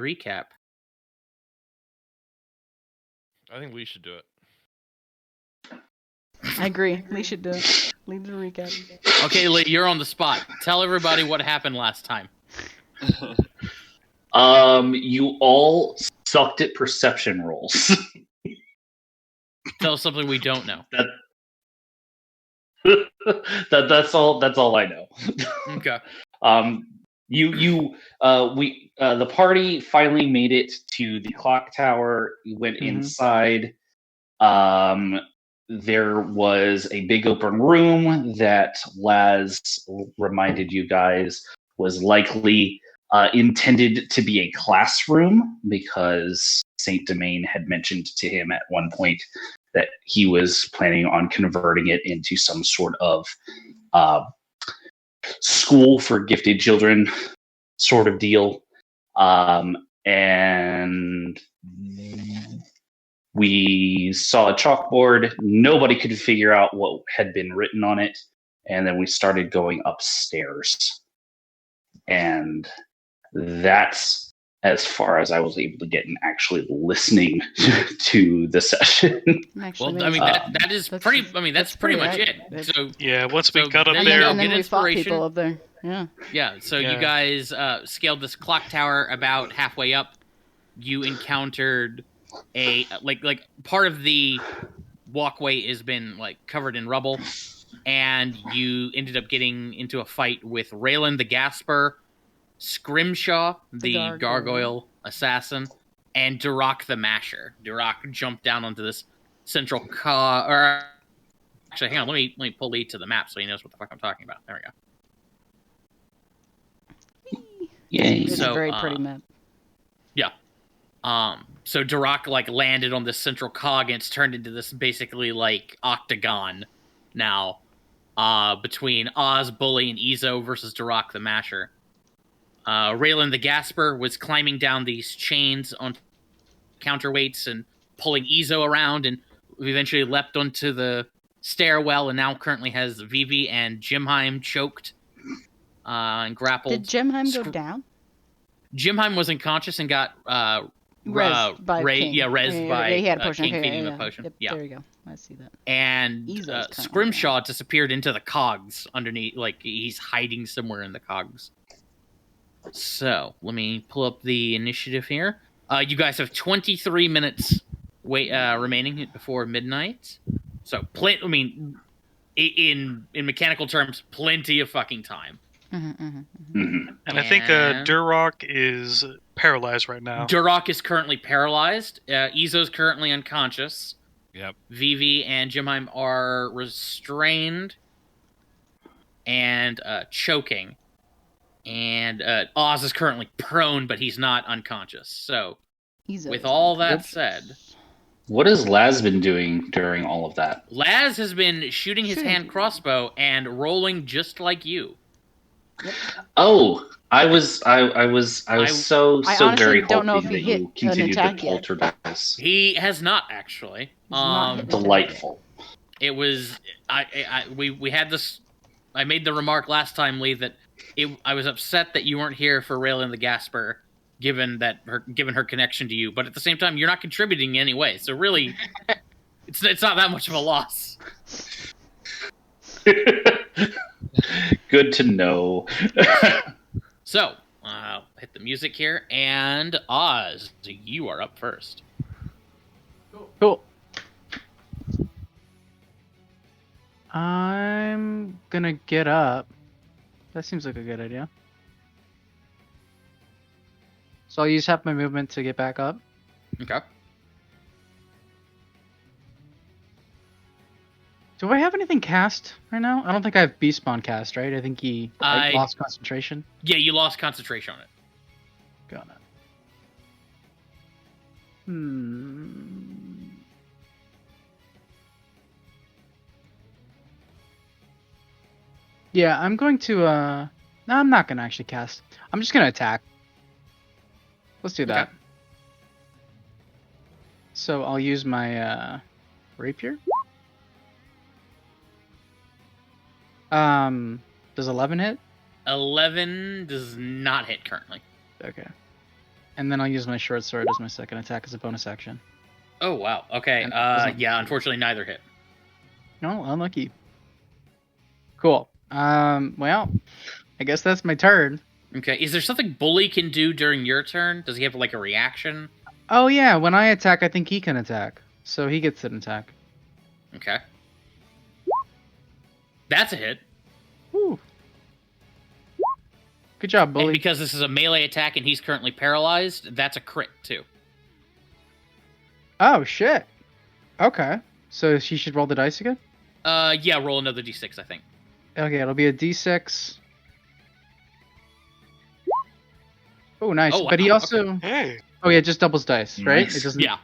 recap. I think Lee should do it. I agree. Lee should do it. Lead the recap. Okay, Lee, you're on the spot. Tell everybody what happened last time. You all sucked at perception rolls. Tell us something we don't know. That's all I know. Okay. The party finally made it to the clock tower. We went inside. There was a big open room that Laz reminded you guys was likely intended to be a classroom because Saint Demain had mentioned to him at one point that he was planning on converting it into some sort of school for gifted children sort of deal. And we saw a chalkboard. Nobody could figure out what had been written on it. And then we started going upstairs. And that's as far as I was able to get in actually listening to the session. Well, I mean, that's pretty much it. So yeah, once we got up and there, then we fought people up there. Yeah. Yeah. So you guys scaled this clock tower. About halfway up, you encountered a like part of the walkway has been like covered in rubble, and you ended up getting into a fight with Raylan the Gasper, Scrimshaw, the gargoyle assassin, and Duroc the Masher. Duroc jumped down onto this central actually, hang on, let me pull Lee to the map so he knows what the fuck I'm talking about. There we go. Yay. It's a very pretty map. Yeah. So Duroc landed on this central cog, and it's turned into this basically octagon now, between Oz, Bully, and Ezo versus Duroc the Masher. Raylan the Gasper was climbing down these chains on counterweights and pulling Ezo around, and eventually leapt onto the stairwell, and now currently has Vivi and Jimheim choked and grappled. Did Jimheim go down? Jimheim was unconscious and got rezzed by King. Yeah, rezzed by he had a potion. King feeding him a potion. Yep, yeah, there you go. I see that. And Scrimshaw disappeared into the cogs underneath, he's hiding somewhere in the cogs. So, let me pull up the initiative here. You guys have 23 minutes remaining before midnight. So, in mechanical terms, plenty of fucking time. And I think Duroc is paralyzed right now. Duroc is currently paralyzed. Ezo's currently unconscious. Yep. Vivi and Jimheim are restrained and choking. And Oz is currently prone, but he's not unconscious. So, with all that said... What has Laz been doing during all of that? Laz has been shooting his hand crossbow and rolling just like you. Oh, I was so very don't know hoping if he that you hit continued an to attack poltergeist. He has not actually. Delightful. It was we had this. I made the remark last time, Lee, that I was upset that you weren't here for Raylan the Gasper, given her connection to you. But at the same time, you're not contributing in any way. So really, it's not that much of a loss. Good to know. So, hit the music here, and Oz, you are up first. Cool. I'm gonna get up. That seems like a good idea. So I'll use half my movement to get back up. Okay. Do I have anything cast right now? I don't think I have Beast Spawn cast, right? I think he lost concentration. Yeah, you lost concentration on it. Got it. Yeah, I'm going to, no, I'm not going to actually cast. I'm just going to attack. Let's do that. Okay. So I'll use my, rapier. Does 11 hit? 11 does not hit currently. Okay. and then I'll use my short sword as my second attack as a bonus action. Oh, wow. Okay. And it doesn't- Yeah, unfortunately, neither hit. No, unlucky. Cool. Well, I guess that's my turn. Okay. Is there something Bully can do during your turn? Does he have, like, a reaction? Oh, yeah, when I attack, I think he can attack. So he gets an attack. Okay. That's a hit. Woo. Good job, And Bully. because this is a melee attack and he's currently paralyzed, that's a crit, too. Oh, shit. Okay. So she should roll the dice again? Yeah, roll another d6, I think. Okay, it'll be a d6. Oh, nice. Oh, wow. But he also... Hey. Oh, yeah, just doubles dice, right? Nice. It doesn't Yeah.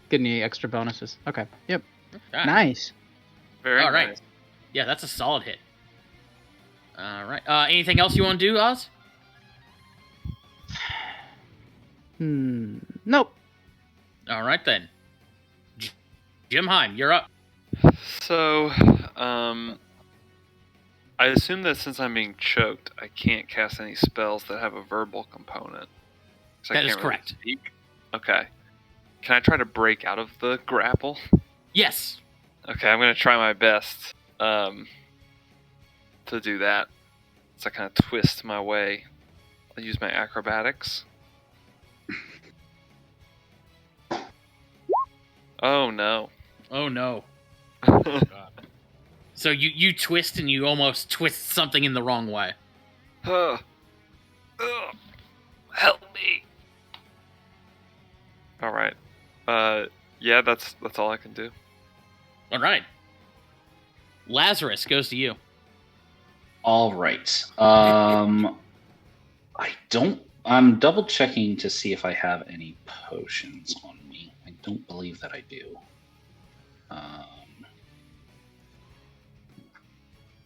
get any extra bonuses. Okay. Yep. Okay. Nice. Very All right. nice. Yeah, that's a solid hit. All right. Anything else you want to do, Oz? Nope. All right, then. Jim Heim, you're up. So, I assume that since I'm being choked, I can't cast any spells that have a verbal component. 'Cause I That is can't really correct. speak. Okay. Can I try to break out of the grapple? Yes. Okay, I'm gonna try my best to do that. So I kind of twist my way. I'll use my acrobatics. Oh no. Oh, no. Oh, So you twist and you almost twist something in the wrong way. Help me. All right. Yeah, that's all I can do. All right. Lazarus goes to you. All right. I'm double checking to see if I have any potions on me. I don't believe that I do.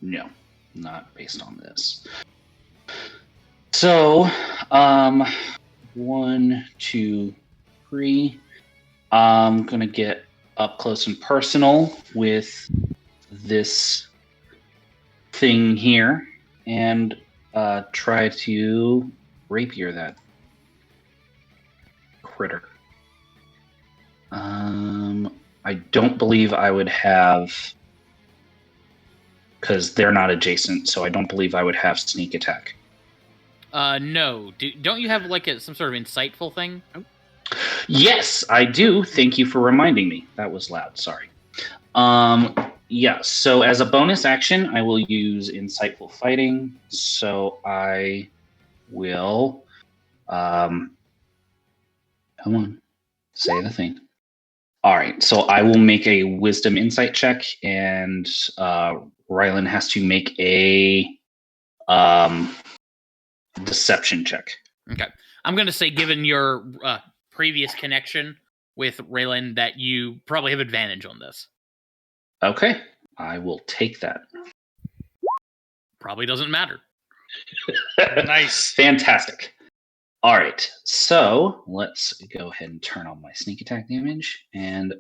No, not based on this. So, 1, 2, 3. I'm gonna get up close and personal with this thing here and try to rapier that critter. I don't believe I would have, because they're not adjacent, so I don't believe I would have sneak attack. No. Don't you have like some sort of insightful thing? Yes, I do. Thank you for reminding me. That was loud. Sorry. Yeah, so as a bonus action, I will use Insightful Fighting. So I will... come on. Say the thing. All right, so I will make a Wisdom Insight check, and Rylan has to make a Deception check. Okay. I'm going to say, given your previous connection with Raylan, that you probably have advantage on this. Okay, I will take that. Probably doesn't matter. Nice. Fantastic. All right, so let's go ahead and turn on my sneak attack damage and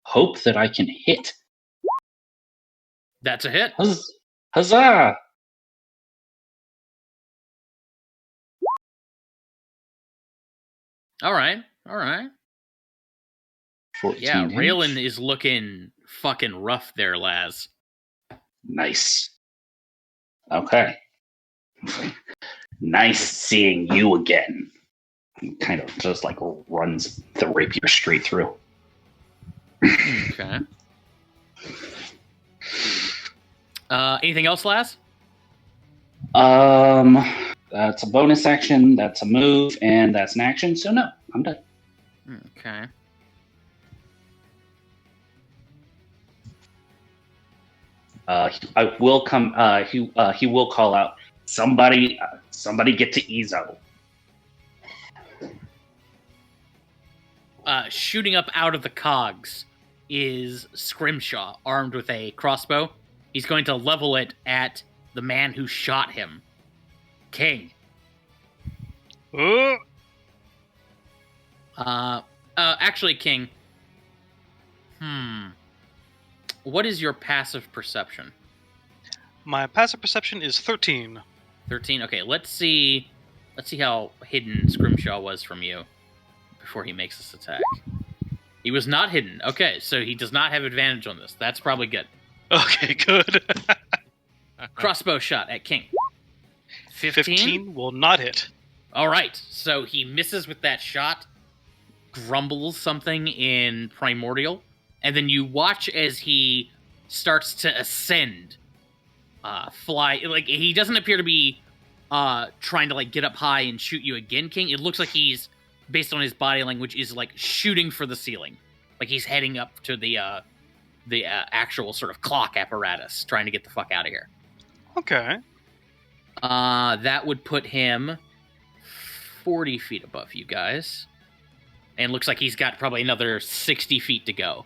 hope that I can hit. That's a hit. Huzzah! All right. All right. 14 Yeah, damage. Raylan is looking fucking rough there, Laz. Nice. Okay. Nice seeing you again. He kind of just like runs the rapier straight through. Okay. Anything else, Laz? That's a bonus action, that's a move, and that's an action, so no, I'm done. Okay. I will come. He will call out. Somebody get to Ezo. Shooting up out of the cogs is Scrimshaw, armed with a crossbow. He's going to level it at the man who shot him, King. Actually, King. What is your passive perception? My passive perception is 13. 13. Okay, let's see how hidden Scrimshaw was from you. before he makes this attack. He was not hidden. Okay, so he does not have advantage on this. That's probably good. Okay, good. Crossbow shot at King. 15 will not hit. All right, so he misses with that shot, grumbles something in Primordial, and then you watch as he starts to ascend, fly. Like, he doesn't appear to be trying to like get up high and shoot you again, King. It looks like he's, based on his body language, is like shooting for the ceiling, like he's heading up to the actual sort of clock apparatus, trying to get the fuck out of here. Okay. That would put him 40 feet above you guys. And looks like he's got probably another 60 feet to go.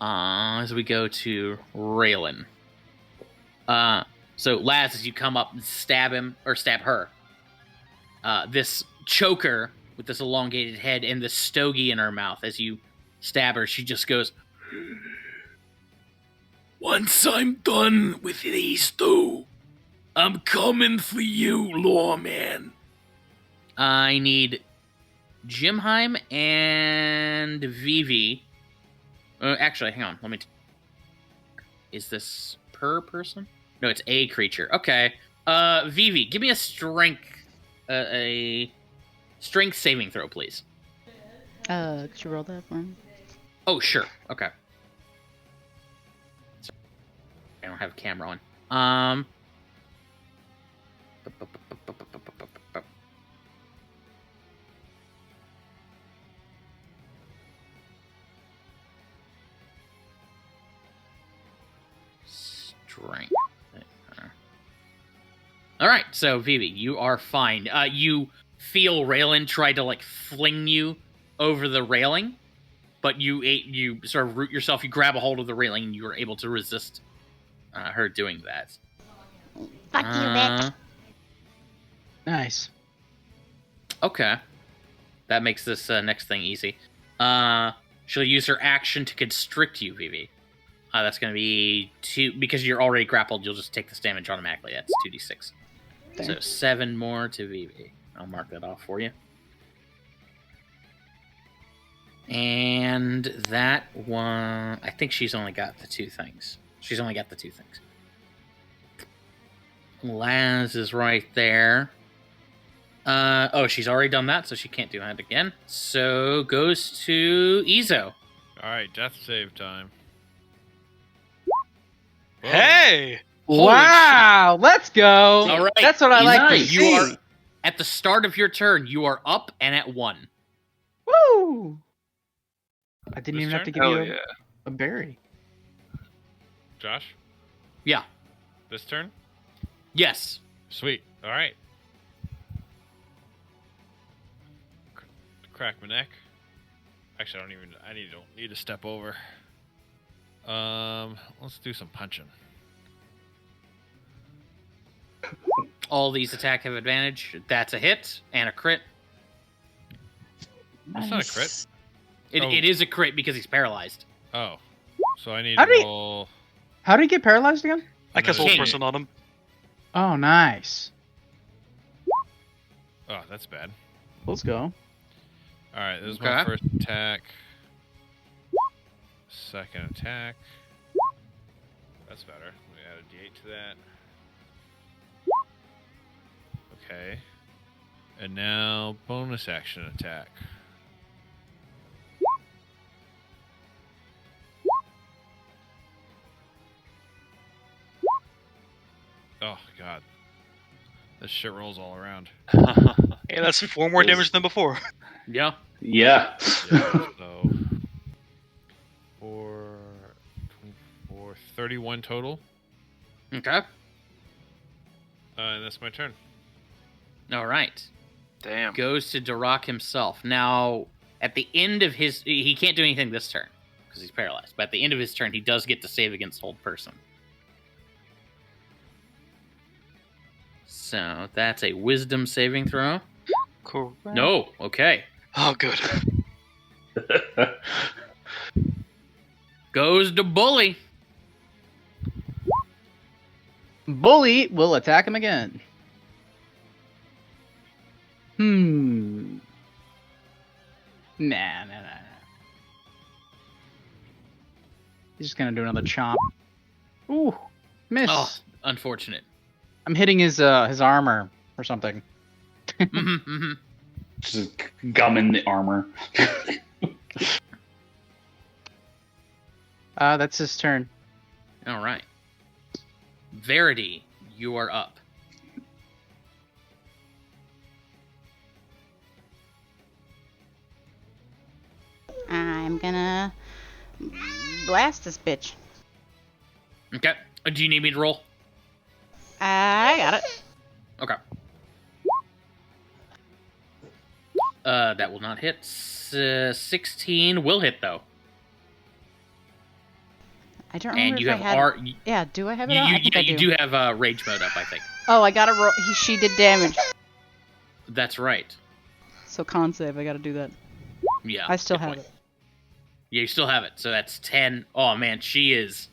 As we go to Raylan. So, Laz, as you come up and stab him, or stab her, this choker with this elongated head and this stogie in her mouth, as you stab her, she just goes, "Once I'm done with these two, I'm coming for you, lawman." I need Jimheim and Vivi. Actually, hang on. Let me. Is this per person? No, it's a creature. Okay. Vivi, give me a strength saving throw, please. Could you roll that for me? Oh, sure. Okay. Sorry. I don't have a camera on. Strength. All right, so Vivi, you are fine. You feel Raylan try to like fling you over the railing, but you sort of root yourself. You grab a hold of the railing, and you are able to resist her doing that. Fuck you, bitch. Nice. Okay, that makes this next thing easy. She'll use her action to constrict you, Vivi. That's going to be 2, because you're already grappled, you'll just take this damage automatically. That's 2d6. Fair. So 7 more to Vivi. I'll mark that off for you. And that one, I think she's only got the 2 things. She's only got the 2 things. Laz is right there. Oh, she's already done that, so she can't do that again. So goes to Izo. Alright, death save time. Whoa. Hey! Wow, let's go. All right. That's what I like to Nice. You see. are at the start of your turn. You are up and at 1. Woo! I didn't This even have to turn? give Hell you yeah. a berry. Josh, Yeah. this turn? Yes. Sweet. Alright. Crack my neck. Actually, I don't need to step over. Let's do some punching. All these attack have advantage. That's a hit and a crit. That's not a crit. It is a crit because he's paralyzed. Oh. So I need How to do you- roll... How did he get paralyzed again? I cast Another Hold king. Person on him. Oh, nice. Oh, that's bad. Let's go. Alright, this is Okay. my first attack. Second attack. That's better. Let me add a d8 to that. Okay. And now, bonus action attack. Oh, God. This shit rolls all around. Hey, that's 4 more damage than before. Yeah. Yeah. Yeah, so 4, 24, 31 total. Okay. And that's my turn. All right. Damn. Goes to Duroc himself. Now, at the end of his... He can't do anything this turn because he's paralyzed. But at the end of his turn, he does get to save against Hold Person. So, that's a Wisdom saving throw. Cool. No. Okay. Oh, good. Goes to Bully. Bully will attack him again. Nah. He's just gonna do another chomp. Ooh, miss. Oh, unfortunate. I'm hitting his armor or something. Just gumming the armor. That's his turn. All right. Verity, you are up. I'm gonna blast this bitch. Okay. Do you need me to roll? I got it. Okay. That will not hit. 16 will hit though. I don't remember And you if have I had. R. Yeah, do I have it on? I think I You do have rage mode up, I think. Oh, I gotta roll. She did damage. That's right. So con save, I gotta do that. Yeah. I still good have point. it. Yeah, you still have it. So that's 10. Oh man, she is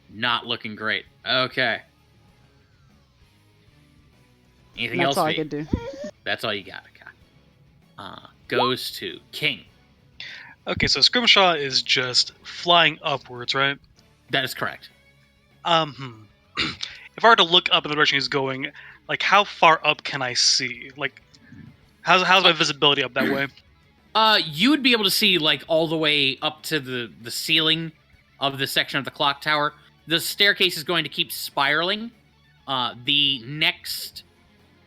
not looking great. Okay. Anything That's else? all V? I could do. That's all you got. Okay. Goes to King. Okay, so Scrimshaw is just flying upwards, right? That is correct. If I were to look up in the direction he's going, like how far up can I see? Like, how's my visibility up that way? You would be able to see like all the way up to the ceiling of the section of the clock tower. The staircase is going to keep spiraling. The next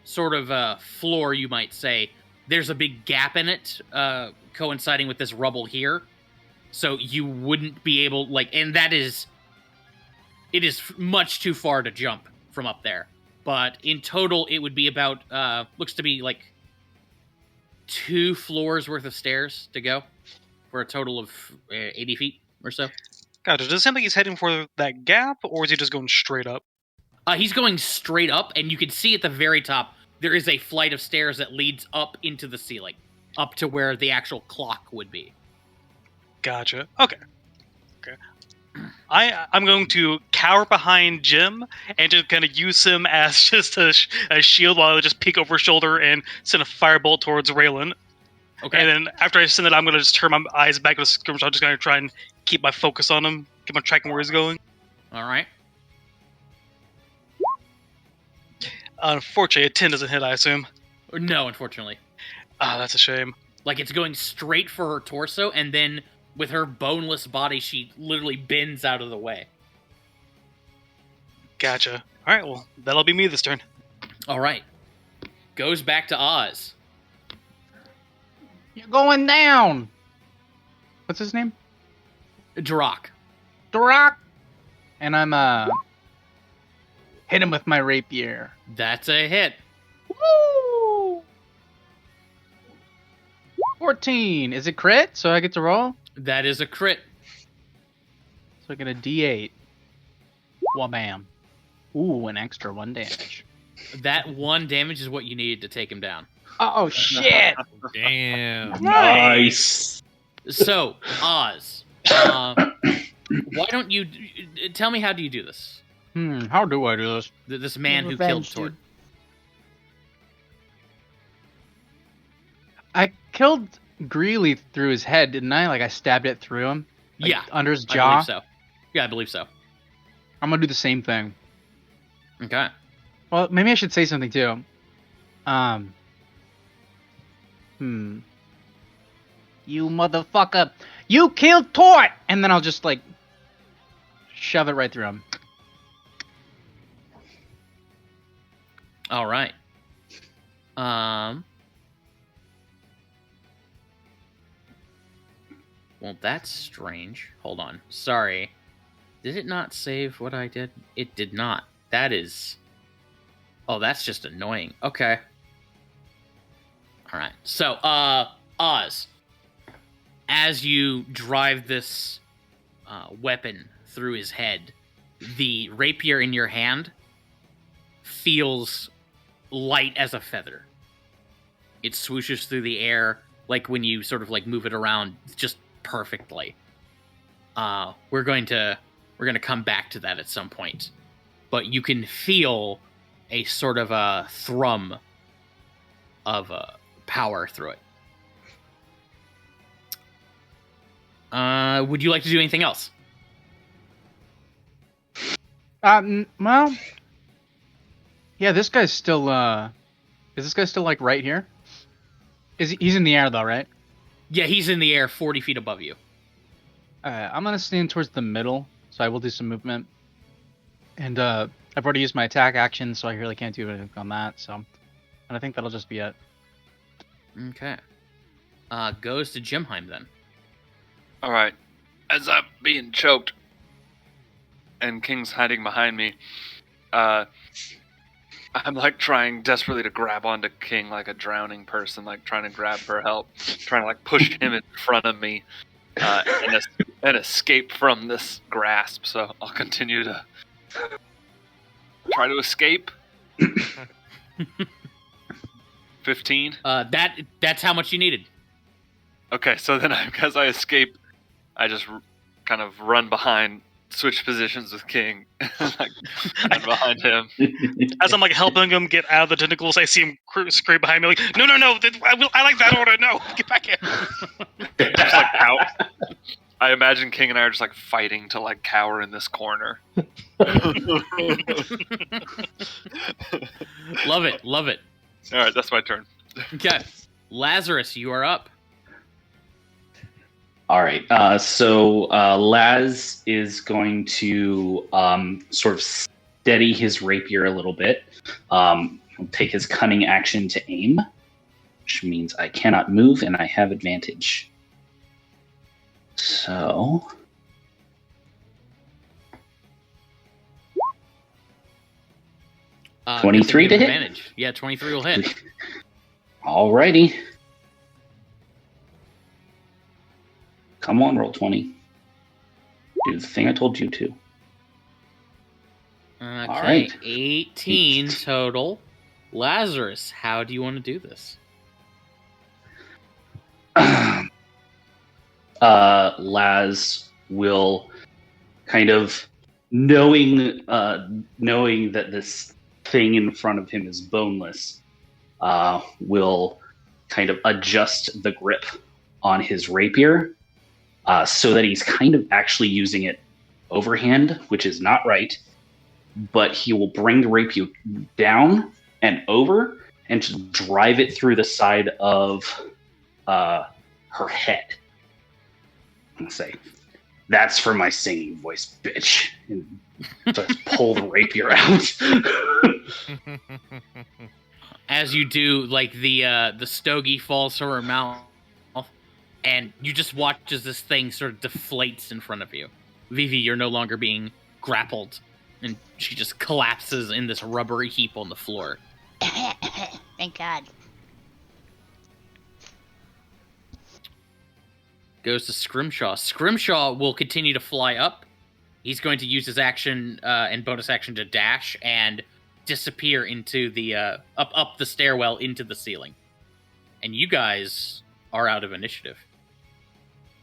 sort of floor, you might say, there's a big gap in it, coinciding with this rubble here. So you wouldn't be able, and it is much too far to jump from up there. But in total, it would be about, looks to be like 2 floors worth of stairs to go for a total of 80 feet or so. Gotcha. Does it seem like he's heading for that gap, or is he just going straight up? He's going straight up, and you can see at the very top, there is a flight of stairs that leads up into the ceiling, up to where the actual clock would be. Gotcha. Okay. I'm going to cower behind Jim and just kind of use him as just a shield while I just peek over his shoulder and send a firebolt towards Raylan. Okay. And then after I send it, I'm going to just turn my eyes back to the skirmish. I'm just going to try and keep my focus on him, keep on tracking where he's going. All right. Unfortunately, a 10 doesn't hit, I assume. No, unfortunately. Ah, that's a shame. Like, it's going straight for her torso, and then with her boneless body, she literally bends out of the way. Gotcha. All right, well, that'll be me this turn. All right. Goes back to Oz. You're going down. What's his name? Drak. Drak. And I'm hit him with my rapier. That's a hit. Woo! 14. Is it crit? So I get to roll? That is a crit. So I get a D8. Wabam. Ooh, an extra 1 damage. That 1 damage is what you needed to take him down. Oh, shit! Damn. Nice. So, Oz, why don't you tell me, how do you do this? How do I do this? This man who Revenge, killed dude. Tord. I killed Greeley through his head, didn't I? Like, I stabbed it through him? Like, Yeah. Under his I jaw? believe so. Yeah, I believe so. I'm gonna do the same thing. Okay. Well, maybe I should say something, too. You motherfucker. You killed Tort! And then I'll just, like, shove it right through him. All right. Well, that's strange. Hold on. Sorry. Did it not save what I did? It did not. That is... Oh, that's just annoying. Okay. All right. So, Oz, as you drive this weapon through his head, the rapier in your hand feels light as a feather. It swooshes through the air like when you sort of like move it around just perfectly. We're going to come back to that at some point, but you can feel a sort of a thrum of power through it. Would you like to do anything else? Well, yeah, this guy's still, is this guy still, like, right here? He's in the air, though, right? Yeah, he's in the air 40 feet above you. I'm gonna stand towards the middle, so I will do some movement. And, I've already used my attack action, so I really can't do anything on that, so... And I think that'll just be it. Okay. Goes to Jimheim, then. Alright. As I'm being choked, and King's hiding behind me, I'm like trying desperately to grab onto King like a drowning person, like trying to grab for help, trying to like push him in front of me, and escape from this grasp. So I'll continue to try to escape. 15. That's how much you needed. Okay, so then because I escape, I just kind of run behind, switch positions with King, like run behind him. As I'm like helping him get out of the tentacles, I see him scream behind me like, "No! I like that order. No, get back in!" Just like out. I imagine King and I are just like fighting to like cower in this corner. Love it. Love it. All right, that's my turn. Okay. Lazarus, you are up. All right. So Laz is going to sort of steady his rapier a little bit. He'll take his cunning action to aim, which means I cannot move and I have advantage. So... 23 to hit? Advantage. Yeah, 23 will hit. Alrighty. Come on, roll 20. Do the thing I told you to. Okay, All right. 18 total. Lazarus, how do you want to do this? Laz will kind of knowing that this thing in front of him is boneless, will kind of adjust the grip on his rapier so that he's kind of actually using it overhand, which is not right, but he will bring the rapier down and over and just drive it through the side of her head. And say, "That's for my singing voice, bitch." And just pull the rapier out. As you do, like the stogie falls from her mouth, and you just watch as this thing sort of deflates in front of you. Vivi, you're no longer being grappled, and she just collapses in this rubbery heap on the floor. Thank God. Goes to Scrimshaw. Scrimshaw will continue to fly up. He's going to use his action and bonus action to dash and disappear into the up the stairwell into the ceiling. And you guys are out of initiative.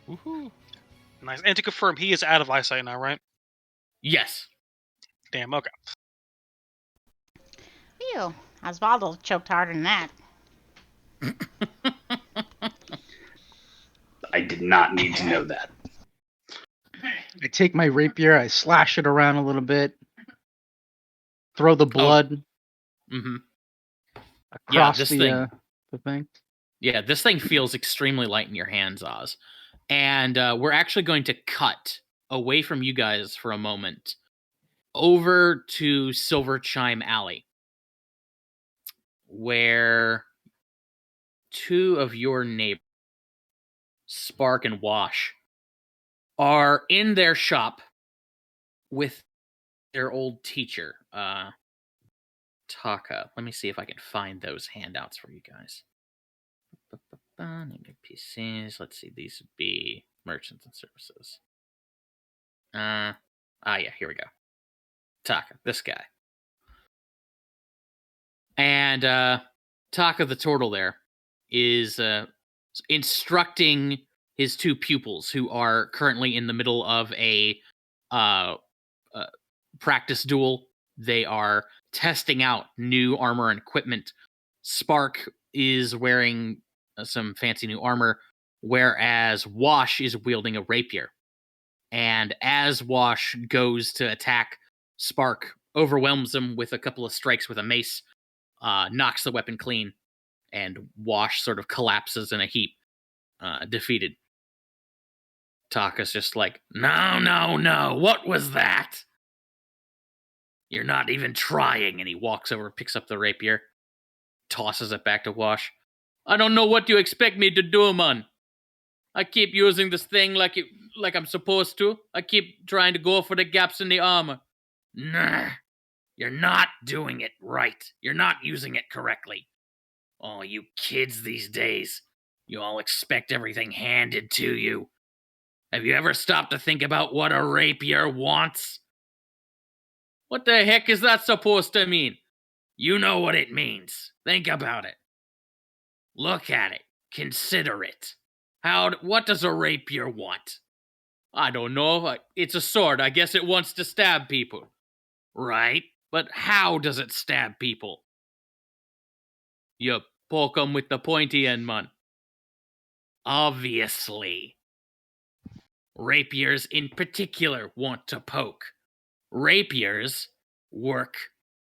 Woohoo! Nice. And to confirm, he is out of eyesight now, right? Yes. Damn. Okay. Phew. Osvaldo choked harder than that. I did not need to know that. I take my rapier, I slash it around a little bit, throw the blood across this the thing. Yeah, this thing feels extremely light in your hands, Oz. And we're actually going to cut away from you guys for a moment over to Silver Chime Alley, where two of your neighbors, Spark and Wash, are in their shop with their old teacher, Taka. Let me see if I can find those handouts for you guys. PCs. Let's see. These would be merchants and services. Yeah, here we go. Taka, this guy. And Taka the turtle there is instructing his two pupils who are currently in the middle of a practice duel. They are testing out new armor and equipment. Spark is wearing some fancy new armor. whereas Wash is wielding a rapier. And as Wash goes to attack, Spark overwhelms him with a couple of strikes with a mace, knocks the weapon clean, and Wash sort of collapses in a heap, defeated. Taka's just like, no, what was that? You're not even trying. And he walks over, picks up the rapier, tosses it back to Wash. I don't know what you expect me to do, man. I keep using this thing like I'm supposed to. I keep trying to go for the gaps in the armor. Nah, you're not doing it right. You're not using it correctly. Oh, you kids these days. You all expect everything handed to you. Have you ever stopped to think about what a rapier wants? What the heck is that supposed to mean? You know what it means. Think about it. Look at it. Consider it. What does a rapier want? I don't know. It's a sword. I guess it wants to stab people. Right? But how does it stab people? You poke them with the pointy end, man. Obviously. Rapiers in particular want to poke. Rapiers work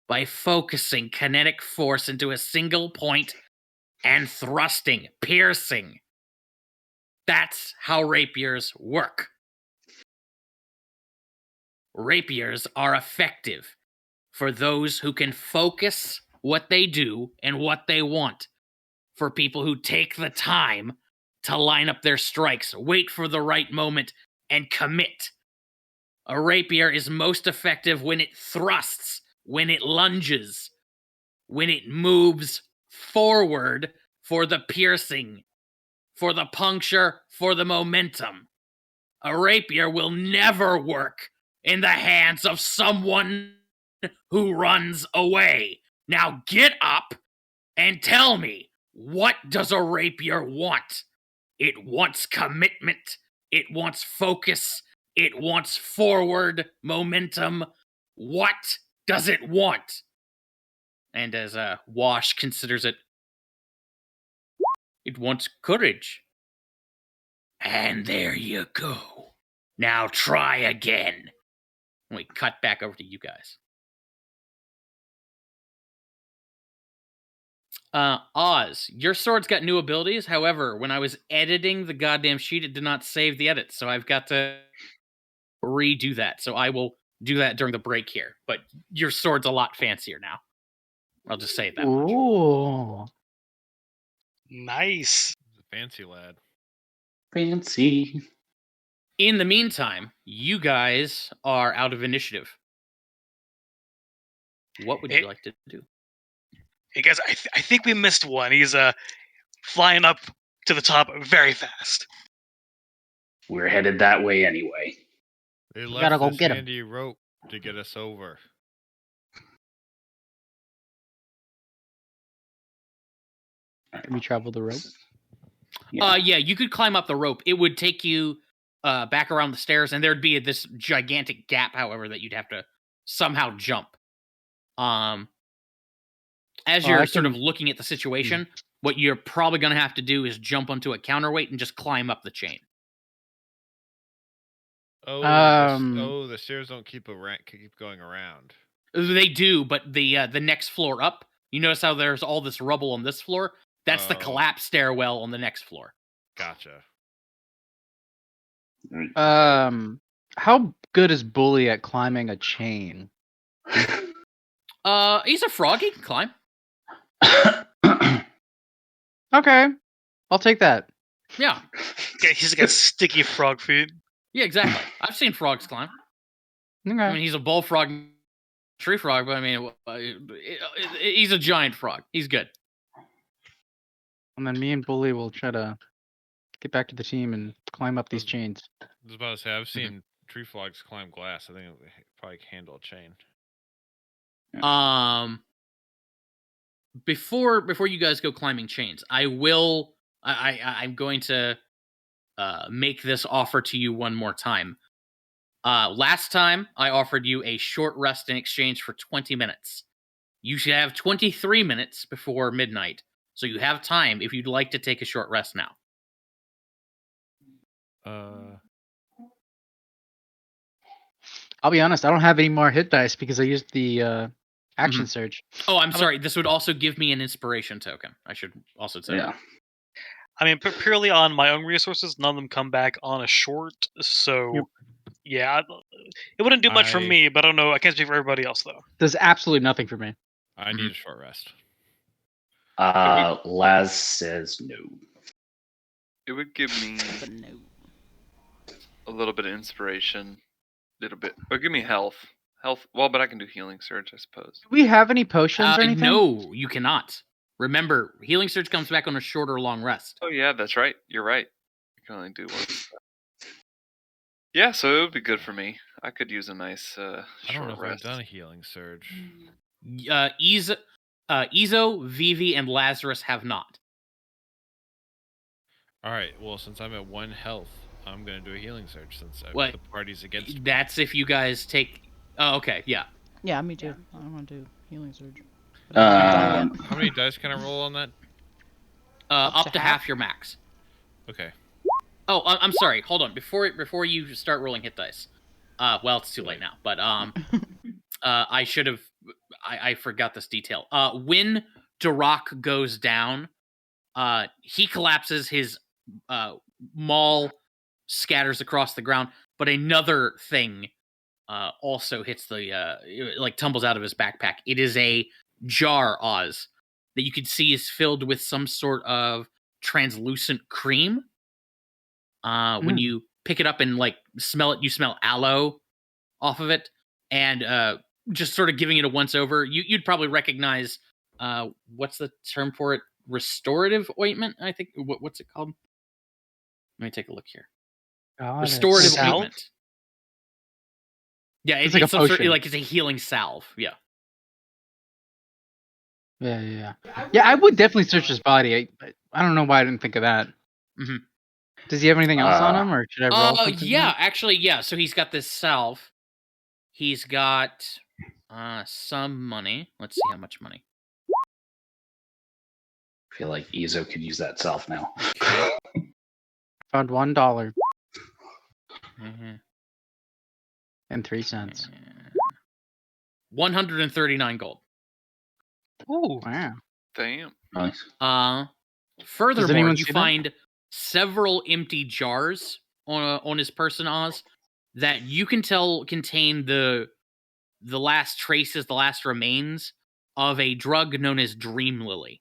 by focusing kinetic force into a single point and thrusting, piercing. That's how rapiers work. Rapiers are effective for those who can focus what they do and what they want. For people who take the time to line up their strikes, wait for the right moment, and commit. A rapier is most effective when it thrusts, when it lunges, when it moves forward for the piercing, for the puncture, for the momentum. A rapier will never work in the hands of someone who runs away. Now get up and tell me, what does a rapier want? It wants commitment. It wants focus. It wants forward momentum. What does it want? And as Wash considers it, it wants courage. And there you go. Now try again. We cut back over to you guys. Oz, your sword's got new abilities. However, when I was editing the goddamn sheet, it did not save the edit, so I've got to redo that. So I will do that during the break here. But your sword's a lot fancier now. I'll just say it that much. Ooh. Nice. He's a fancy lad. Fancy. In the meantime, you guys are out of initiative. What would you like to do? Hey guys, I think we missed one. He's flying up to the top very fast. We're headed that way anyway. They gotta left go this get him. handy rope to get us over. Can we travel the rope? Yeah. Yeah, you could climb up the rope. It would take you back around the stairs, and there'd be this gigantic gap, however, that you'd have to somehow jump. As you're sort of looking at the situation, what you're probably going to have to do is jump onto a counterweight and just climb up the chain. Oh, the stairs don't keep going around. They do, but the next floor up, you notice how there's all this rubble on this floor? That's the collapsed stairwell on the next floor. Gotcha. How good is Bully at climbing a chain? He's a frog. He can climb. Okay, I'll take that. Yeah. Yeah, he's got sticky frog feet. Yeah, exactly. I've seen frogs climb. Okay. I mean, he's a bullfrog, tree frog, but I mean, he's a giant frog. He's good. And then me and Bully will try to get back to the team and climb up these chains. I was about to say, I've seen tree frogs climb glass. I think it probably can handle a chain. Before you guys go climbing chains, I'm going to make this offer to you one more time. Last time I offered you a short rest in exchange for 20 minutes. You should have 23 minutes before midnight, so you have time if you'd like to take a short rest now. I'll be honest, I don't have any more hit dice because I used the action surge. Oh, I'm sorry. This would also give me an inspiration token. I should also say Yeah. that. I mean, purely on my own resources, none of them come back on a short. So, yeah, it wouldn't do much for me. But I don't know. I can't speak for everybody else, though. Does absolutely nothing for me. I need a short rest. Laz says no. It would give me But no. a little bit of inspiration, a little bit, or give me health. Well, but I can do healing surge, I suppose. Do we have any potions or anything? No, you cannot. Remember, healing surge comes back on a short or long rest. Oh yeah, that's right. You're right. I can only do one. Yeah, so it would be good for me. I could use a nice I don't know short if rest. I've done a healing surge. Izo, Vivi, and Lazarus have not. All right. Well, since I'm at 1 health, I'm gonna do a healing surge since What? the party's against me. That's if you guys take. Oh, okay, yeah. Yeah, me too. I want to do healing surge. But I haven't done it yet. How many dice can I roll on that? Up to half your max. Okay. Oh, I'm sorry. Hold on. Before you start rolling hit dice. Well, it's too late now. But I should have. I forgot this detail. When Duroc goes down, he collapses. His maul scatters across the ground. But another thing also hits the tumbles out of his backpack. It is a jar, Oz, that you can see is filled with some sort of translucent cream. When you pick it up and smell it, you smell aloe off of it, and just sort of giving it a once over, you'd probably recognize what's the term for it? Restorative ointment, I think. What's it called? Let me take a look here. Restorative Salve? ointment. Yeah, It's like a some sort, potion. it's a healing salve. Yeah. Yeah. I would definitely search his body. I don't know why I didn't think of that. Mm-hmm. Does he have anything else on him, or should I roll something? Yeah, actually, yeah. So he's got this salve. He's got some money. Let's see how much money. I feel like Izo could use that self now. Found $1 Mm-hmm. and 3 cents. 139 gold. Ooh. Wow. Damn. Nice. Furthermore, anyone you see that? find several empty jars on his person, Oz, that you can tell contain the last traces, the last remains of a drug known as Dream Lily.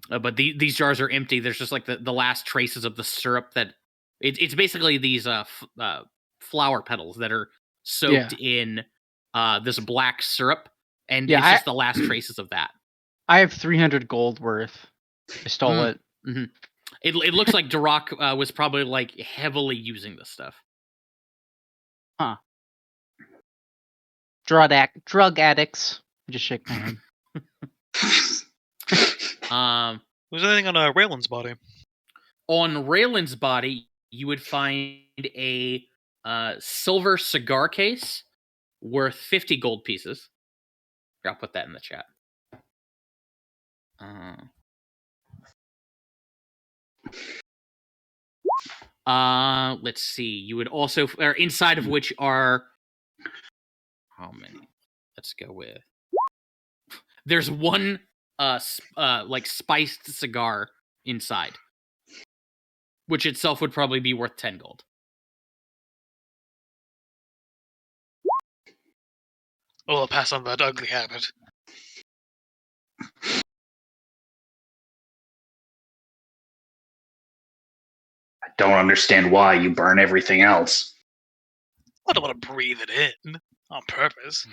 But these jars are empty. There's just the last traces of the syrup that it's basically these flower petals that are soaked in this black syrup, and it's just the last traces of that. I have 300 gold worth. I stole it. Mm-hmm. It looks like Duroc was probably heavily using this stuff. Huh. Drug addicts. I just shake my head. Was there anything on Raylan's body? On Raylan's body, you would find a silver cigar case worth 50 gold pieces. I'll put that in the chat. Let's see. You would also, or inside of which are how many? Let's go with. There's one spiced cigar inside, which itself would probably be worth 10 gold. Oh, I'll pass on that ugly habit. I don't understand why you burn everything else. I don't want to breathe it in on purpose.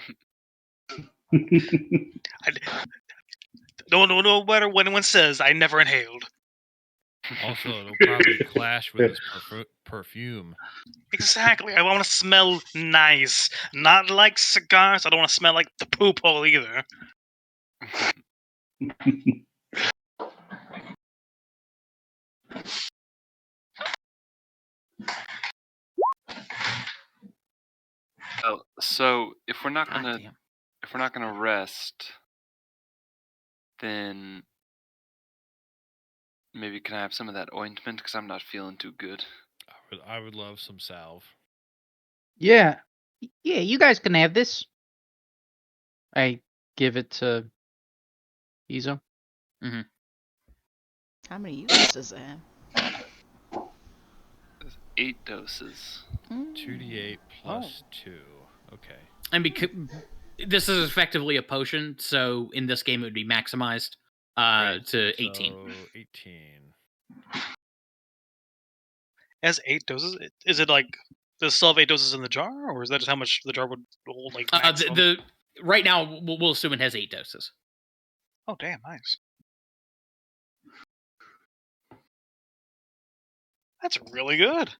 No matter what anyone says, I never inhaled. Also, it'll probably clash with his perfume. Exactly. I want to smell nice. Not like cigars. I don't want to smell like the poop hole either. Oh, so if we're not gonna rest, then Maybe can I have some of that ointment? Because I'm not feeling too good. I would love some salve. Yeah. Yeah, you guys can have this. I give it to Izo. How many uses does it have? 8 doses. 2d8 plus 2. Okay. And because this is effectively a potion, so in this game it would be maximized to 18. So 18. As 8 doses, is it like does still have 8 doses in the jar, or is that just how much the jar would hold? Like maximum? Right now we'll assume it has 8 doses. Oh, damn, nice. That's really good.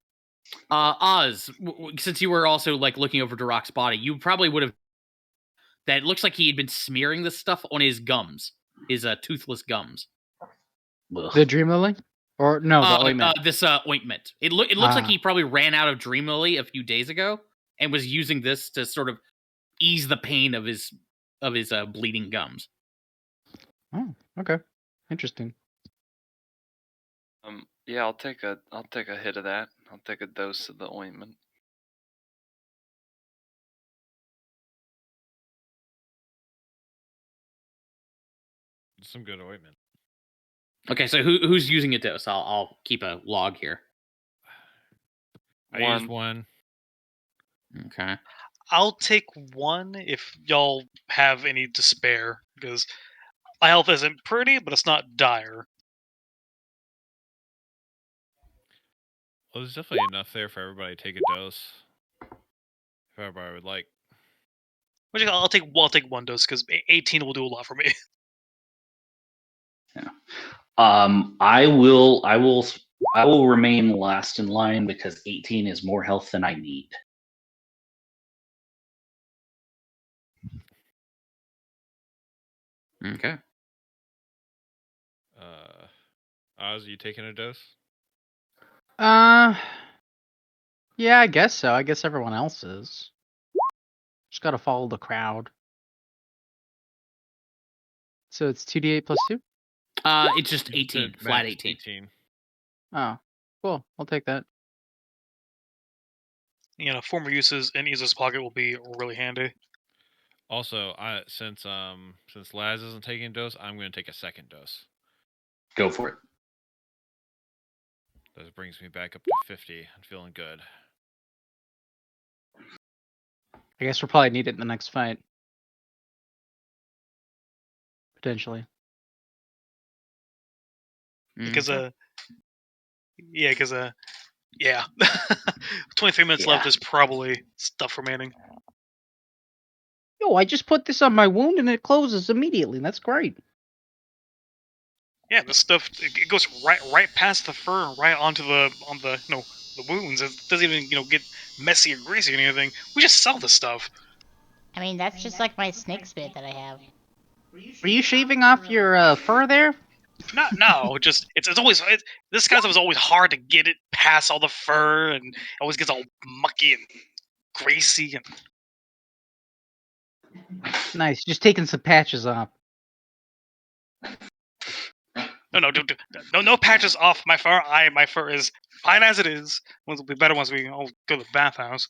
Oz, since you were also like looking over Durock's body, you probably would have. That looks like he had been smearing this stuff on his gums, his toothless gums. The Dream Lily? Or no, the ointment. This ointment. It looks like he probably ran out of Dream Lily a few days ago and was using this to sort of ease the pain of his bleeding gums. Oh, okay. Interesting. Yeah, I'll take a hit of that. I'll take a dose of the ointment. Some good ointment. Okay, so who's using a dose? I'll keep a log here. I used 1. Okay. I'll take 1 if y'all have any to spare, because my health isn't pretty, but it's not dire. Well, there's definitely enough there for everybody to take a dose. If everybody would like. I'll take 1 dose because 18 will do a lot for me. Yeah. I will remain last in line because 18 is more health than I need. Okay. Oz, are you taking a dose? Yeah, I guess so. I guess everyone else is. Just gotta follow the crowd. So it's 2d8 plus 2? It's just 18, flat 18. Oh, cool. I'll take that. Former uses in Izo's pocket will be really handy. Also, since Laz isn't taking a dose, I'm going to take a second dose. Go for it. That brings me back up to 50. I'm feeling good. I guess we'll probably need it in the next fight. Potentially. Because 23 minutes left is probably stuff remaining. Yo, I just put this on my wound and it closes immediately. That's great. Yeah, this stuff it goes right past the fur, right onto the wounds. It doesn't even get messy or greasy or anything. We just sell this stuff. I mean, that's just like my snake spit that I have. Were you shaving off your fur there? No, just this kind of stuff is always hard to get it past all the fur, and it always gets all mucky and greasy. And Nice, just taking some patches off. No patches off my fur. My fur is fine as it is. It'll be better once we all go to the bathhouse.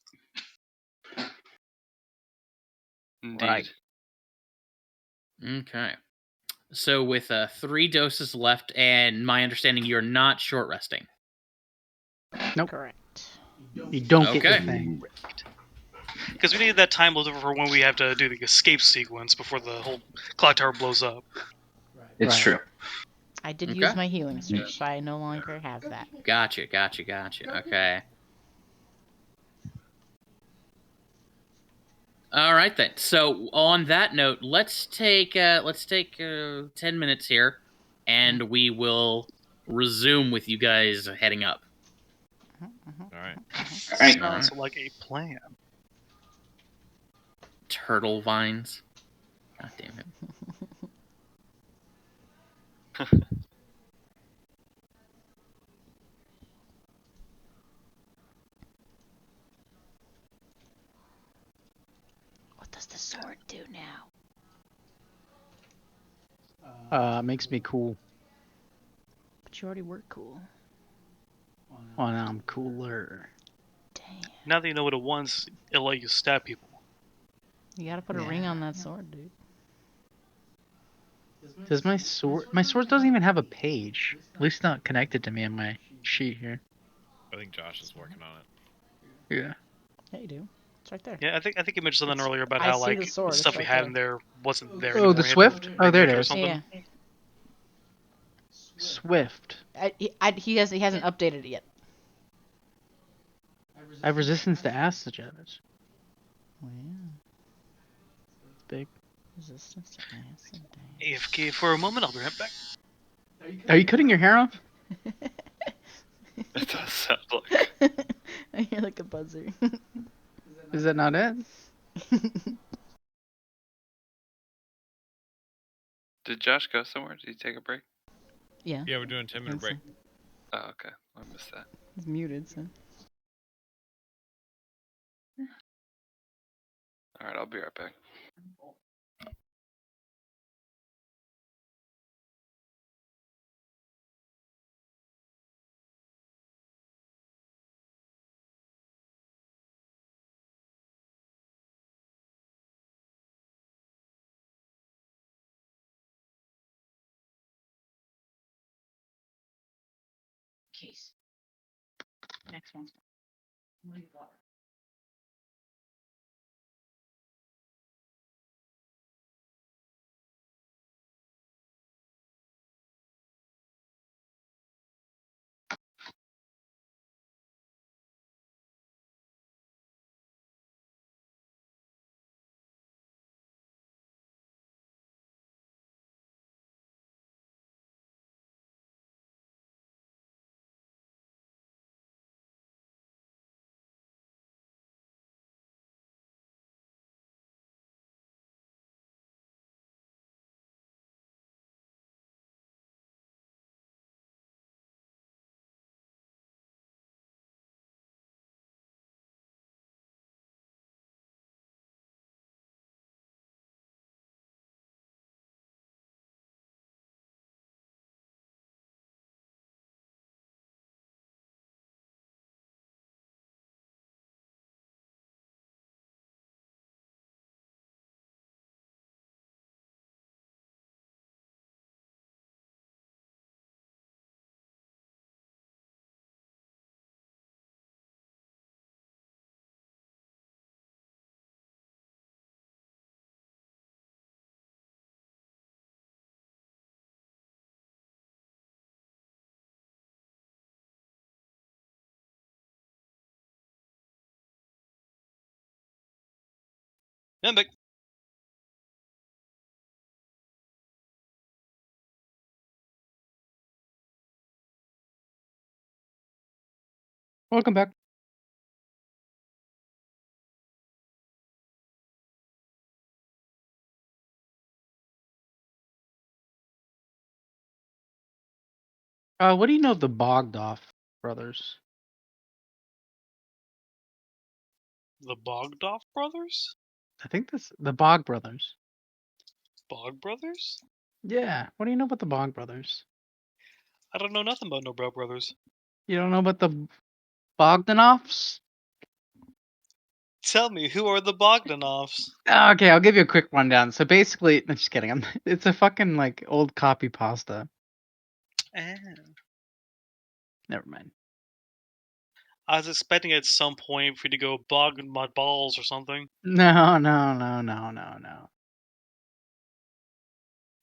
Indeed. Right. Okay. So with 3 doses left, and my understanding, you're not short resting. Nope. Correct. You don't get Okay. the thing. Because we need that time left over for when we have to do the escape sequence before the whole clock tower blows up. It's Right. true. I did Okay. use my healing surge, so I no longer have that. Gotcha. Okay. All right then. So on that note, let's take 10 minutes here, and we will resume with you guys heading up. All right. All right. Sounds like a plan. Turtle vines. God damn it. What does the sword do now? Makes me cool. But you already were cool. Oh, now I'm cooler. Damn. Now that you know what it wants, it'll let you stab people. You gotta put a ring on that sword, dude. Does my sword? My sword doesn't even have a page. At least not connected to me in my sheet here. I think Josh is working on it. Yeah. Yeah, you do. It's right there. Yeah, I think you mentioned something It's- earlier about I how see like the sword, it's stuff you right had there. in there wasn't there Oh, anymore. the You had to Swift? Oh, there it remake or is. something. Yeah. Swift. He hasn't updated it yet. I have resistance to acid damage. Oh yeah. It's big. Resistance to acid AFK for a moment, I'll be right back. Are you cutting your hair off? It does sound like. I hear like a buzzer. Is that not it? Did Josh go somewhere? Did he take a break? Yeah. Yeah, we're doing a 10-minute break. Oh, okay. I missed that. He's muted, so. All right, I'll be right back. Case. Next one. What do you got? Yeah, but Welcome back. What do you know of the Bogdoff brothers? the Bogdoff brothers? I think that's the Bog brothers. Bog brothers? Yeah. What do you know about the Bog brothers? I don't know nothing about no Bog brothers. You don't know about the Bogdanoffs? Tell me, who are the Bogdanovs? Okay, I'll give you a quick rundown. So basically, no, just kidding. It's a fucking like old copy pasta. Never mind. I was expecting at some point for you to go bog my balls or something. No, no, no, no, no, no.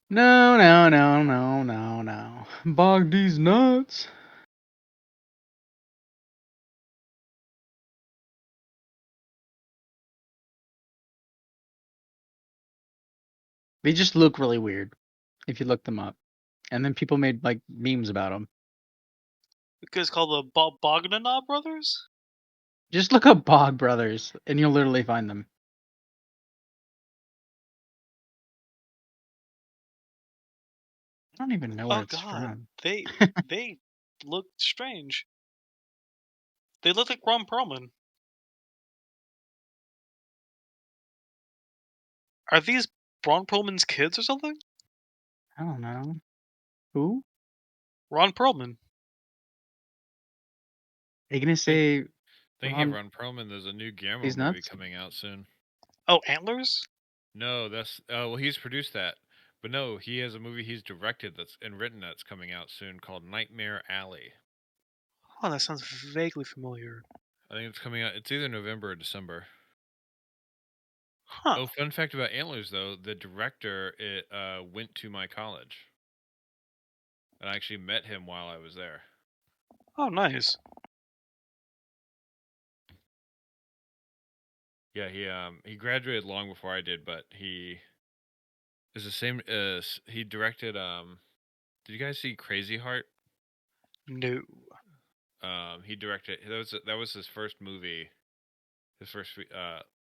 No, no, no, no, no, no. Bog these nuts. They just look really weird if you look them up. And then people made like memes about them. Because it's called the Bogdanov brothers? Just look up Bog Brothers and you'll literally find them. I don't even know where Oh it's god, from. they look strange. They look like Ron Perlman. Are these Ron Perlman's kids or something? I don't know. Who? Ron Perlman. Are you gonna say Thinking Ron- of Ron Perlman, there's a new Guillermo He's movie nuts? coming out soon. Oh, Antlers? No, that's well, he's produced that, but no, he has a movie he's directed that's and written that's coming out soon called Nightmare Alley. Oh, that sounds vaguely familiar. I think it's coming out. It's either November or December. Huh. Oh, fun fact about Antlers though, the director went to my college, and I actually met him while I was there. Oh, nice. Yeah, he graduated long before I did, but he is the same as he directed. Did you guys see Crazy Heart? No. He directed that was his first movie, his first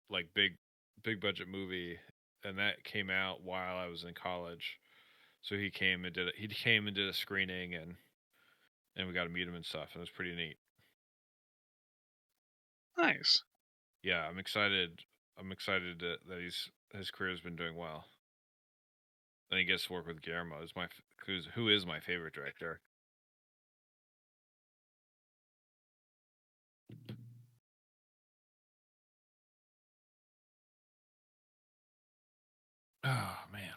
like big budget movie, and that came out while I was in college. So he came and did it. He came and did a screening, and we got to meet him and stuff, and it was pretty neat. Nice. Yeah, I'm excited. I'm excited that his career has been doing well. And he gets to work with Guillermo, who is my favorite director. Oh man.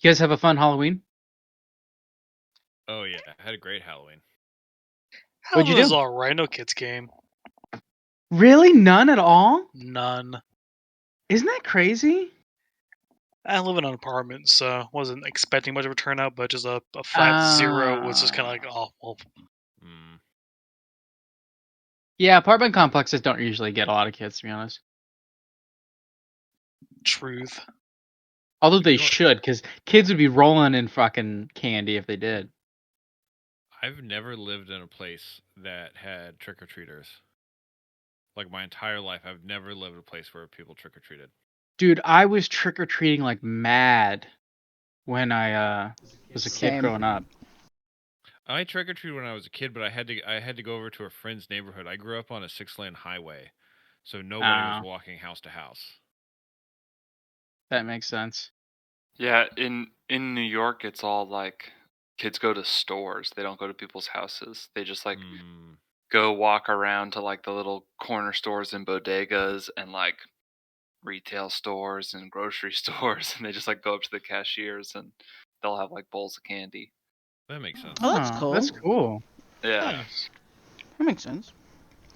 You guys have a fun Halloween? Oh yeah, I had a great Halloween. What'd you Halloween was do? alright. No kids came. Really? None at all? None. Isn't that crazy? I live in an apartment, so wasn't expecting much of a turnout, but just a flat zero was just kind of like, oh, well, Mm. Yeah, apartment complexes don't usually get a lot of kids, to be honest. truth. Although they You know what? should, because kids would be rolling in fucking candy if they did. I've never lived in a place that had trick or treaters. Like my entire life, I've never lived in a place where people trick or treated. Dude, I was trick or treating like mad when I was a kid Same. growing up. I trick or treated when I was a kid, but I had to go over to a friend's neighborhood. I grew up on a 6-lane highway, so nobody was Oh. walking house to house. That makes sense. Yeah, in New York, it's all like kids go to stores. They don't go to people's houses. They just like Mm. go walk around to like the little corner stores and bodegas and like retail stores and grocery stores, and they just like go up to the cashiers and they'll have like bowls of candy. That makes sense. Oh, that's cool. That's cool. Yeah. Nice. That makes sense.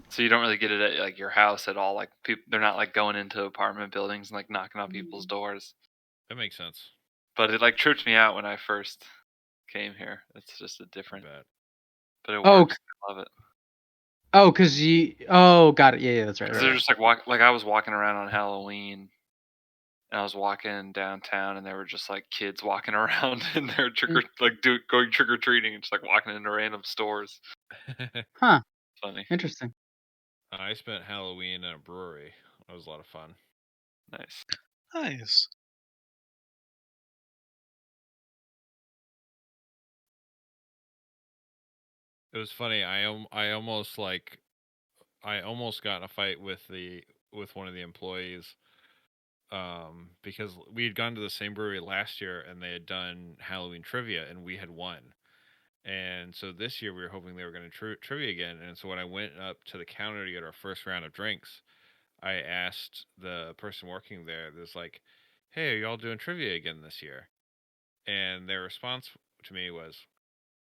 So you don't really get it at like your house at all. Like people, they're not like going into apartment buildings and like knocking on people's doors. That makes sense. But it like tripped me out when I first came here. It's just a I different, bet. but it Oh, works. I love it. Oh, cause you. Oh, got it. Yeah, that's right. 'Cause right. they're just like I was walking around on Halloween, and I was walking downtown, and there were just like kids walking around in their going trick or treating, and just like walking into random stores. Huh. Funny, Interesting. I spent Halloween in a brewery. That was a lot of fun. nice. Nice. It was funny. I almost got in a fight with one of the employees because we had gone to the same brewery last year and they had done Halloween trivia and we had won. And so this year we were hoping they were going to trivia again. And so when I went up to the counter to get our first round of drinks, I asked the person working there, "There's like, hey, are y'all doing trivia again this year?" And their response to me was,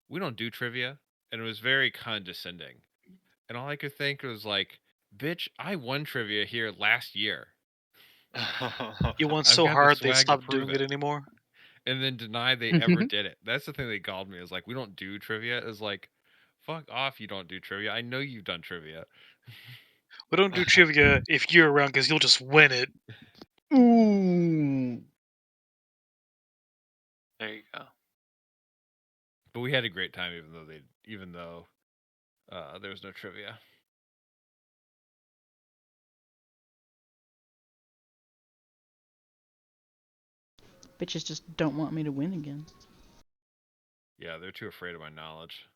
"We don't do trivia," and it was very condescending. And all I could think was like, "Bitch, I won trivia here last year. You won I've so got the hard they swag to stopped prove doing it anymore. And then deny they ever did it. That's the thing they called me. Is like, we don't do trivia. Is like, fuck off. You don't do trivia. I know you've done trivia. We don't do trivia if you're around because you'll just win it. Ooh. There you go. But we had a great time, even though there was no trivia. Bitches just don't want me to win again. Yeah, they're too afraid of my knowledge.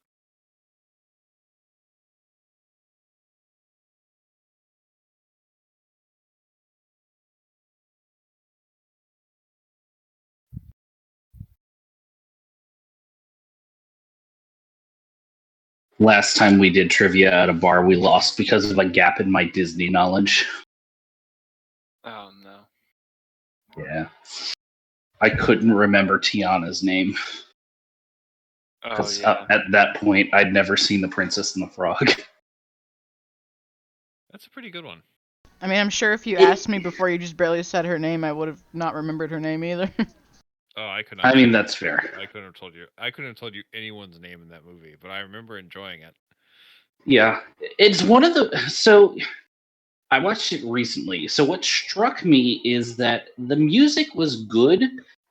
Last time we did trivia at a bar, we lost because of a gap in my Disney knowledge. Oh no. Yeah. I couldn't remember Tiana's name. Oh 'Cause, yeah. at that point, I'd never seen The Princess and the Frog. That's a pretty good one. I mean, I'm sure if you asked me before you just barely said her name, I would have not remembered her name either. Oh, I could not. I mean, that's fair. I couldn't have told you. I couldn't have told you anyone's name in that movie, but I remember enjoying it. Yeah. It's one of the... So, I watched it recently. So what struck me is that the music was good,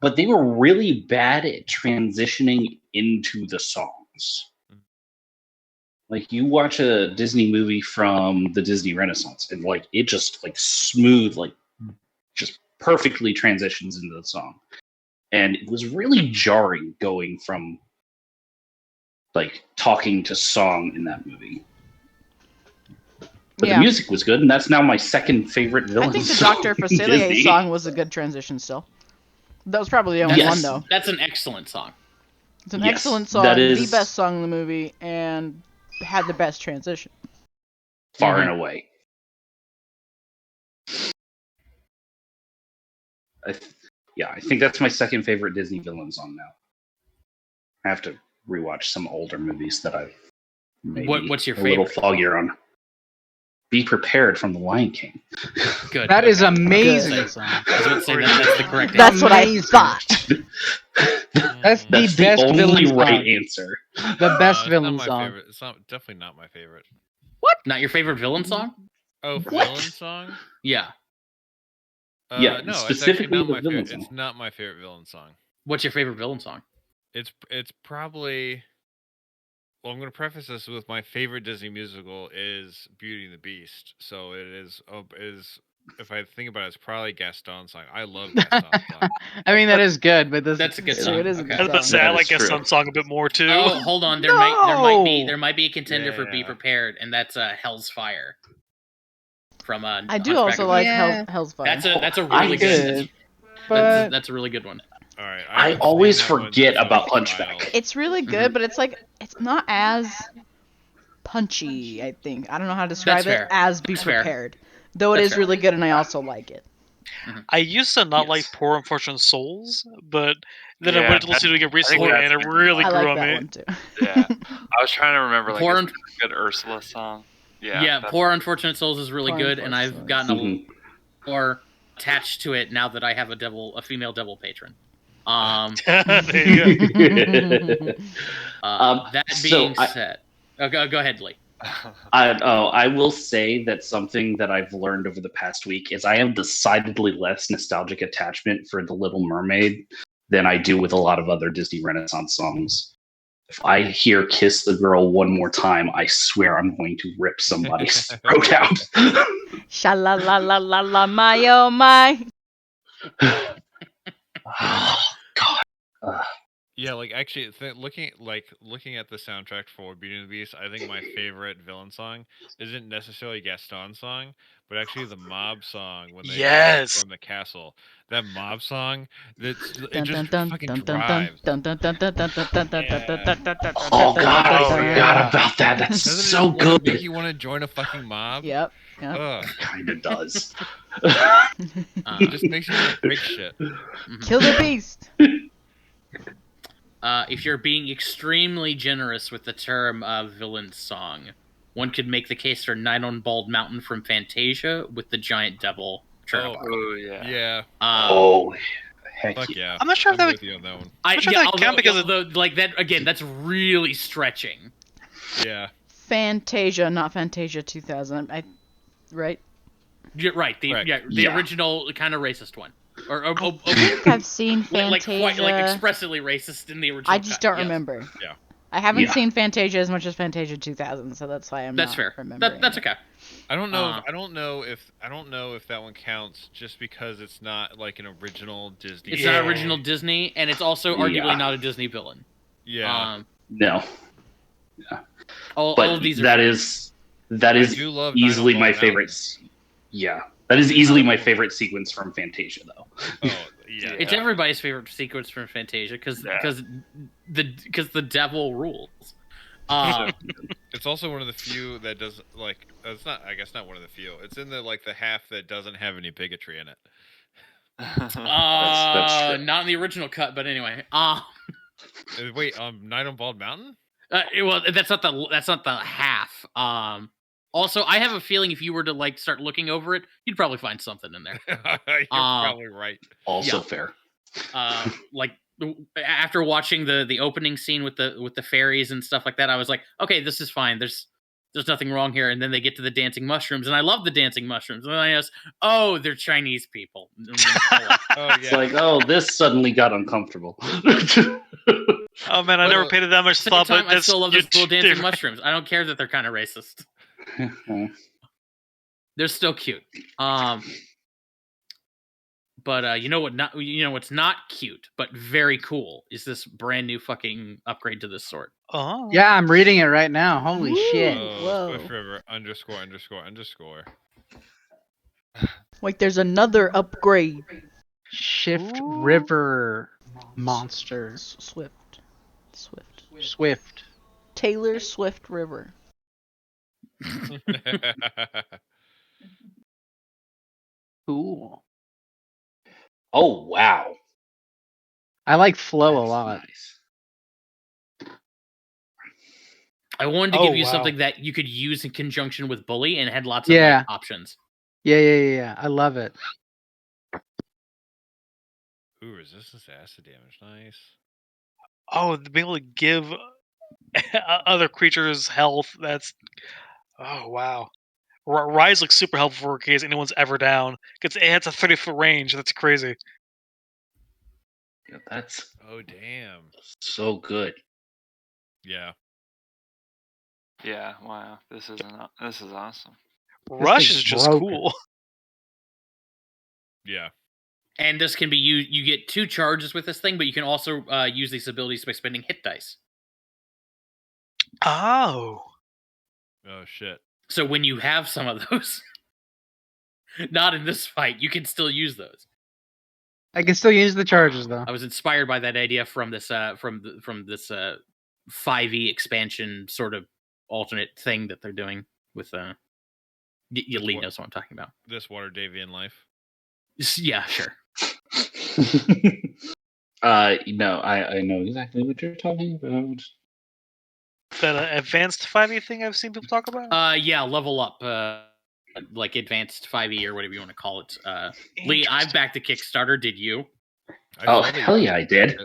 but they were really bad at transitioning into the songs. Like, you watch a Disney movie from the Disney Renaissance, and like it just like smooth, like just perfectly transitions into the song. And it was really jarring going from like talking to song in that movie. But the music was good, and that's now my second favorite villain. I think the song Dr. in Facilier Disney. song was a good transition still. That was probably the only Yes. one, though. That's an excellent song. It's an Yes, excellent song, that is- the best song in the movie, and had the best transition. Far and away. I think that's my second favorite Disney villain song now. I have to rewatch some older movies that I've maybe What's your a little favorite? foggier on. Be Prepared from The Lion King. Good. That is okay. amazing Good. song. I was about to say that's the correct answer. That's what I Amazing. thought. That's the That's the best only villain right song. answer. The best it's villain not my song. favorite. It's definitely not my favorite. Not your favorite villain song? Oh, What? villain song? Yeah. Yeah, No, specifically it's the actually not villain my favorite. song. It's not my favorite villain song. What's your favorite villain song? It's probably. Well, I'm going to preface this with my favorite Disney musical is Beauty and the Beast. So it is if I think about it, it's probably Gaston's song. I love Gaston's song. I mean, that is good, but this That's a good True, song. it is a Okay. good I was about to say, That I is like true. Gaston's song a bit more too. Oh, hold on. There might be a contender for Be Yeah. Prepared, and that's Hell's Fire. From I do Hunchback also of like Yeah. Hell's Fire. That's a I really good, good. but That's a really good one. All right. I haven't always seen that one forget since I about was a Hunchback. child. It's really good, but it's like it's not as punchy. I think I don't know how to describe That's it fair. as Be That's fair. Prepared. Though it That's is fair. really good, and I also like it. I used to not Yes. like Poor Unfortunate Souls, but then I Yeah, went to listen to it again recently, that's and it a good really I one. grew like on that me. one too. Yeah. I was trying to remember like Poor is Un- there a good Ursula song. Yeah. Yeah, that's- Poor Unfortunate Souls is really Poor good, and I've Unfortunate gotten Mhm. more attached to it now that I have a female devil patron. There you go. That so being I- said, go ahead, Lee. I will say that something that I've learned over the past week is I have decidedly less nostalgic attachment for The Little Mermaid than I do with a lot of other Disney Renaissance songs. If I hear Kiss the Girl one more time, I swear I'm going to rip somebody's throat out. Sha la la la la la my oh my. Oh, God. Yeah, like actually, looking at the soundtrack for Beauty and the Beast, I think my favorite villain song isn't necessarily Gaston's song, but actually the mob song when they Yes. from the castle. That mob song, it Dun, just dun, fucking dun, dun, drives. dun, dun, dun, dun, dun, dun, dun, dun, dun, dun, dun, dun, dun, Oh, dun, God, I dun, dun, forgot dun. about that. That's Doesn't so it like, make good. you want to join a fucking mob? Yep. Yep. Ugh, It kind of does. it just makes you want to break shit. Kill the beast. If you're being extremely generous with the term villain song, one could make the case for Night on Bald Mountain from Fantasia with the giant devil Chernobog. Oh yeah. Yeah, Oh, heck fuck yeah. yeah. I'm not sure if I'm that with you on that one. I'm sure that count because of- like that again. That's really stretching. Yeah. Fantasia, not Fantasia 2000. Right? You're right. The Correct. the Yeah. original kind of racist one, or I think I've seen like Fantasia. quite like expressly racist in the original. I just cut, don't yes. remember. Yeah. I haven't Yeah. seen Fantasia as much as Fantasia 2000, so that's why I'm That's not fair. remembering. That's it. okay. I don't know. Uh, I don't know if that one counts just because it's not like an original Disney. It's Yeah. not original Disney, and it's also arguably Yeah. not a Disney villain. Yeah. No. All But of these are that fair. is that I is do love easily Nine my on Bald favorite. Yeah, that is easily my favorite sequence from Fantasia, though. Oh yeah. It's everybody's favorite sequence from Fantasia because the devil rules. It's also one of the few that does like. It's not. I guess not one of the few. It's in the the half that doesn't have any bigotry in it. That's true. Not in the original cut, but anyway. Wait, Night on Bald Mountain? Well, that's not the half. Also, I have a feeling if you were to start looking over it, you'd probably find something in there. You're probably right. Also Yeah. fair. After watching the opening scene with the fairies and stuff like that, I was like, okay, this is fine. There's nothing wrong here. And then they get to the dancing mushrooms, and I love the dancing mushrooms. And then I asked, oh, they're Chinese people. Oh It's yeah. like, oh, this suddenly got uncomfortable. Oh man, I never paid it that much Same thought, time, but I still love those little dancing different. mushrooms. I don't care that they're kind of racist. They're still cute. But you know what's not cute, but very cool is this brand new fucking upgrade to this sword. Oh. Yeah, I'm reading it right now. Holy shit. Oh, Swift River ____. Like there's another upgrade. Shift Ooh. River monster. Swift. Swift. Taylor Swift River. Cool. Oh wow, I like flow a That's lot. nice. I wanted to Oh, give you wow. something that you could use in conjunction with Bully and had lots of options. Yeah. I love it. Ooh, resistance to acid damage. Nice. Oh, to be able to give other creatures health. That's. Oh wow. Rise looks super helpful in case anyone's ever down. It has a 30-foot range. That's crazy. Yeah, that's Oh damn. so good. Yeah. Yeah, wow. This is awesome. Rush thing's is just broken. cool. Yeah. And this can be used. You get 2 charges with this thing, but you can also use these abilities by spending hit dice. Oh. Oh shit. So when you have some of those, not in this fight, you can still use those. I can still use the charges though. I was inspired by that idea from this from this 5e expansion sort of alternate thing that they're doing with Lee knows what I'm talking about. This Waterdeepian life. Yeah, sure. No, I know exactly what you're talking about. That advanced 5e thing I've seen people talk about? Yeah, level up, like advanced 5e or whatever you want to call it. Lee, I've backed the Kickstarter. Did you? Oh, hell yeah, I did.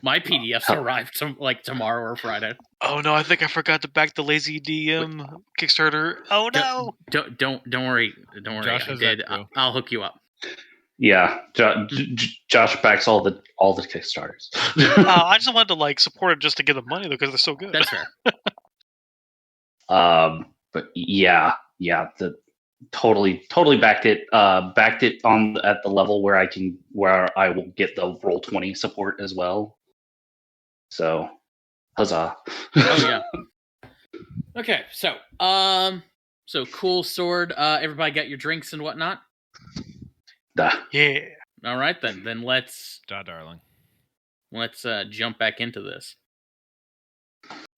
My PDFs arrived tomorrow or Friday. Oh no, I think I forgot to back the Lazy DM Kickstarter. Oh no! Don't worry. Josh I has did. that too. I'll hook you up. Yeah, Josh backs all the Kickstarters. I just wanted to support it just to get the money though because they're so good. That's fair. But yeah, totally backed it. Backed it at the level where I will get the Roll20 support as well. So, huzzah! Oh yeah. Okay, so cool sword. Everybody got your drinks and whatnot. Yeah. All right then let's Darling. jump back into this.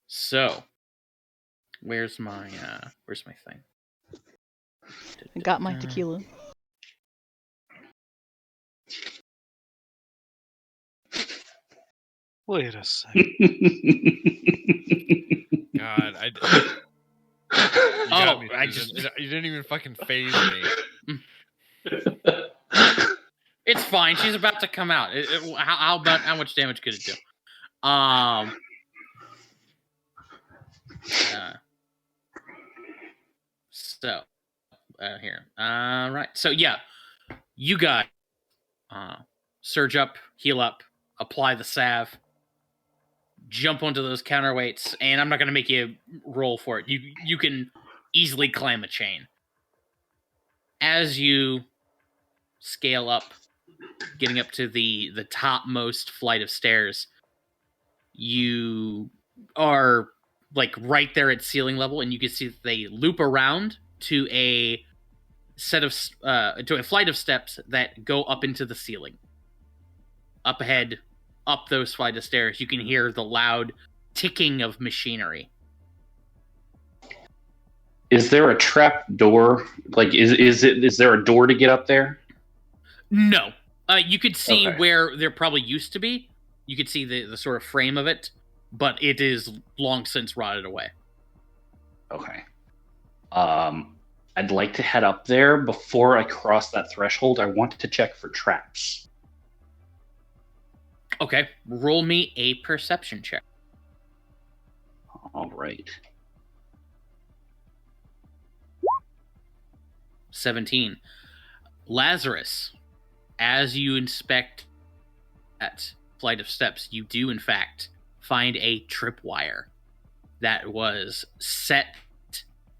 So, where's my thing? I got my tequila. Wait a second. God, you didn't even fucking phase me. It's fine. She's about to come out. How much damage could it do? Here. Right. So yeah, you got surge up, heal up, apply the salve. jump onto those counterweights, and I'm not going to make you roll for it. You can easily climb a chain. As you scale up, getting up to the topmost flight of stairs, you are like right there at ceiling level, and you can see that they loop around to a flight of steps that go up into the ceiling. Up ahead, up those flight of stairs, you can hear the loud ticking of machinery. Is there a trap door? Like, is there a door to get up there? No. You could see Okay. where there probably used to be. You could see the sort of frame of it, but it is long since rotted away. Okay. I'd like to head up there. Before I cross that threshold, I want to check for traps. Okay, roll me a perception check. All right. 17. Lazarus, as you inspect that flight of steps, you do in fact find a tripwire that was set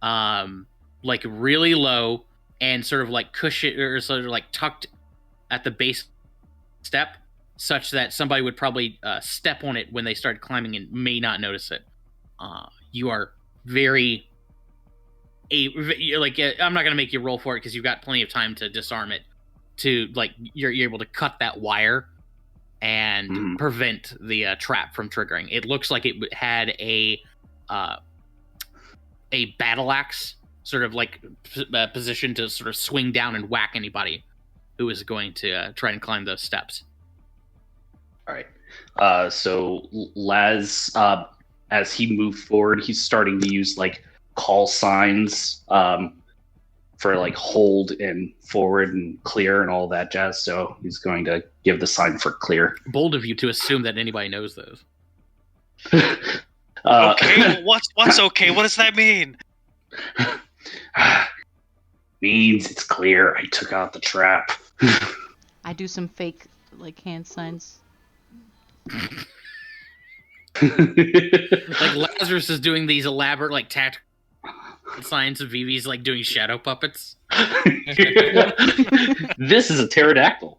like really low and sort of like cushion or sort of like tucked at the base step, such that somebody would probably step on it when they started climbing and may not notice it. You are very I'm not gonna make you roll for it because you've got plenty of time to disarm it. To like you're able to cut that wire and prevent the trap from triggering. It looks like it had a battle axe sort of like position to sort of swing down and whack anybody who is going to try and climb those steps. All right. So Laz, as he moved forward, he's starting to use like call signs for like hold and forward and clear and all that jazz. So he's going to give the sign for clear. Bold of you to assume that anybody knows those. Okay, what's okay? What does that mean? Means it's clear. I took out the trap. I do some fake like hand signs. Like Lazarus is doing these elaborate like tactical signs of Vivi's like doing shadow puppets. This is a pterodactyl.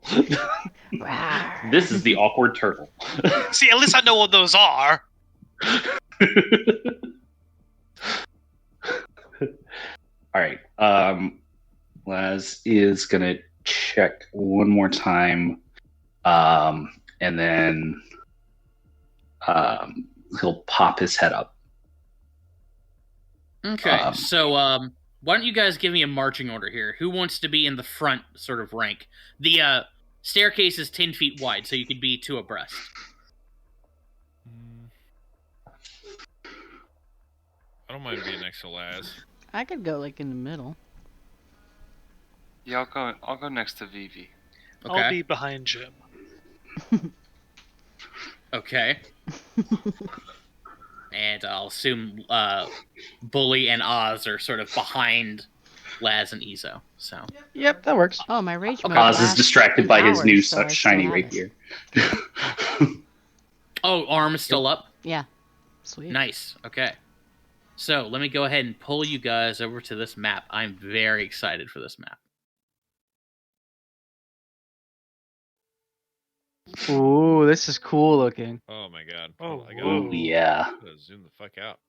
Rawr. This is the awkward turtle. See, at least I know what those are. All right. Laz is gonna check one more time, and then he'll pop his head up. Okay, so why don't you guys give me a marching order here? Who wants to be in the front sort of rank? The staircase is 10 feet wide, so you could be two abreast. I don't mind being next to Laz. I could go like in the middle. Yeah, I'll go next to Vivi. Okay. I'll be behind Jim. Okay. And I'll assume Bully and Oz are sort of behind Laz and Ezo. So Yep, that works. Oh, my rage mode. Oz is lasts distracted 3 by his hours, new so I shiny still have it. rapier. oh, arm is still up? Yeah. Sweet. Nice. Okay. So let me go ahead and pull you guys over to this map. I'm very excited for this map. Ooh, this is cool looking. Oh my god. Oh, I whoa. gotta, Yeah. gotta zoom the fuck out.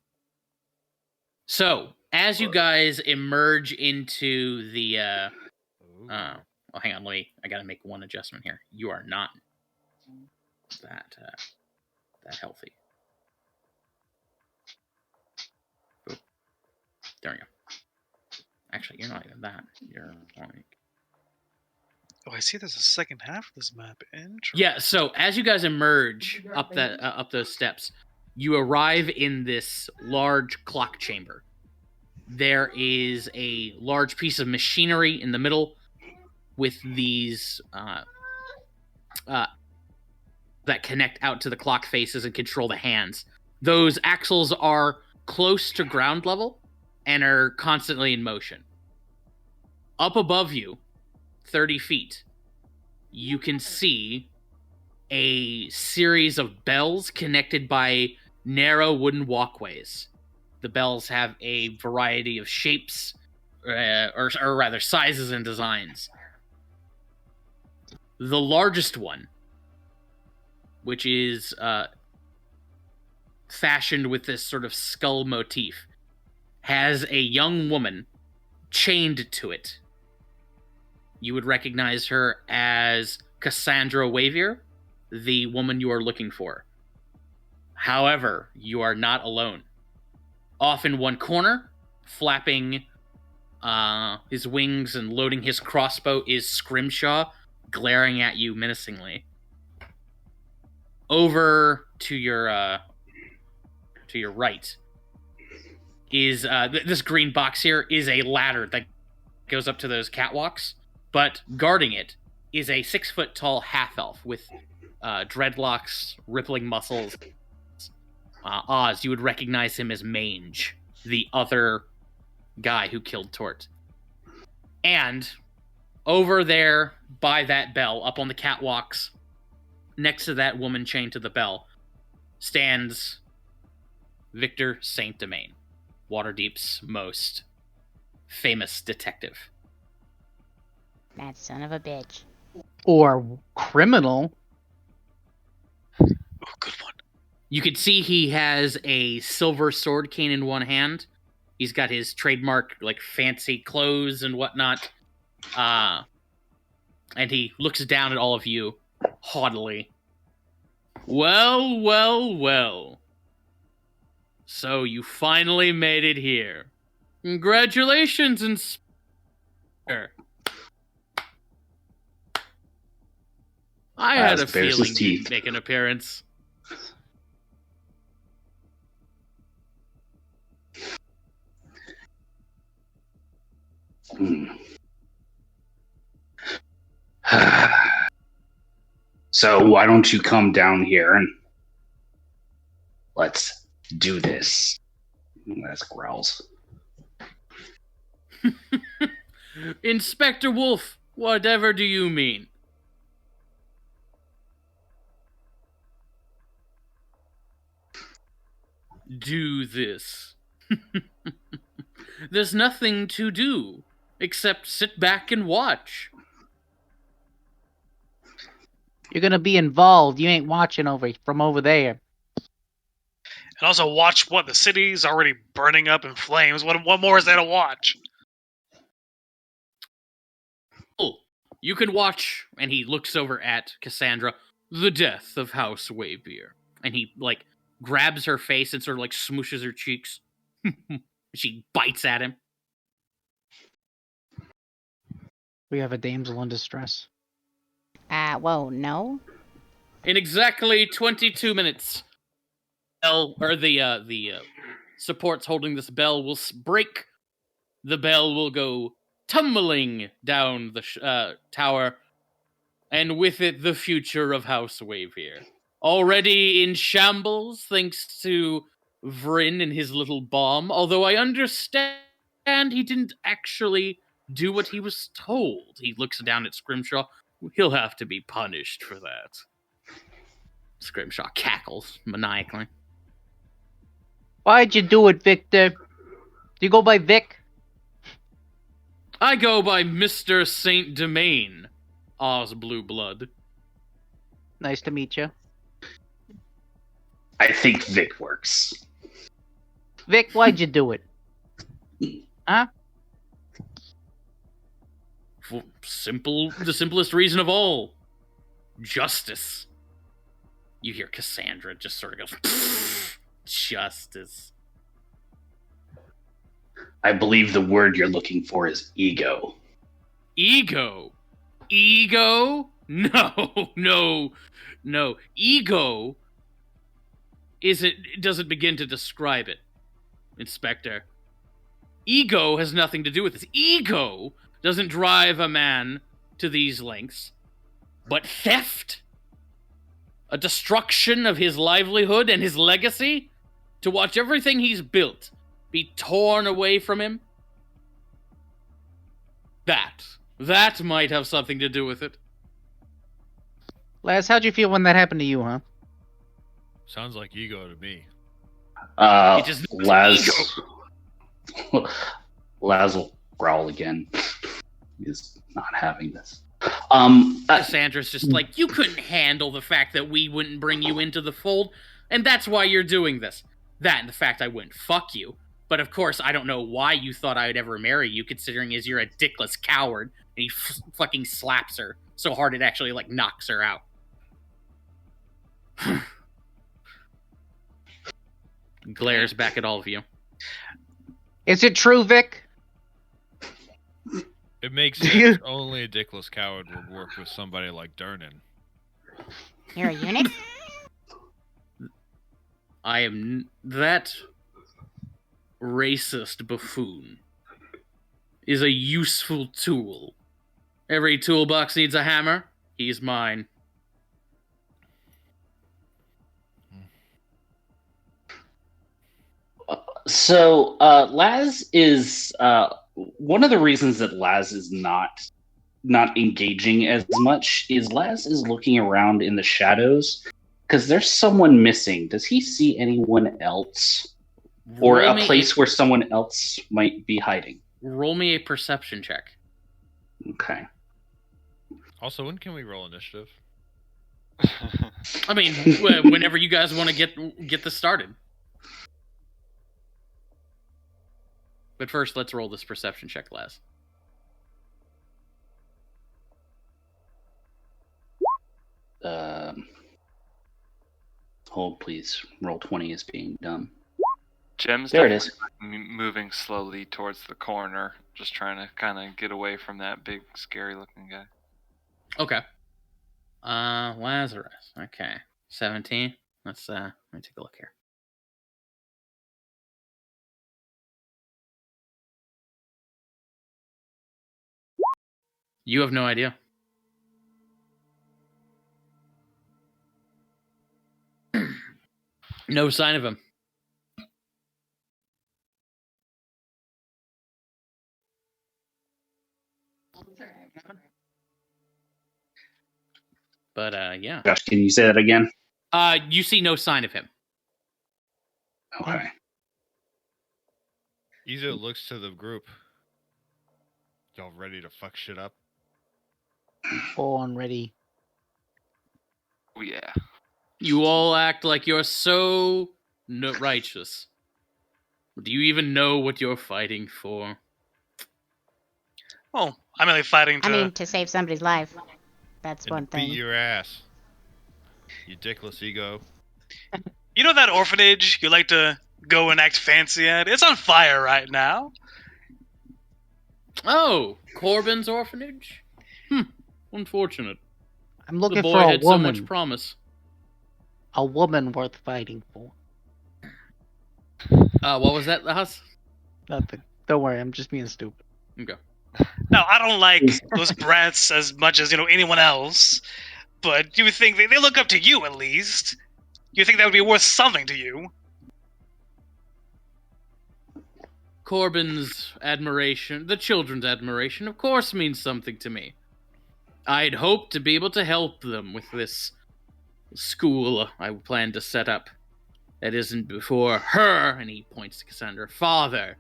So as you guys emerge into the Ooh. oh, hang on. I gotta make one adjustment here. You are not that healthy. Oop. There we go. Actually, you're not even that. You're like... Oh, I see. There's a second half of this map. Interesting. Yeah. So as you guys emerge up those steps, you arrive in this large clock chamber. There is a large piece of machinery in the middle with these that connect out to the clock faces and control the hands. Those axles are close to ground level and are constantly in motion. Up above you, 30 feet, you can see a series of bells connected by narrow wooden walkways. The bells have a variety of shapes, or rather sizes and designs. The largest one, which is fashioned with this sort of skull motif, has a young woman chained to it. You would recognize her as Cassandra Wavier, the woman you are looking for. However, you are not alone. Off in one corner, flapping his wings and loading his crossbow, is Scrimshaw, glaring at you menacingly. Over to your right is this green box here is a ladder that goes up to those catwalks, but guarding it is a 6-foot tall half-elf with dreadlocks, rippling muscles. Oz, you would recognize him as Mange, the other guy who killed Tort. And over there by that bell, up on the catwalks, next to that woman chained to the bell, stands Victor Saint Demain, Waterdeep's most famous detective. That son of a bitch. Or criminal. Oh, good one. You could see he has a silver sword cane in one hand. He's got his trademark, like, fancy clothes and whatnot. And he looks down at all of you haughtily. Well, well, well. So you finally made it here. Congratulations, Inspector. I had a feeling you'd make an appearance. So why don't you come down here and let's do this? That's growls. Inspector Wolf, whatever do you mean? Do this. There's nothing to do except sit back and watch. You're gonna be involved. You ain't watching from over there. And also watch what the city's already burning up in flames. What more is there to watch? Oh, you can watch, and he looks over at Cassandra, the death of House Wavier. And he, like, grabs her face and sort of, like, smooshes her cheeks. She bites at him. We have a damsel in distress. Whoa, no? In exactly 22 minutes, the supports holding this bell will break. The bell will go tumbling down the tower, and with it the future of House Wavier. Already in shambles, thanks to Vryn and his little bomb, although I understand he didn't actually do what he was told. He looks down at Scrimshaw. He'll have to be punished for that. Scrimshaw cackles maniacally. Why'd you do it, Victor? Do you go by Vic? I go by Mr. Saint Demain, Oz Blue Blood. Nice to meet you. I think Vic works. Vic, why'd you do it? Huh? For the simplest reason of all. Justice. You hear Cassandra just sort of goes, justice. I believe the word you're looking for is ego. Ego? Ego? No. Ego doesn't begin to describe it, Inspector. Ego has nothing to do with this. Ego doesn't drive a man to these lengths, but theft, a destruction of his livelihood and his legacy, to watch everything he's built be torn away from him, that might have something to do with it. Laz, how'd you feel when that happened to you, huh? Sounds like ego to me. It is Laz. ego. Laz will growl again. He's not having this. Cassandra's just like, you couldn't handle the fact that we wouldn't bring you into the fold, and that's why you're doing this. That and the fact I wouldn't fuck you. But of course, I don't know why you thought I would ever marry you, considering as you're a dickless coward. And he fucking slaps her so hard it actually, like, knocks her out. Glares back at all of you. Is it true, Vic? It makes sense. Only a dickless coward would work with somebody like Durnan. You're a eunuch? I am that racist buffoon is a useful tool. Every toolbox needs a hammer. He's mine. So Laz is one of the reasons that Laz is not engaging as much is Laz is looking around in the shadows because there's someone missing. Does he see anyone else? Or a place where someone else might be hiding? Roll me a perception check. Okay. Also, when can we roll initiative? I mean, whenever you guys want to get this started. But first, let's roll this perception check, Laz. Hold, please. Roll 20 is being done. Jem's There it is. moving slowly towards the corner, just trying to kind of get away from that big, scary-looking guy. Okay. Lazarus. Okay. 17. Let me take a look here. You have no idea. No sign of him. But yeah. Josh, can you say that again? You see no sign of him. Okay. Izo looks to the group. Y'all ready to fuck shit up? Born ready. Oh, yeah. You all act like you're so righteous. Do you even know what you're fighting for? Oh, I'm only fighting to... to save somebody's life. That's And one thing. beat your ass. You dickless ego. You know that orphanage you like to go and act fancy at? It's on fire right now. Oh, Corbin's orphanage? Unfortunate. I'm The looking boy for a had so woman. much promise. A woman worth fighting for. What was that, Laz? Nothing. Don't worry, I'm just being stupid. Okay. No, I don't like those brats as much as, anyone else. But you think they look up to you, at least. You think that would be worth something to you? Corbin's admiration, the children's admiration, of course means something to me. I'd hoped to be able to help them with this school I plan to set up. That isn't before her, and he points to Cassandra, father,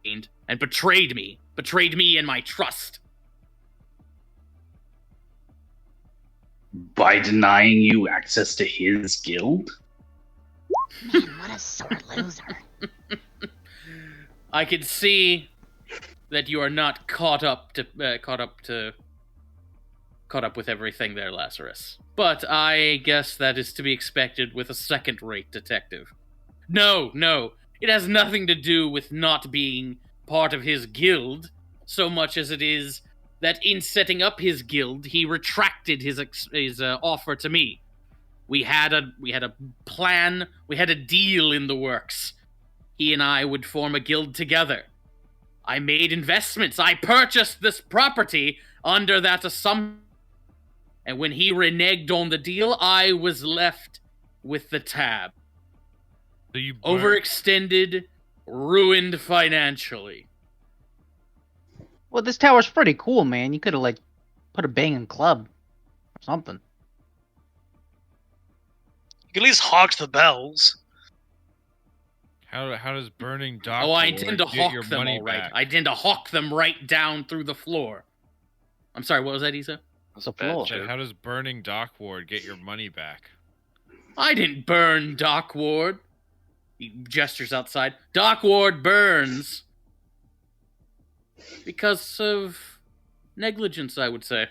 and betrayed me and my trust. By denying you access to his guild? Man, what a sore loser. I can see that you are not caught up with everything there, Lazarus. But I guess that is to be expected with a second-rate detective. No, it has nothing to do with not being part of his guild, so much as it is that in setting up his guild, he retracted his offer to me. We had a plan, we had a deal in the works. He and I would form a guild together. I made investments. I purchased this property under that assumption. And when he reneged on the deal, I was left with the tab. So you Overextended, ruined financially. Well, this tower's pretty cool, man. You could have, put a banging club Something. You can at least hawk the bells. How does burning dock Oh, I ward intend to get your hawk them, money all right. back? I intend to hawk them right down through the floor. I'm sorry, what was that, Isa? That's The a bad floor. joke. How does burning dock ward get your money back? I didn't burn Dock Ward. He gestures outside. Dock Ward burns. Because of negligence, I would say.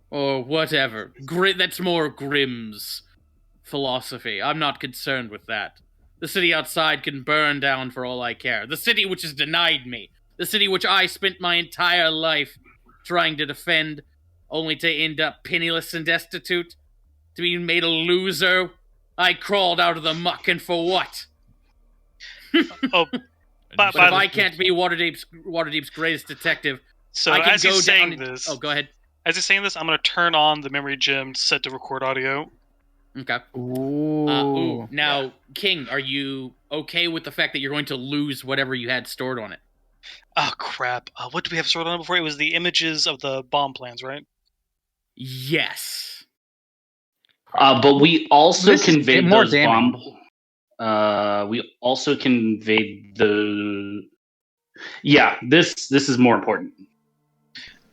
Or whatever. That's more Grimm's philosophy. I'm not concerned with that. The city outside can burn down for all I care. The city which has denied me. The city which I spent my entire life trying to defend, only to end up penniless and destitute. To be made a loser. I crawled out of the muck, and for what? Oh, And But- But if I can't be Waterdeep's greatest detective, so I can as go he's down. saying this, Oh, go ahead. as he's saying this, I'm gonna turn on the memory gem set to record audio. Okay. Ooh. Now, King, are you okay with the fact that you're going to lose whatever you had stored on it? Oh crap! What did we have stored on it before? It was the images of the bomb plans, right? Yes. But we also This is conveyed more those damning. bomb. We also conveyed the. Yeah, this is more important.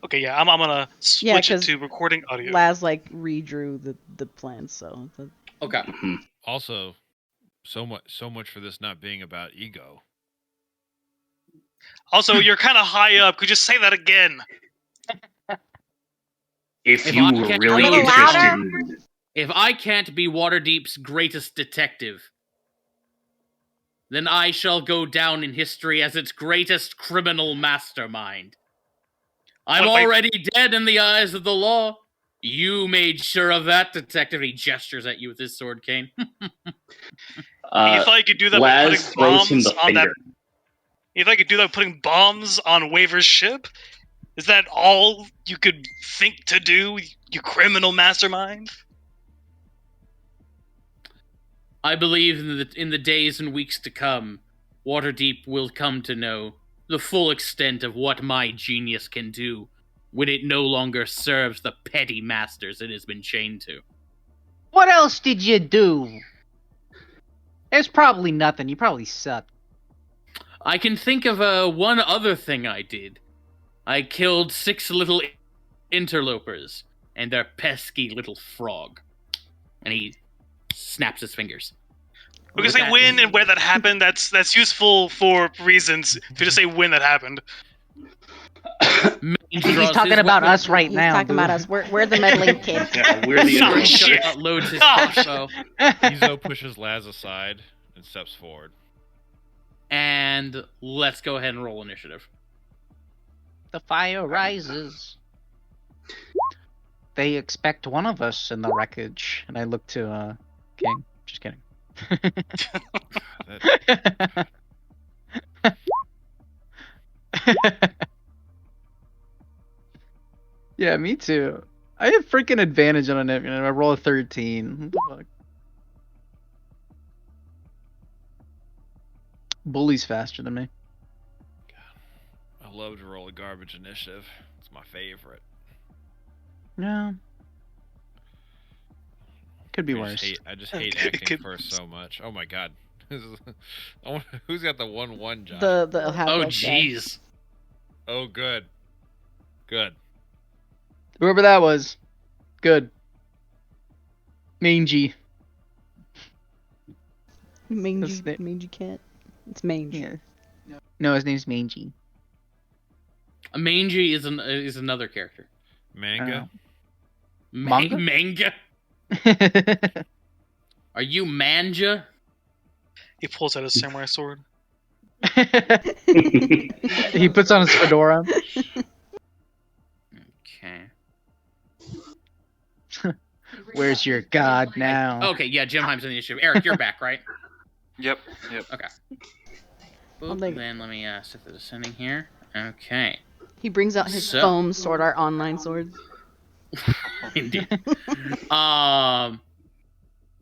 Okay, yeah, I'm gonna Yeah, switch it 'cause to recording audio. Laz like redrew the plans, so Okay. Mhm. Also, so much for this not being about ego. Also, you're kind of high up. Could you just say that again? If If you I were can't- really A little interested, louder? If I can't be Waterdeep's greatest detective, then I shall go down in history as its greatest criminal mastermind. I'm What, like- already dead in the eyes of the law. You made sure of that, detective. He gestures at you with his sword cane. You thought you could do that by Laz putting throws him bombs the on that? finger. You thought you could do that by putting bombs on Waver's ship? Is that all you could think to do, you criminal mastermind? I believe in the days and weeks to come, Waterdeep will come to know the full extent of what my genius can do when it no longer serves the petty masters it has been chained to. What else did you do? There's probably nothing. You probably suck. I can think of one other thing I did. I killed 6 little interlopers and their pesky little frog. And he snaps his fingers. We can say when and where that happened. That's useful for reasons to just say when that happened. He's talking about us right he's now. talking about dude. us. We're the meddling kids. Yeah, we're the Sorry, interlopers. shit. Loads his Oh, crossbow. Izo pushes Laz aside and steps forward. And let's go ahead and roll initiative. The fire rises. They expect one of us in the wreckage. And I look to King. Just kidding. Yeah, me too. I have freaking advantage on it. I roll a 13. What the fuck? Bully's faster than me. I love to roll a garbage initiative. It's my favorite. Yeah. Could be I worse. just hate It acting could- first so much. Oh my god. Who's got the 1-1 job? The Oh, jeez. Oh, good. Good. Whoever that was. Good. Mangy. Mangy, That's it. mangy cat. It's mangy. Yeah. No, his name's Mangy. A mangy is another character. Manga? Manga? Manga? Are you manja? He pulls out his samurai sword. He puts on his fedora. Okay. Where's your god now? Okay, yeah, Jim Heim's on the initiative. Eric, you're back, right? Yep. Okay. I'll Boop, take- then let me set the descending here. Okay. He brings out his So- foam sword art online swords. Indeed.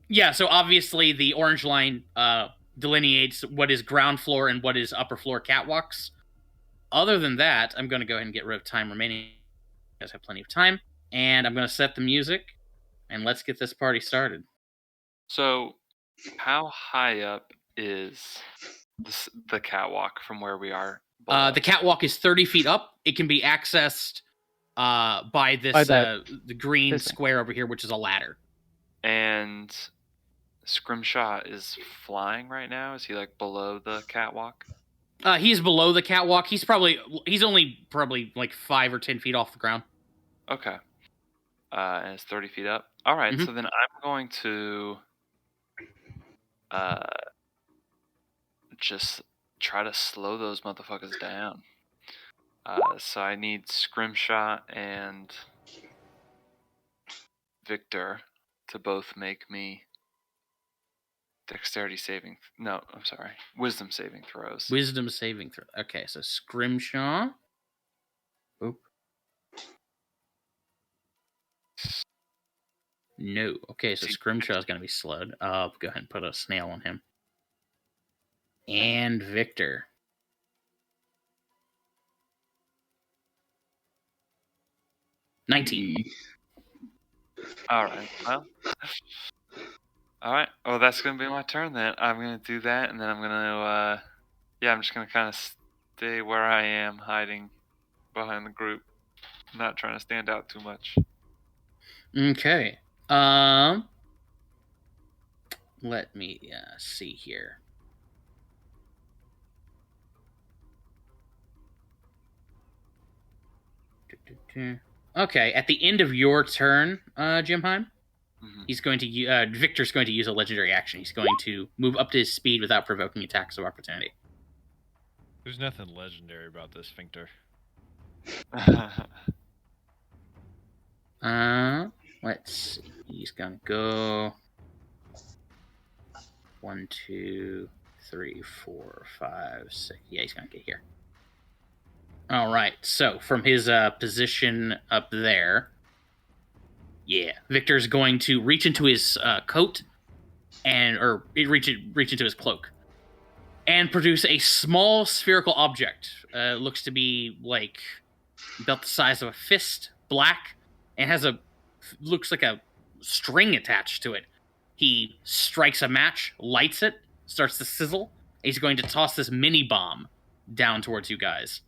Yeah, so obviously the orange line delineates what is ground floor and what is upper floor catwalks. Other than that, I'm going to go ahead and get rid of time remaining. You guys have plenty of time. And I'm going to set the music, and let's get this party started. So, how high up is the catwalk from where we are? The catwalk is 30 feet up. It can be accessed by this By that- the green this thing. square over here, which is a ladder. And Scrimshaw is flying right now. Is he like below the catwalk? He's below the catwalk. He's only probably like 5 or 10 feet off the ground. Okay. And it's 30 feet up. All right, Mhm. so then I'm going to just try to slow those motherfuckers down. So I need Scrimshaw and Victor to both make me wisdom saving throws. Wisdom saving throw. Okay, so Scrimshaw. Oop. No. Okay, so Scrimshaw's going to be slowed. I'll go ahead and put a snail on him. And Victor. $19. All right. Well. All right. Well, that's gonna be my turn then. I'm gonna do that, and then I'm gonna, I'm just gonna kind of stay where I am, hiding behind the group, not trying to stand out too much. Okay. Let me see here. Okay, at the end of your turn, Jimheim, he's going to Victor's going to use a legendary action. He's going to move up to his speed without provoking attacks of opportunity. There's nothing legendary about this sphincter. Let's see. He's gonna go 1, 2, 3, 4, 5, 6. Yeah, he's gonna get here. All right. So from his position up there, Victor's going to reach into his coat or reach into his cloak and produce a small spherical object. Looks to be like about the size of a fist, black, and looks like a string attached to it. He strikes a match, lights it, starts to sizzle. He's going to toss this mini bomb down towards you guys.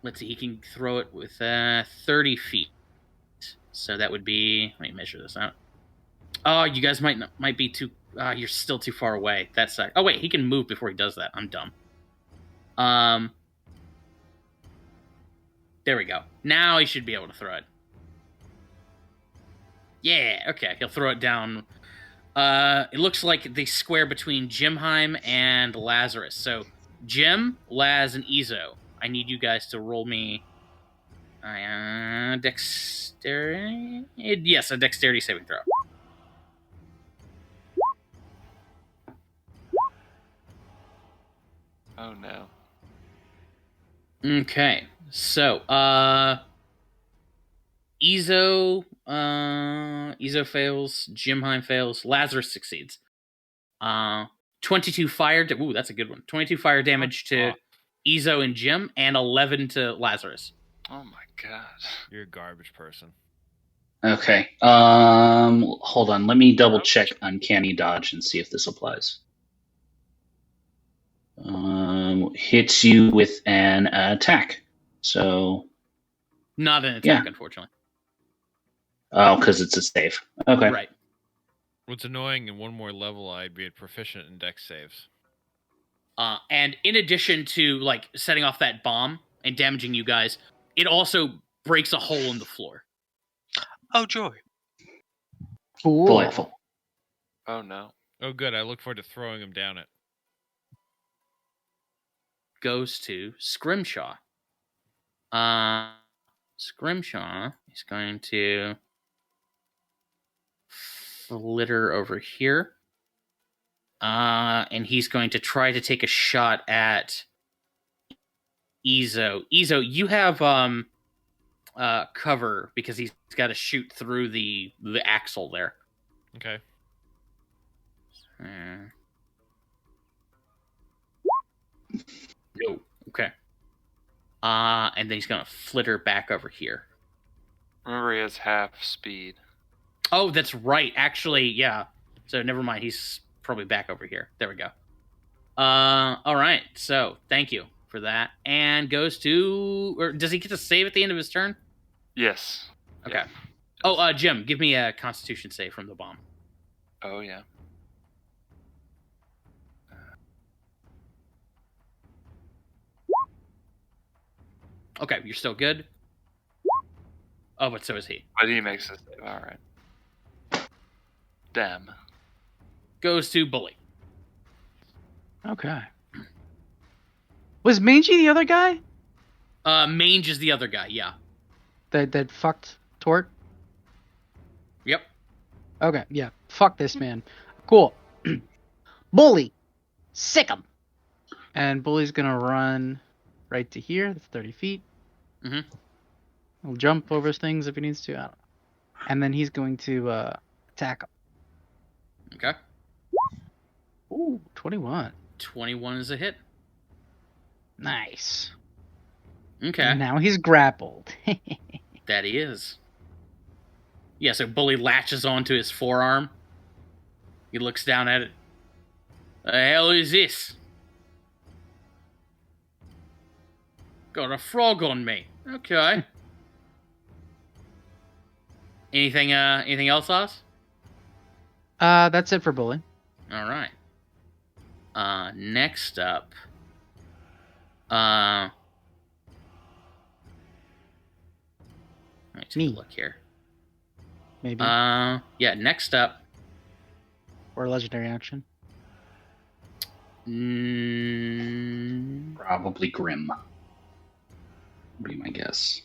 Let's see. He can throw it with 30 feet. So that would be. Let me measure this out. Oh, you guys might be too. You're still too far away. That's. Oh wait, he can move before he does that. I'm dumb. There we go. Now he should be able to throw it. Yeah, okay. He'll throw it down. It looks like the square between Jimheim and Lazarus. So, Jim, Laz, and Izo. I need you guys to roll me dexterity. Yes, a dexterity saving throw. Oh no. Okay, so Izo fails, Jimheim fails, Lazarus succeeds. 22 fire. Ooh, that's a good one. 22 fire damage to Izo and Jim, and 11 to Lazarus. Oh my god. You're a garbage person. Okay. Hold on. Let me double check Uncanny Dodge and see if this applies. Hits you with an attack. So. Not an attack, unfortunately. Oh, because it's a save. Okay. Right. What's annoying, in one more level, I'd be proficient in dex saves. And in addition to like setting off that bomb and damaging you guys, it also breaks a hole in the floor. Oh, joy. Cool. Delightful. Oh no. Oh, good. I look forward to throwing him down it. Goes to Scrimshaw. Scrimshaw is going to flitter over here. And he's going to try to take a shot at Izo. Izo, you have cover because he's got to shoot through the axle there. Okay. No. Okay. And then he's gonna flitter back over here. Remember, he has half speed. Oh, that's right. Actually, yeah. So never mind. He's probably back over here. There we go. All right. So thank you for that. And goes to, or does he get to save at the end of his turn? Yes. Okay. Yeah. Oh, Jim, give me a Constitution save from the bomb. Oh, yeah. Okay, you're still good. Oh, but so is he. But he makes it. All right. Damn. Goes to Bully. Okay. Was Mangy the other guy Mange is the other guy. Yeah. that fucked Tort? Yep. Okay, yeah. Fuck this man. Cool. Bully, sick him. And Bully's gonna run right to here. That's 30 feet. Mhm. He'll jump over things if he needs to. I don't know. And then he's going to attack him. Okay. Ooh, 21. 21 is a hit. Nice. Okay. And now he's grappled. That he is. Yeah, so Bully latches onto his forearm. He looks down at it. The hell is this? Got a frog on me. Okay. Anything else, Oz? That's it for Bully. All right. Next up. Let me take Me. a look here. Maybe. Yeah, next up. Or legendary action. Probably Grim. Would be my guess.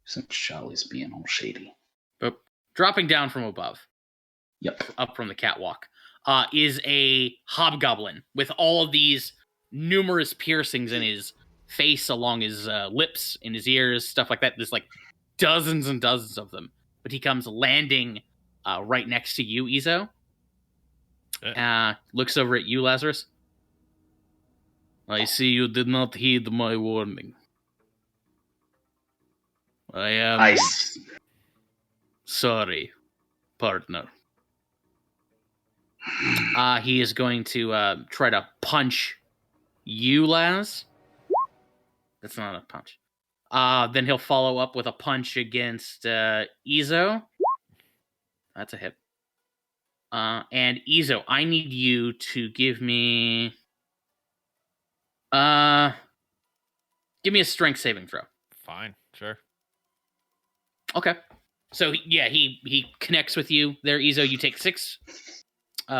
Since Charlie's being all shady. But dropping down from above. Yep. Up from the catwalk. Is a hobgoblin with all of these numerous piercings in his face, along his lips, in his ears, stuff like that. There's like dozens and dozens of them. But he comes landing right next to you, Izo. Looks over at you, Lazarus. I see you did not heed my warning. I am sorry, partner. He is going to try to punch you, Laz. That's not a punch. Then he'll follow up with a punch against Izo. That's a hit. And Izo, I need you to give me a strength saving throw. Fine, sure. Okay. So he connects with you there, Izo. You take 6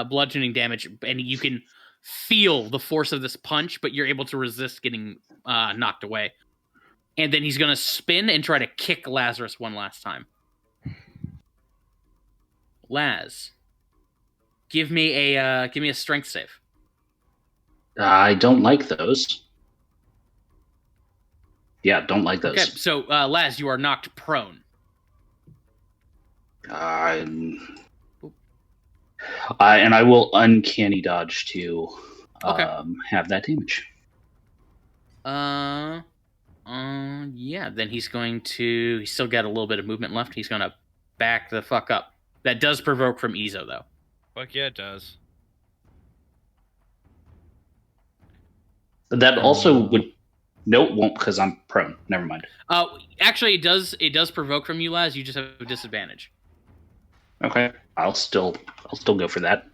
bludgeoning damage, and you can feel the force of this punch, but you're able to resist getting knocked away. And then he's gonna spin and try to kick Lazarus one last time. Laz, give me a strength save. I don't like those. Yeah, don't like those. Okay, so Laz, you are knocked prone. And I will uncanny dodge to have that damage. Yeah, then he's still got a little bit of movement left. He's gonna back the fuck up. That does provoke from Izo, though. Fuck yeah, it does. That also would... No, it won't, because I'm prone. Never mind. Actually, it does provoke from you, Laz. You just have a disadvantage. Okay. I'll still go for that.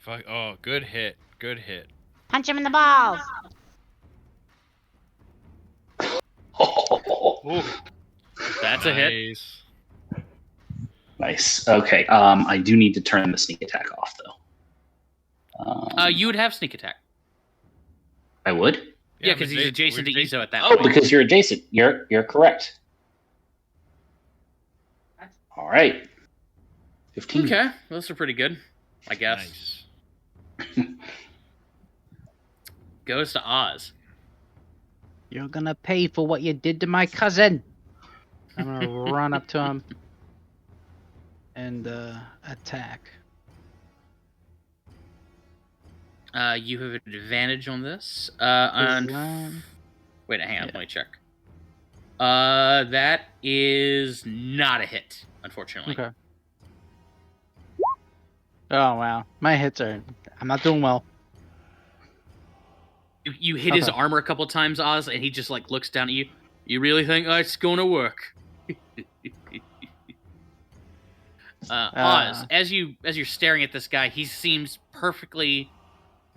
Fuck. Oh, good hit. Good hit. Punch him in the balls. Ooh. That's a hit. Nice. Nice. Okay. I do need to turn the sneak attack off, though. You would have sneak attack. I would? Yeah, because he's adjacent to Izo at that Oh, point. because you're adjacent. You're correct. All right. 15. Okay, those are pretty good, I guess. Nice. Goes to Oz. You're gonna pay for what you did to my cousin. I'm gonna run up to him and attack. You have an advantage on this. Is that- Wait, hang on, Yeah. let me check. That is not a hit, unfortunately. Okay. Oh wow, my hits are. I'm not doing well. You hit his Okay. armor a couple times, Oz, and he just like looks down at you. You really think that's gonna work? Oz, as you're staring at this guy, he seems perfectly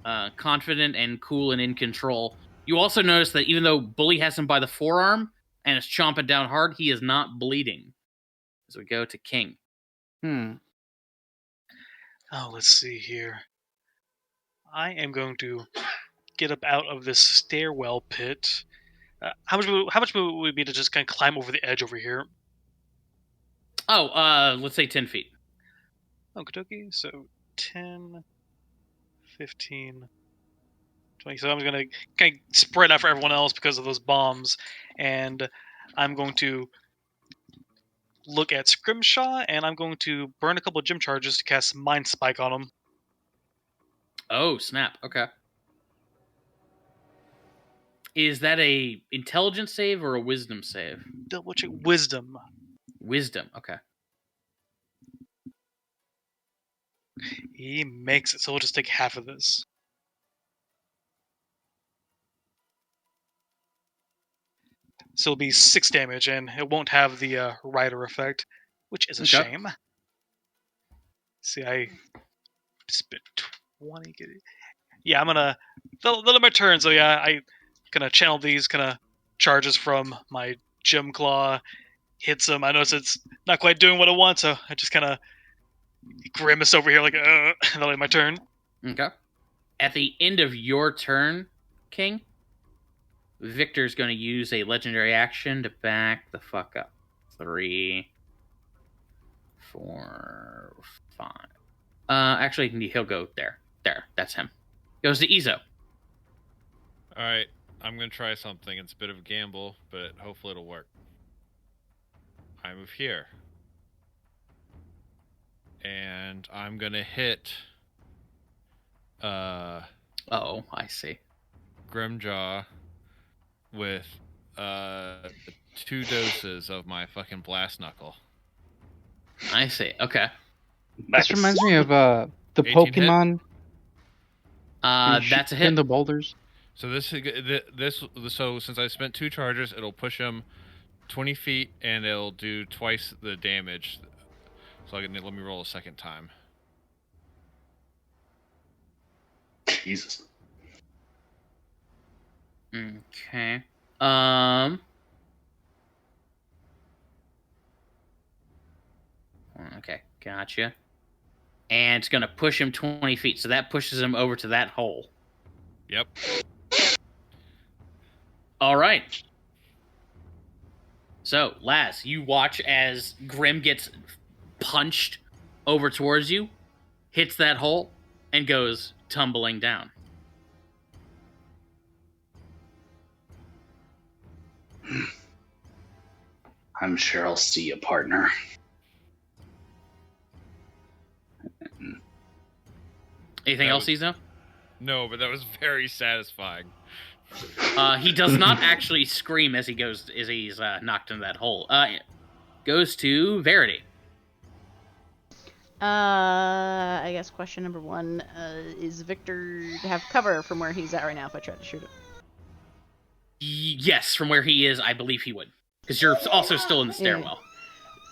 confident and cool and in control. You also notice that even though Bully has him by the forearm and is chomping down hard, he is not bleeding. As we go to King. Oh, let's see here. I am going to get up out of this stairwell pit. How much would it be to just kind of climb over the edge over here? Oh, let's say 10 feet. Okie dokie. So 10, 15, 20. So I'm going to kind of spread out for everyone else because of those bombs. And I'm going to look at Scrimshaw, and I'm going to burn a couple of gym charges to cast Mind Spike on him. Oh, snap. Okay. Is that a intelligence save or a wisdom save? Double check Wisdom. Wisdom. Okay. He makes it, so we'll just take half of this. So it'll be 6 damage, and it won't have the rider effect, which is a Okay. shame. See, I spent 20. Yeah, I'm gonna. They'll my turn, so yeah, I gonna channel these kind of charges from my Gem Claw. Hits him. I notice it's not quite doing what I want, so I just kind of grimace over here like, and that'll be my turn. Okay. At the end of your turn, King, Victor's going to use a legendary action to back the fuck up. 3, 4, 5. Actually, he'll go there. There, that's him. Goes to Izo. All right, I'm gonna try something. It's a bit of a gamble, but hopefully it'll work. I move here, and I'm gonna hit. Oh, I see. Grimjaw with 2 doses of my fucking blast knuckle. I see. Okay. This reminds me of the 18 hit? Pokemon. That's a hit. In the boulders. So so since I spent 2 charges, it'll push him 20 feet, and it'll do twice the damage. So let me roll a second time. Jesus. Okay. Okay, gotcha. And it's gonna push him 20 feet, so that pushes him over to that hole. Yep. All right. So, Laz, you watch as Grim gets punched over towards you, hits that hole, and goes tumbling down. I'm sure I'll see you, partner. Anything else, Izo? No, but that was very satisfying. He does not actually scream as he's knocked into that hole. Goes to Verity. I guess question number 1, is Victor have cover from where he's at right now if I try to shoot him? Yes, from where he is, I believe he would. Because you're also still in the stairwell.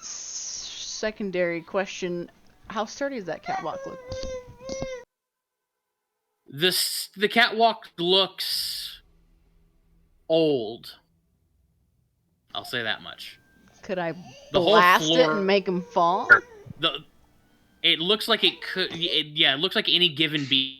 Secondary question, how sturdy does that catwalk look? The catwalk looks old. I'll say that much. Could I The whole blast it floor- and make him fall? It looks like it could. It looks like any given beam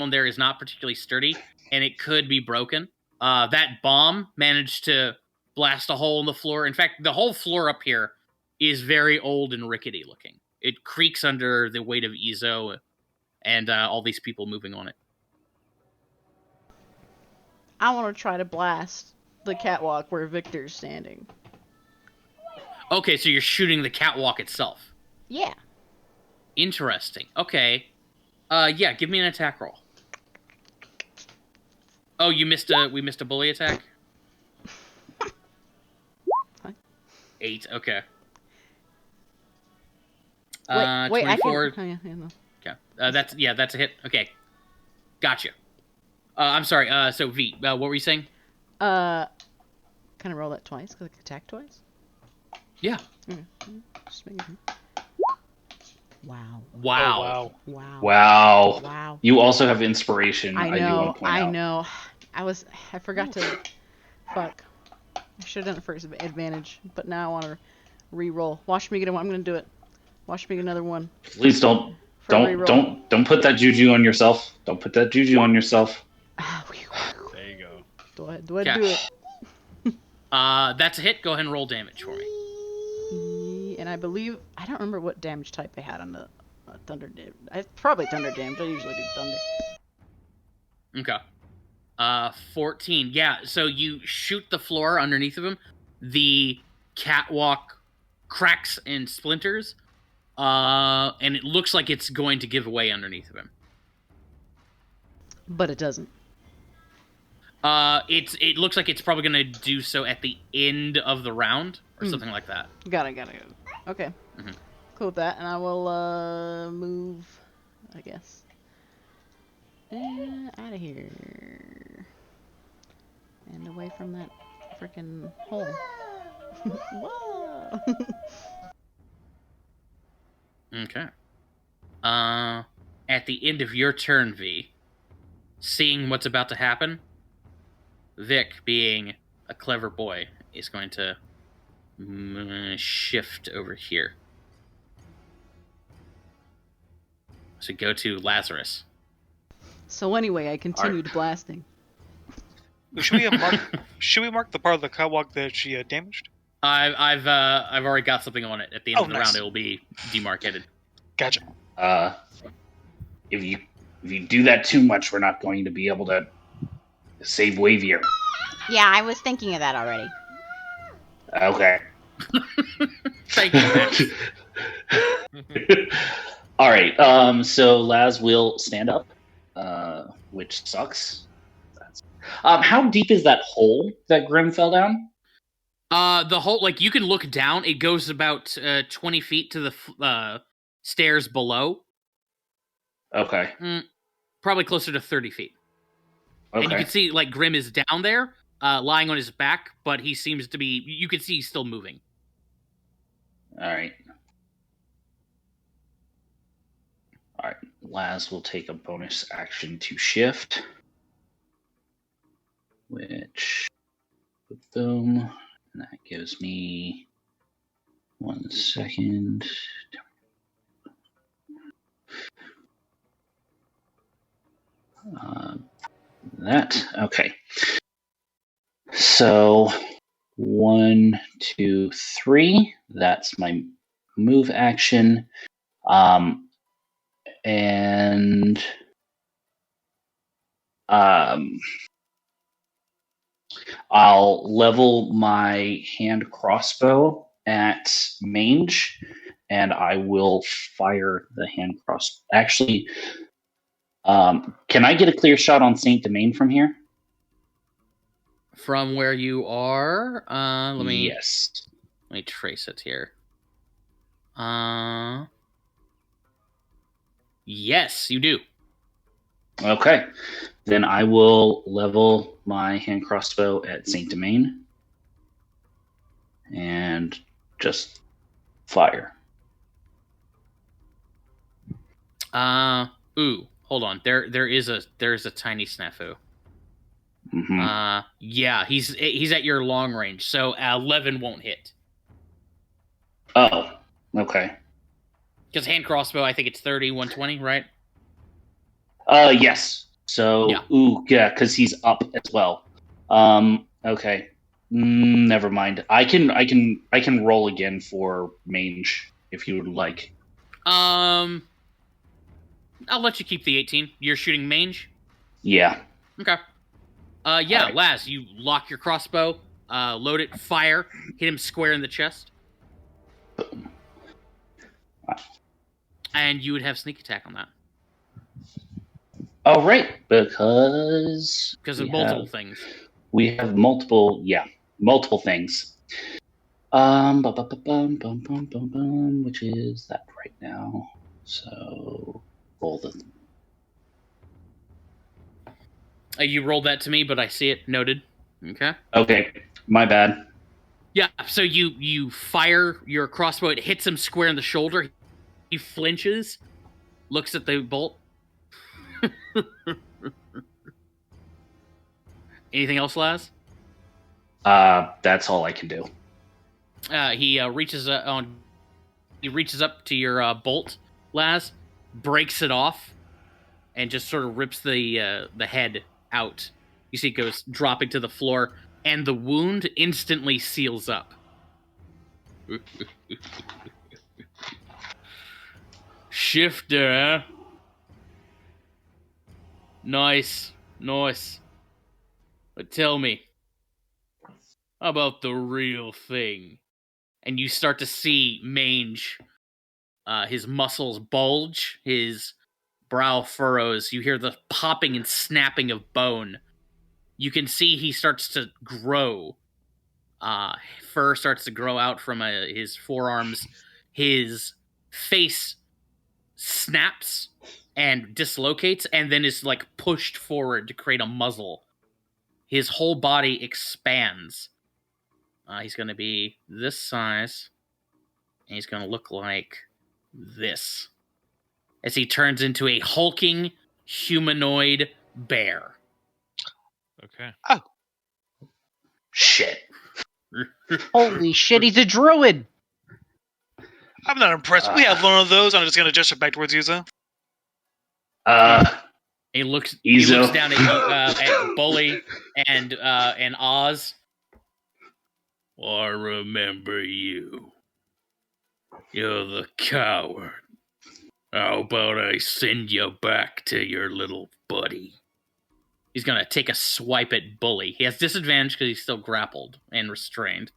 on there is not particularly sturdy, and it could be broken. That bomb managed to blast a hole in the floor. In fact, the whole floor up here is very old and rickety looking. It creaks under the weight of Izo and all these people moving on it. I want to try to blast the catwalk where Victor's standing. Okay, so you're shooting the catwalk itself. Yeah. Interesting. Okay. Yeah, give me an attack roll. Oh, we missed a bully attack. Fine. 8. Okay. Wait, 24. I can. Oh, yeah, no. Okay. That's a hit. Okay. Gotcha. I'm sorry. So V, what were you saying? Can I roll that twice? Cause I can attack twice. Yeah. Okay. Just making sure. Wow. Wow. Oh, wow. Wow. Wow. Wow. You also have inspiration. I do want know. to point out. know. I forgot to. Fuck. I should have done it for advantage, but now I want to re-roll. Watch me get a one. I'm gonna do it. Watch me get another one. Please don't For a re-roll. don't put that juju on yourself. Don't put that juju on yourself. There you go. Do I do it? That's a hit. Go ahead and roll damage for me. And I believe I don't remember what damage type I had on the thunder damage. Probably thunder damage. I usually do thunder. Okay. 14. Yeah, so you shoot the floor underneath of him. The catwalk cracks and splinters. And it looks like it's going to give away underneath of him. But it doesn't. It looks like it's probably going to do so at the end of the round or something like that. Got it. Okay. Mhm. Cool with that, and I will move, I guess. Out of here. And away from that freaking hole. Whoa! Okay. At the end of your turn, V, seeing what's about to happen, Vic, being a clever boy, is going to shift over here. So go to Lazarus. So anyway, I continued blasting. Should we mark the part of the catwalk that she damaged? I've already got something on it. At the end of the round, it will be demarcated. Gotcha. If you do that too much, we're not going to be able to save Wavier. Yeah, I was thinking of that already. Okay. Thank you, Matt. All right. So Laz will stand up, which sucks. How deep is that hole that Grim fell down? The hole, like, you can look down. It goes about 20 feet to the stairs below. Okay. Probably closer to 30 feet. Okay. And you can see, like, Grim is down there, lying on his back, but he seems to be... You can see he's still moving. All right. All right. Laz will take a bonus action to shift. Which... Boom. And that gives me... 1 second. That. Okay. So 1, 2, 3. That's my move action. And I'll level my hand crossbow at mange, and I will fire the hand crossbow. Actually, can I get a clear shot on Saint Demain from here? From where you are, let me trace it here. Yes, you do. Okay. Then I will level my hand crossbow at Saint Demain and just fire. Hold on. There's a tiny snafu. Mm-hmm. Yeah, he's at your long range, so 11 won't hit. Oh, okay. Because hand crossbow, I think it's 30, 120, right? Yes. So, yeah, because he's up as well. Okay. Never mind. I can roll again for mange if you would like. I'll let you keep the 18. You're shooting mange? Yeah. Okay. Yeah, right. Laz, you lock your crossbow, load it, fire, hit him square in the chest. Boom. And you would have sneak attack on that. Oh, right, because of multiple things. We have multiple things. Which is that right now? So roll the. You rolled that to me, but I see it. Noted. Okay. Okay, my bad. Yeah. So you fire your crossbow. It hits him square in the shoulder. He flinches, looks at the bolt. Anything else, Laz? That's all I can do. He reaches on. He reaches up to your bolt, Laz, breaks it off, and just sort of rips the head out. You see it goes dropping to the floor, and the wound instantly seals up. Shifter, huh? Nice. But tell me, how about the real thing? And you start to see Mange, his muscles bulge, his brow furrows. You hear the popping and snapping of bone. You can see he starts to grow. Fur starts to grow out from his forearms. His face snaps and dislocates and then is like pushed forward to create a muzzle. His whole body expands. He's going to be this size. And he's going to look like this. As he turns into a hulking humanoid bear. Okay. Shit. Holy shit, he's a druid! I'm not impressed. We have one of those. I'm just going to gesture back towards Yuzo. He looks Izo. down at Bully and Oz. I remember you. You're the coward. How about I send you back to your little buddy? He's going to take a swipe at Bully. He has disadvantage because he's still grappled and restrained.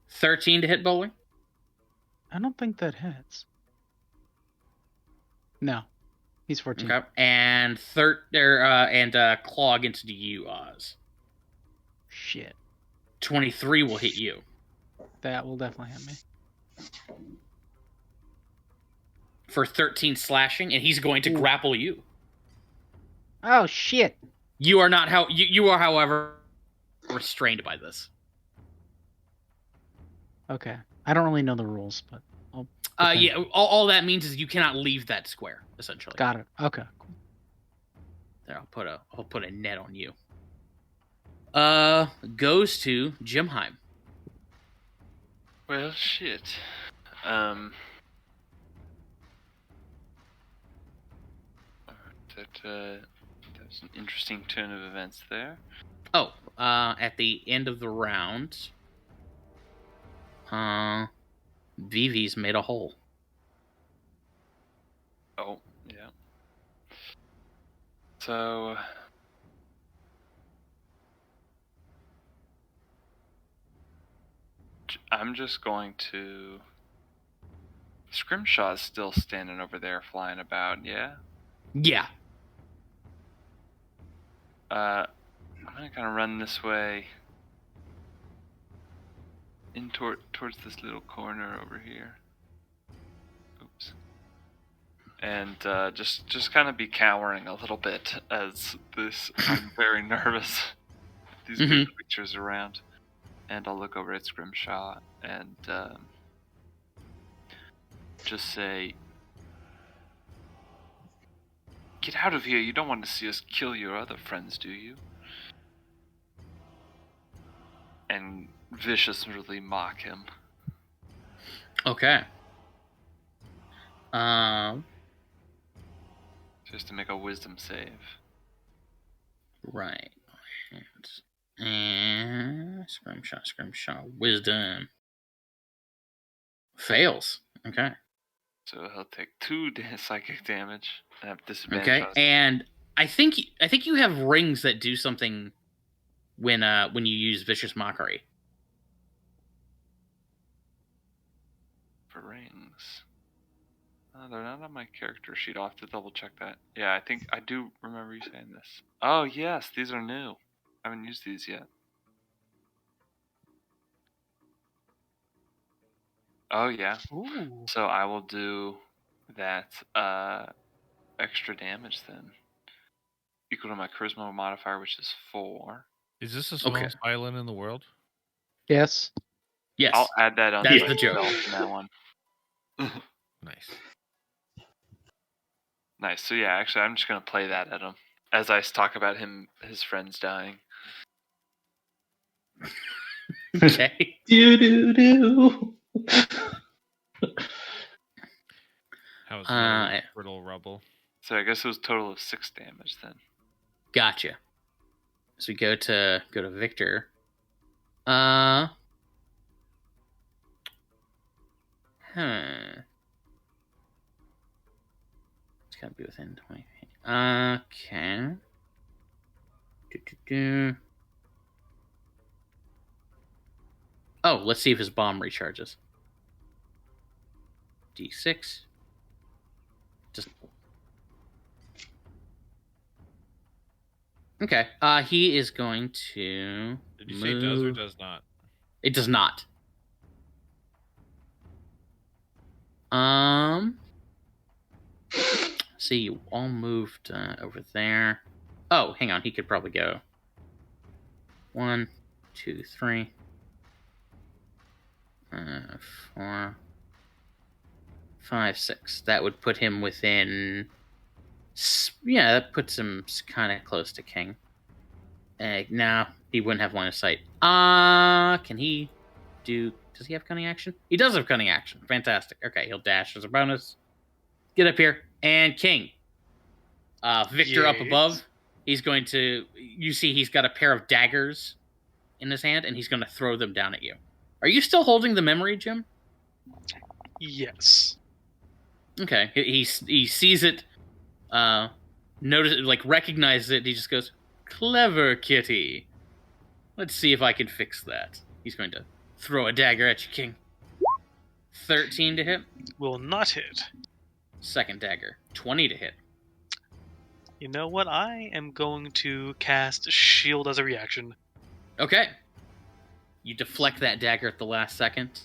13 to hit Bully? I don't think that hits. No. He's 14. Okay. And Claw against you, Oz. Shit. 23 will hit you. That will definitely hit me. For 13 slashing, and he's going to grapple you. Oh, shit. You are not you are, however, restrained by this. Okay. I don't really know the rules, but Yeah, all that means is you cannot leave that square, essentially. Got it. Okay. Cool. There, I'll put a net on you. Goes to Jimheim. Well, shit. That was an interesting turn of events there. Oh, at the end of the round, Vivi's made a hole. Oh, yeah. So I'm just going to. Scrimshaw's still standing over there, flying about. Yeah. Yeah. I'm gonna run this way. In towards this little corner over here. Oops. And just kind of be cowering a little bit as this. I'm very nervous. These big creatures around, and I'll look over at Scrimshaw and just say, "Get out of here! You don't want to see us kill your other friends, do you?" And viciously mock him. Okay. Just to make a wisdom save. Right. And Scrimshaw. Wisdom. Fails. Okay. So he'll take 2 psychic damage and have disadvantage. Okay. On his And I think you have rings that do something when you use Vicious Mockery. for rings. They're not on my character sheet. I'll have to double check that. Yeah, I think I do remember you saying this. Oh, yes, these are new. I haven't used these yet. Oh, yeah. Ooh. So I will do that extra damage then. Equal to my charisma modifier, which is 4. Is this the smallest Okay. island in the world? Yes. Yes. I'll add that on That's my the joke. spell from that one. Nice. Nice. So yeah, actually, I'm just gonna play that at him as I talk about his friends dying. Okay. Do. How's Uh, brittle rubble? So I guess it was a total of 6 damage then. Gotcha. So we go to Victor. It's gotta be within 20 feet. Okay. Oh, let's see if his bomb recharges. D6. Just okay. He is going to. Did you say does or does not? It does not. See, you all moved over there. Oh, hang on. He could probably go 1, 2, 3, 4, 5, 6. That would put him within. Yeah, that puts him kind of close to King. No, he wouldn't have line of sight. Can he do? Does he have cunning action? He does have cunning action. Fantastic. Okay, he'll dash as a bonus. Get up here. And King. Victor up Yes. above. He's going to. You see, he's got a pair of daggers in his hand, and he's going to throw them down at you. Are you still holding the memory, Jim? Yes. Okay. He sees it. Recognizes it. He just goes, "Clever kitty. Let's see if I can fix that." He's going to throw a dagger at you, King. 13 to hit. Will not hit. Second dagger. 20 to hit. You know what? I am going to cast Shield as a reaction. Okay. You deflect that dagger at the last second.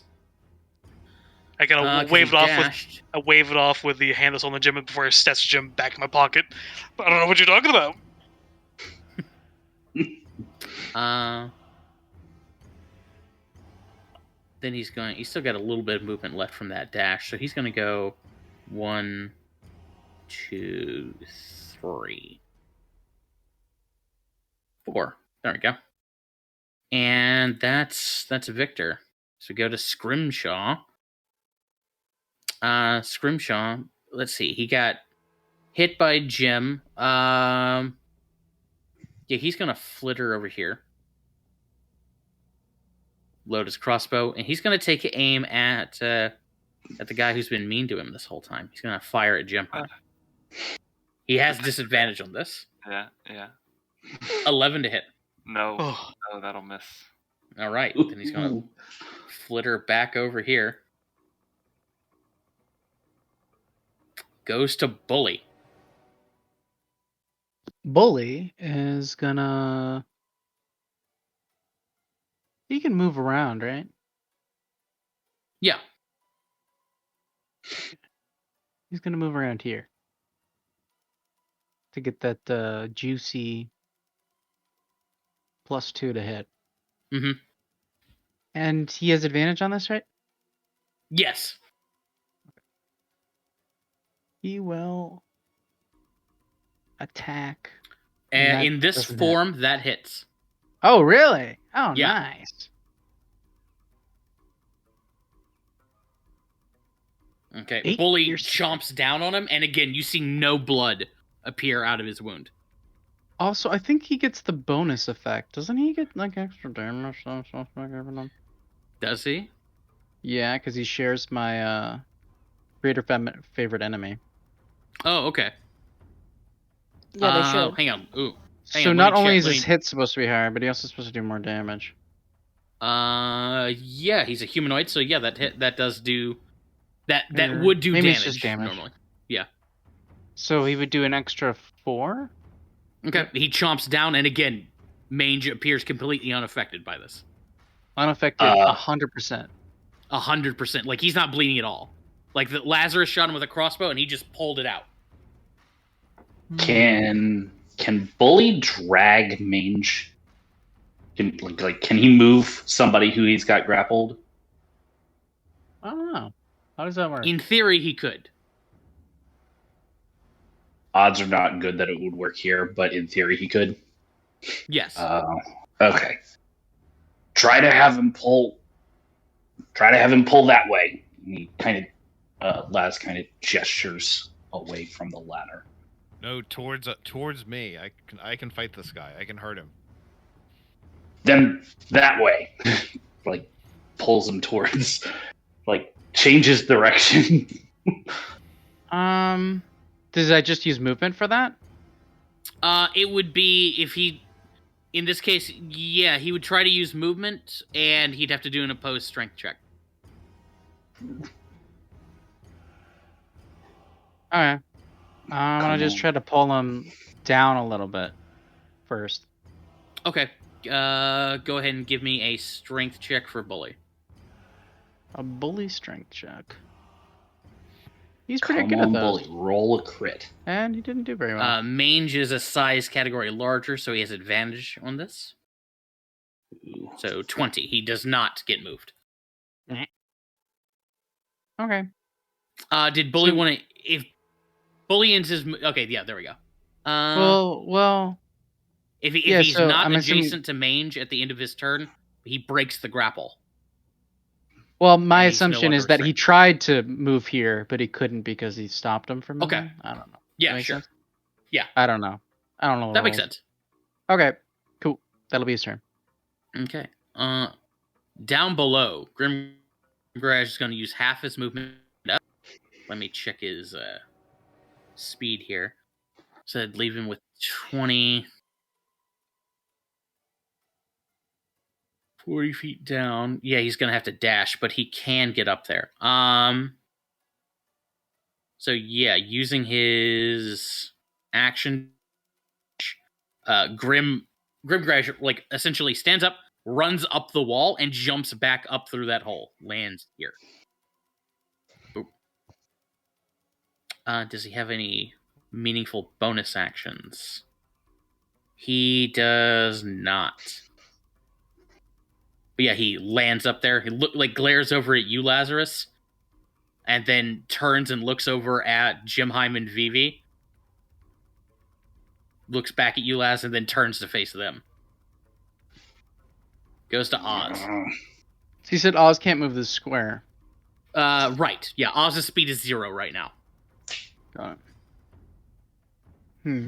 I gotta 'Cause wave he it off dashed. I wave it off with the handles on the gem before I stats Jim back in my pocket. But I don't know what you're talking about. Then he's still got a little bit of movement left from that dash, so he's going to go 1, 2, 3, 4. There we go. And that's Victor. So go to Scrimshaw. Scrimshaw, let's see. He got hit by Jim. Yeah, he's going to flitter over here. Load his crossbow, and he's going to take aim at the guy who's been mean to him this whole time. He's going to fire at Jim. He has disadvantage on this. Yeah. 11 to hit. No, Oh. no, that'll miss. All right, then he's going to flitter back over here. Goes to Bully. Bully is gonna. He can move around, right? Yeah. He's gonna move around here to get that juicy +2 to hit. Mm-hmm. And he has advantage on this, right? Yes. He will attack. And that in this doesn't form, that hits. Oh, really? Oh, Yeah. nice. Okay. 8 Bully piercing. chomps down on him, and again, you see no blood appear out of his wound. Also, I think he gets the bonus effect. Doesn't he get like extra damage? Does he? Yeah, because he shares my greater favorite enemy. Oh, okay. Yeah, they should. Hang on. Ooh. Hang So on, let not me only check- is let his me- hit supposed to be higher, but he also supposed to do more damage. Yeah, he's a humanoid, so yeah, that does do That Or would do maybe it's damage, just damage. normally. Yeah. So he would do an extra 4? Okay. He chomps down, and again, Mange appears completely unaffected by this. Unaffected 100%. 100%. Like, he's not bleeding at all. Like, Lazarus shot him with a crossbow, and he just pulled it out. Can Bully drag Mange? Can he move somebody who he's got grappled? I don't know. How does that work? In theory, he could. Odds are not good that it would work here, but in theory he could. Yes. Okay. Try to have him pull that way. And he kind of, Laz kind of gestures away from the ladder. No, towards me. I can fight this guy. I can hurt him. Then that way. Like, pulls him towards, like, changes direction. Does I just use movement for that? It would be if he, in this case, yeah, he would try to use movement, and he'd have to do an opposed strength check. Okay. I'm gonna just try to pull him down a little bit first. Okay. Go ahead and give me a strength check for Bully. A bully strength check. He's pretty Come good on, at those. Bully. Roll a crit. And he didn't do very well. Mange is a size category larger, so he has advantage on this. Ooh. So 20. He does not get moved. Okay. Did Bully want to... If Bully ends his... Okay, yeah, there we go. Well... If he's so not I'm adjacent to Mange at the end of his turn, he breaks the grapple. Well, my And he's no assumption is longer that he restrained. tried to move here, but he couldn't because he stopped him from moving. Okay. I don't know. Yeah, That makes sure. sense? Yeah. I don't know. The That makes rules. sense. Okay. Cool. That'll be his turn. Okay. Down below, Grimgarage is going to use half his movement up. Let me check his speed here. So I'd leave him with 20... 40 feet down. Yeah, he's going to have to dash, but he can get up there. So yeah, using his action, Grimgarage, like, essentially stands up, runs up the wall, and jumps back up through that hole. Lands here. Boop. Does he have any meaningful bonus actions? He does not. But yeah, he lands up there. He glares over at you, Lazarus, and then turns and looks over at Jimheim and Vivi. Looks back at you, Laz, and then turns to face them. Goes to Oz. So he said Oz can't move this square. Right. Yeah, Oz's speed is 0 right now. Got it.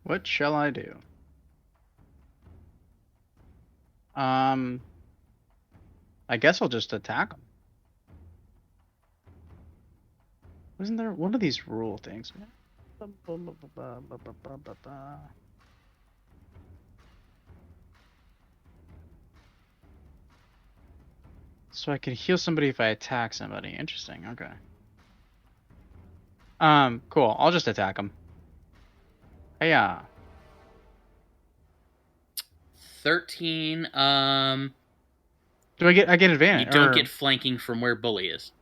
What shall I do? I guess I'll just attack him. Wasn't there one of these rule things? So I can heal somebody if I attack somebody. Interesting. Okay. Cool. I'll just attack him. Hey, 13. Do I get advantage? You don't get flanking from where Bully is.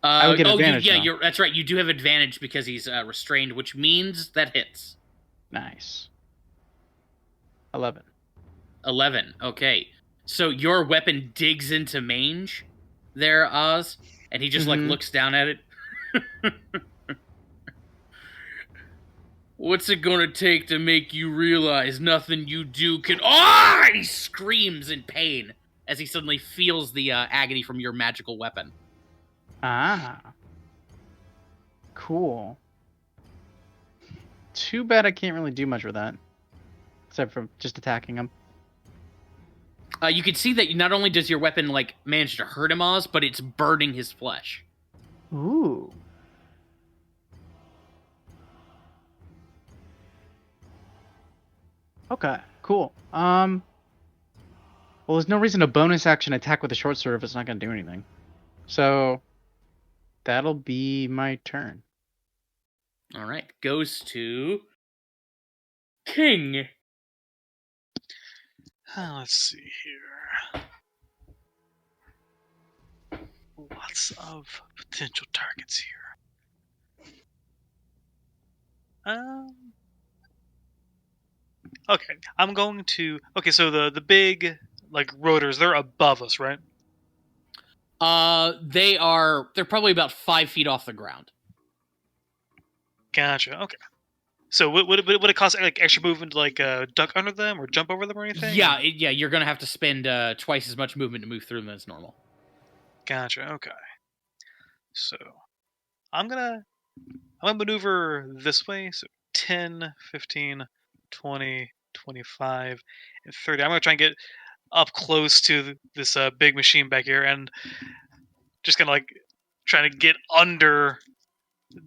I would get advantage. Yeah, that's right. You do have advantage because he's restrained, which means that hits. Nice. 11. 11. Okay. So your weapon digs into Mange there, Oz, and he just looks down at it. What's it gonna take to make you realize nothing you do can... Oh! And he screams in pain as he suddenly feels the agony from your magical weapon. Ah. Cool. Too bad I can't really do much with that. Except for just attacking him. You can see that not only does your weapon, manage to hurt him, Oz, but it's burning his flesh. Ooh. Okay, cool. Well, Well, there's no reason to bonus action attack with a short sword if it's not going to do anything. So that'll be my turn. All right, goes to King. Let's see here. Lots of potential targets here. Okay, I'm going to. Okay, so the big like rotors, they're above us, right? They're probably about 5 feet off the ground. Gotcha. Okay. So would it cost like extra movement to like duck under them or jump over them or anything? Yeah, or- you're gonna have to spend twice as much movement to move through them as normal. Gotcha. Okay. So I'm gonna maneuver this way. So 10, 15, 20, 25, and 30. I'm gonna try and get up close to this big machine back here and just kind of like trying to get under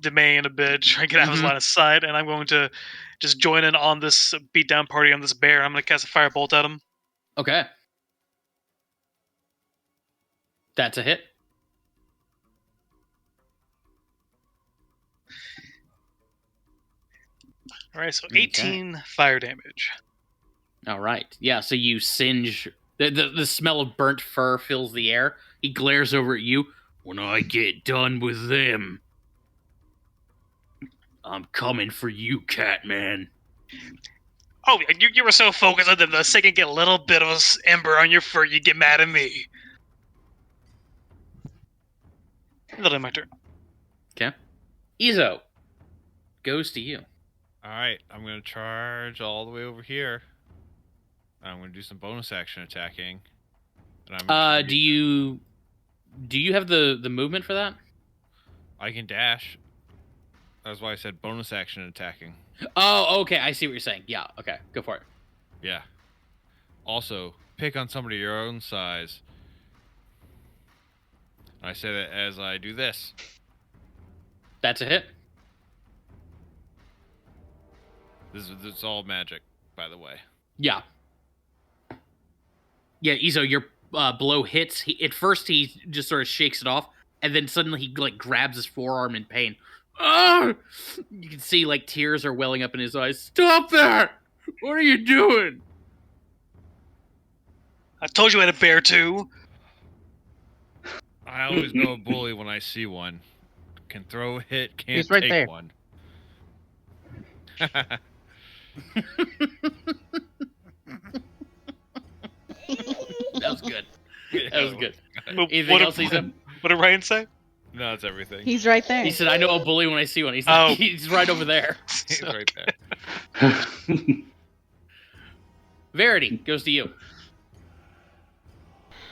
Demain a bit, try and get out of his Mhm. line of sight, and I'm going to just join in on this beatdown party on this bear. I'm going to cast a firebolt at him. Okay. That's a hit. All right, so Okay. 18 fire damage. All right. Yeah, so you singe. The smell of burnt fur fills the air. He glares over at you. When I get done with them, I'm coming for you, Catman. Oh, you were so focused on them. The second you get a little bit of ember on your fur, you get mad at me. That'll be my turn. Okay. Izo, goes to you. All right, I'm going to charge all the way over here. I'm going to do some bonus action attacking. And I'm Do you have the movement for that? I can dash. That's why I said bonus action attacking. Oh, okay. I see what you're saying. Yeah. Okay. Go for it. Yeah. Also, pick on somebody your own size. I say that as I do this. That's a hit. This is all magic, by the way. Yeah. Yeah, Izo, your blow hits. At first, he just sort of shakes it off, and then suddenly he like grabs his forearm in pain. Ah! You can see like tears are welling up in his eyes. Stop that! What are you doing? I told you I had a bear too. I always know a bully when I see one. Can throw a hit, can't He's right take there. one. That was good. That was good. What Anything else, did, Izo? what did Ryan say? No, that's everything. He's right there. He said, "I know a bully when I see one." He's Oh. like, he's right over there. He's right there. Verity goes to you.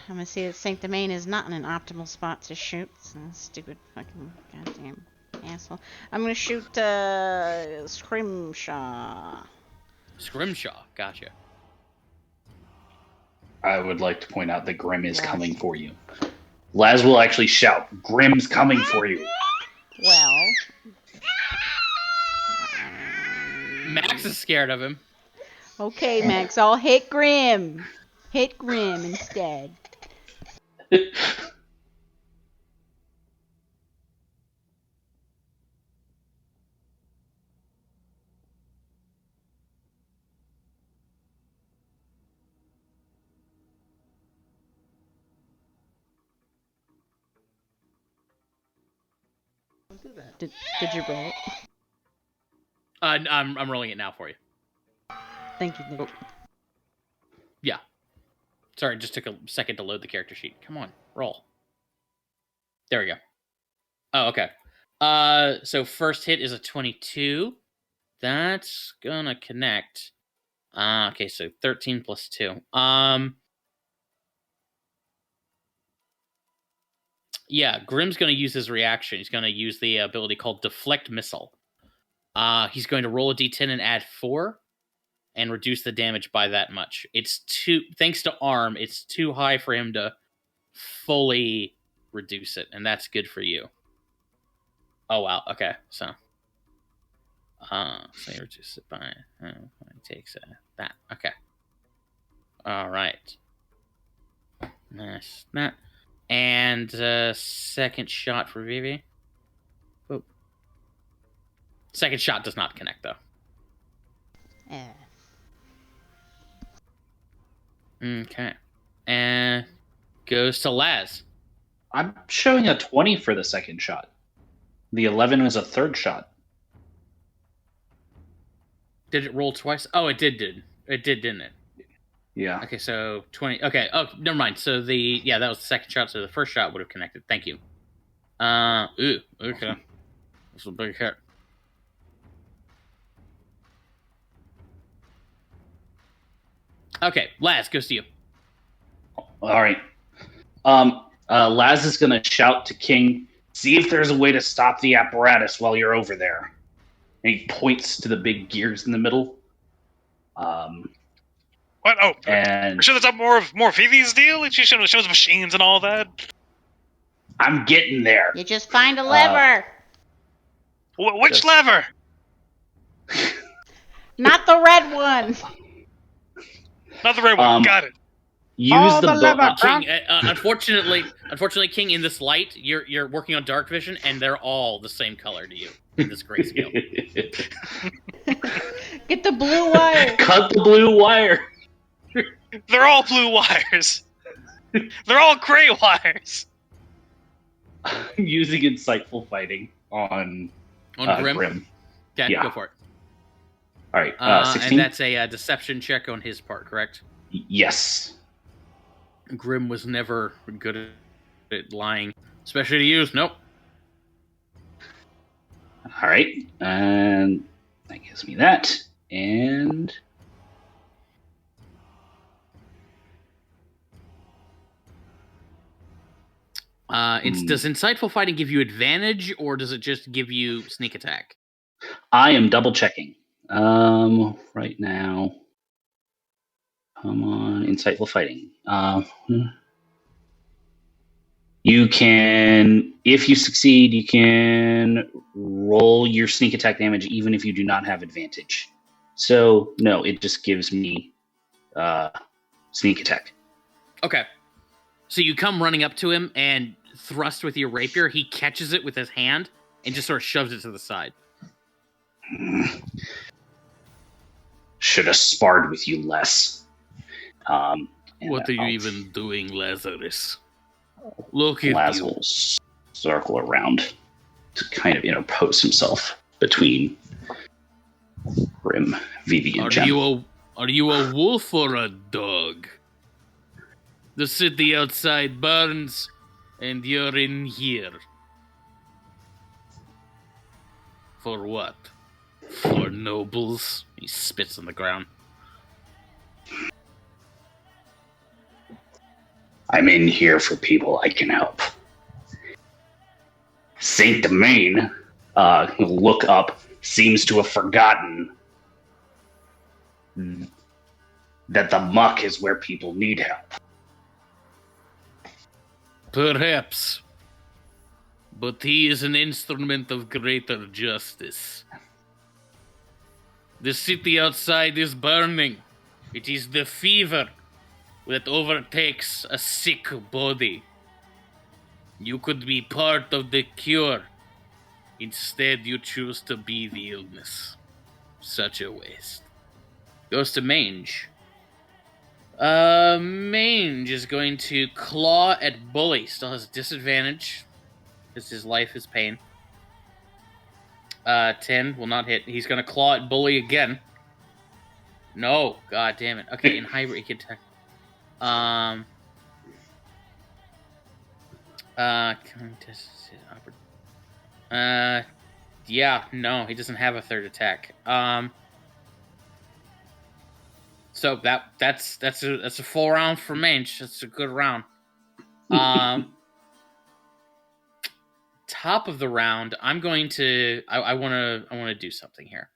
I'm gonna see that Saint Domain is not in an optimal spot to shoot. So stupid fucking goddamn asshole. I'm gonna shoot Scrimshaw. Scrimshaw, gotcha. I would like to point out that Grim is Yes. coming for you. Laz will actually shout, "Grim's coming for you." Well, Max is scared of him. okay, Max. I'll hit Grim. Hit Grim instead. Did you roll it? I'm rolling it now for you. Thank you, Nick. Yeah. Sorry, it just took a second to load the character sheet. Come on, roll. There we go. Oh, okay. So first hit is a 22. That's gonna connect. Okay, so 13 plus 2. Yeah, Grim's gonna use his reaction. He's gonna use the ability called Deflect Missile. He's going to roll a d10 and add 4. And reduce the damage by that much. It's too, thanks to ARM, it's too high for him to fully reduce it, and that's good for you. Oh wow, okay, so he reduces it by he takes that. Okay. Alright. Nice. That. And second shot for Vivi. Oh. Second shot does not connect, though. Okay. And goes to Laz. I'm showing a 20 for the second shot. The 11 was a third shot. Did it roll twice? Oh, it did. It did, didn't it? Yeah. Okay, so 20. Okay, oh, never mind. So that was the second shot, so the first shot would have connected. Thank you. Okay. That's a big hit. Okay, Laz, goes to you. All right. Laz is going to shout to King, see if there's a way to stop the apparatus while you're over there. And he points to the big gears in the middle. What? Oh, and we're sure that's more of Vivi's deal? She shows machines and all that? I'm getting there. You just find a lever. Which lever? Not the red one. Not the red one. Got it. Use the lever. King, unfortunately, King, in this light, you're working on dark vision, and they're all the same color to you in this grayscale. Get the blue wire. Cut the blue wire. They're all blue wires. They're all gray wires. Using insightful fighting on Grim. Okay, yeah. Go for it. All right, 16? And that's a deception check on his part, correct? Yes. Grim was never good at lying, especially to use. Nope. All right, and that gives me that, and does insightful fighting give you advantage, or does it just give you sneak attack? I am double checking. Right now. Come on, insightful fighting. You can, if you succeed, you can roll your sneak attack damage even if you do not have advantage. So, no, it just gives me sneak attack. Okay. So you come running up to him and thrust with your rapier. He catches it with his hand and just sort of shoves it to the side. Should have sparred with you less. What are you even doing, Lazarus? Look at Laz you. will circle around to kind of interpose himself between Grim, Vivi, and Jem. Are you a wolf or a dog? The city outside burns, and you're in here. For what? For nobles? He spits on the ground. I'm in here for people I can help. Saint Demain, look up, seems to have forgotten that the muck is where people need help. Perhaps. But he is an instrument of greater justice. The city outside is burning. It is the fever that overtakes a sick body. You could be part of the cure. Instead, you choose to be the illness. Such a waste. Goes to Mange. Mange is going to claw at Bully. Still has disadvantage, because his life is pain. 10 will not hit. He's going to claw at Bully again. No, god damn it. Okay, in hybrid he can attack. Yeah, no, he doesn't have a third attack. So that's a full round for Mange. That's a good round. Top of the round, I'm going to I want to do something here.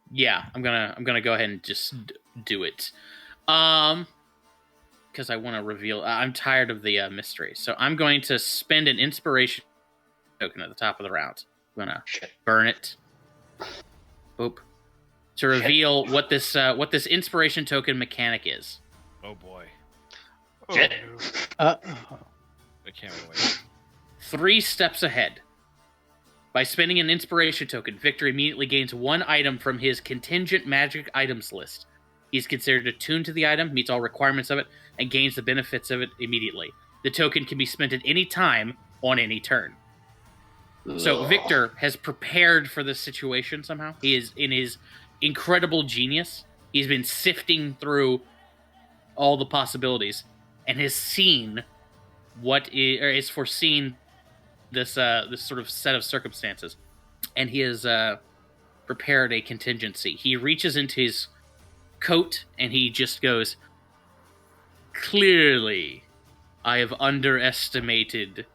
Yeah, I'm gonna go ahead and just do it. Because I want to reveal. I'm tired of the mystery, so I'm going to spend an inspiration token at the top of the round. I'm gonna burn it. Boop. To reveal what this inspiration token mechanic is. Oh boy, Oh, Shit. no. I can't wait. 3 steps ahead. By spending an inspiration token, Victor immediately gains 1 item from his contingent magic items list. He's considered attuned to the item, meets all requirements of it, and gains the benefits of it immediately. The token can be spent at any time on any turn. So Victor has prepared for this situation somehow. He is in his incredible genius. He's been sifting through all the possibilities and has seen is foreseen this sort of set of circumstances, and he has prepared a contingency. He reaches into his coat and he just goes, "Clearly, I have underestimated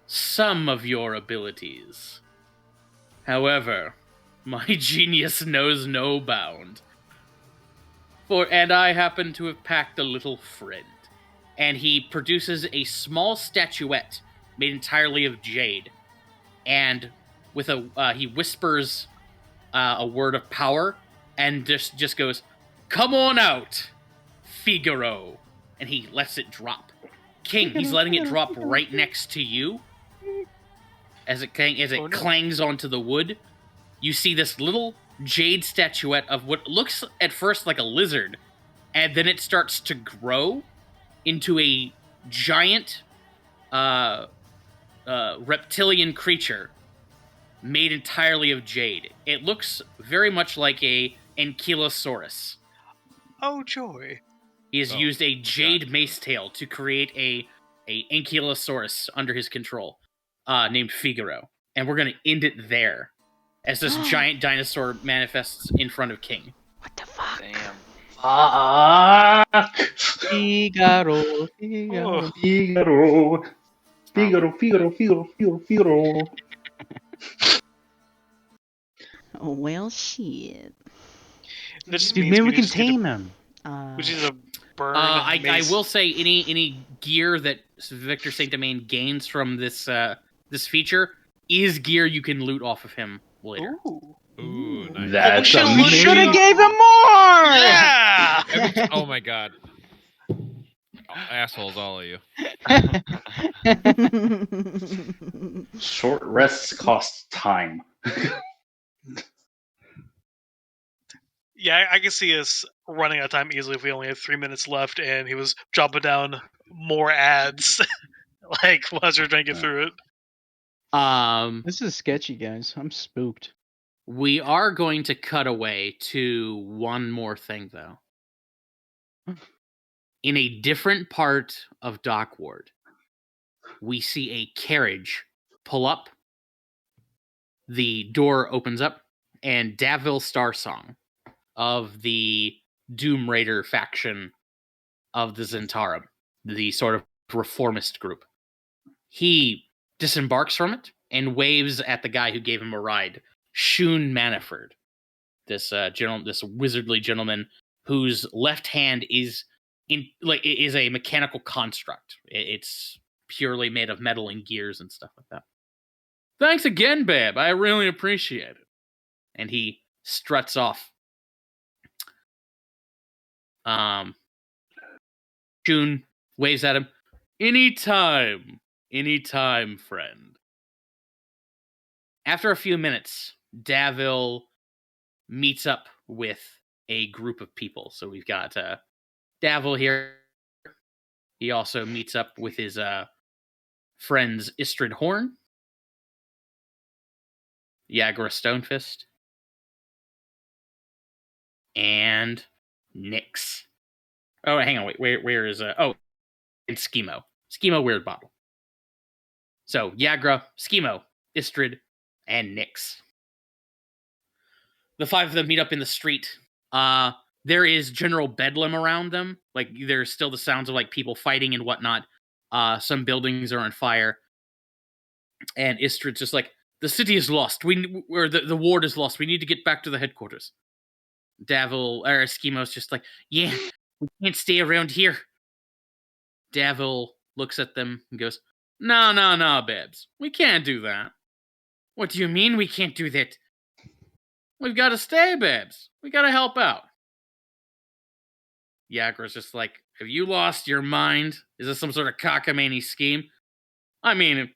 some of your abilities. However, my genius knows no bound. And I happen to have packed a little friend." And he produces a small statuette made entirely of jade. And with he whispers a word of power and just goes, "Come on out, Figaro." And he lets it drop. King, he's letting it drop right next to you. As it clangs onto the wood, you see this little jade statuette of what looks at first like a lizard, and then it starts to grow into a giant reptilian creature made entirely of jade. It looks very much like a ankylosaurus. Oh, joy. He has used a jade mace tail to create a ankylosaurus under his control, named Figaro. And we're going to end it there, as this giant dinosaur manifests in front of King. What the fuck? Damn. Fuck! Figaro. Oh. Figaro. Figaro. Oh, well, shit. This Dude, means maybe we can just need to- tame him. We just need to burn. I mace. will say any gear that Victor Saint Demain gains from this feature is gear you can loot off of him later. Ooh. Ooh, nice. That's should've We looted- should have gave him more! Yeah! Oh my god. Assholes, all of you. Short rests cost time. Yeah, I can see us running out of time easily if we only had 3 minutes left and he was dropping down more ads. Like, while we're trying to get through it. This is sketchy, guys. I'm spooked. We are going to cut away to one more thing, though. In a different part of Dock Ward, we see a carriage pull up. The door opens up, and Davil Starsong of the Doom Raider faction of the Zentarum, the sort of reformist group, he disembarks from it and waves at the guy who gave him a ride, Shun Manaford, this wizardly gentleman whose left hand is a mechanical construct. It's purely made of metal and gears and stuff like that. "Thanks again, babe. I really appreciate it." And he struts off. Shun waves at him. Anytime, friend." After a few minutes, Davil meets up with a group of people. So we've got Davil here. He also meets up with his friends Istrid Horn, Yagra Stonefist, and Nyx. Oh, hang on, wait, where is and Schemo. Schemo Weird Bottle. So Yagra, Schemo, Istrid, and Nyx. The 5 of them meet up in the street. There is general bedlam around them. Like, there's still the sounds of like people fighting and whatnot. Some buildings are on fire. And Istrid's just like, "The city is lost. The ward is lost. We need to get back to the headquarters." Schemo's just like, "Yeah, we can't stay around here." Davil looks at them and goes, No, babes. We can't do that." "What do you mean we can't do that?" We've got to stay, babes. We got to help out. Yagra's just like, have you lost your mind? Is this some sort of cockamamie scheme? I mean,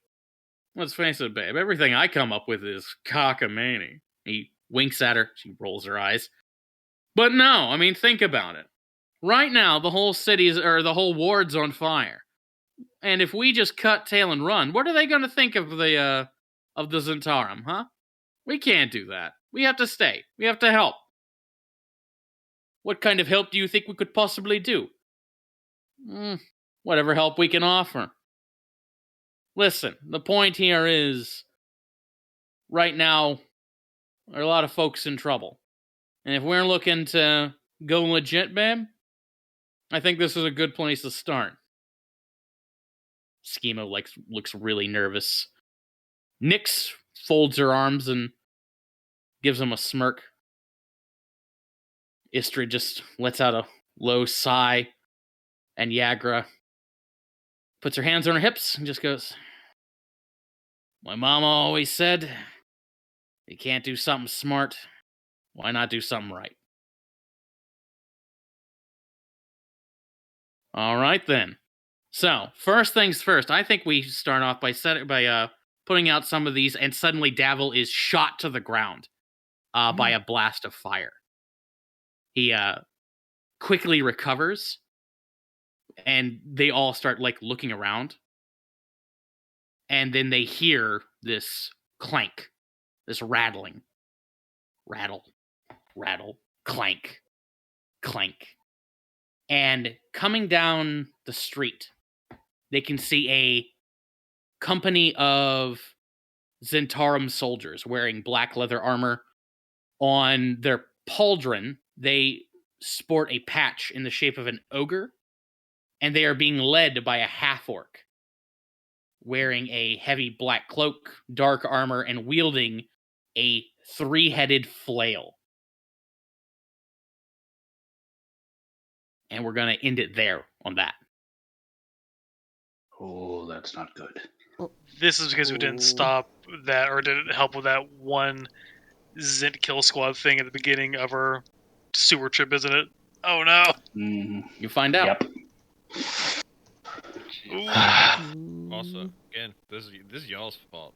let's face it, babe. Everything I come up with is cockamamie. He winks at her. She rolls her eyes. But no, I mean, think about it. Right now, the whole the whole ward's on fire. And if we just cut tail and run, what are they going to think of the Zentarum, huh? We can't do that. We have to stay. We have to help. What kind of help do you think we could possibly do? Whatever help we can offer. Listen, the point here is, right now, there are a lot of folks in trouble. And if we're looking to go legit, babe, I think this is a good place to start. Schema looks really nervous. Nyx folds her arms and gives him a smirk. Istrid just lets out a low sigh, and Yagra puts her hands on her hips and just goes, my mama always said, you can't do something smart, why not do something right? All right, then. So, first things first, I think we start off by putting out some of these, and suddenly Davil is shot to the ground by a blast of fire. He quickly recovers, and they all start looking around, and then they hear this clank, this rattling, rattle, clank, and coming down the street, they can see a company of Zentarum soldiers wearing black leather armor. On their pauldron, they sport a patch in the shape of an ogre, and they are being led by a half-orc, wearing a heavy black cloak, dark armor, and wielding a 3-headed flail. And we're going to end it there on that. Oh, that's not good. This is because we didn't stop that, or didn't help with that one Zint kill squad thing at the beginning of our sewer trip, isn't it? Oh no! You find out. Yep. Also, again, this is y'all's fault.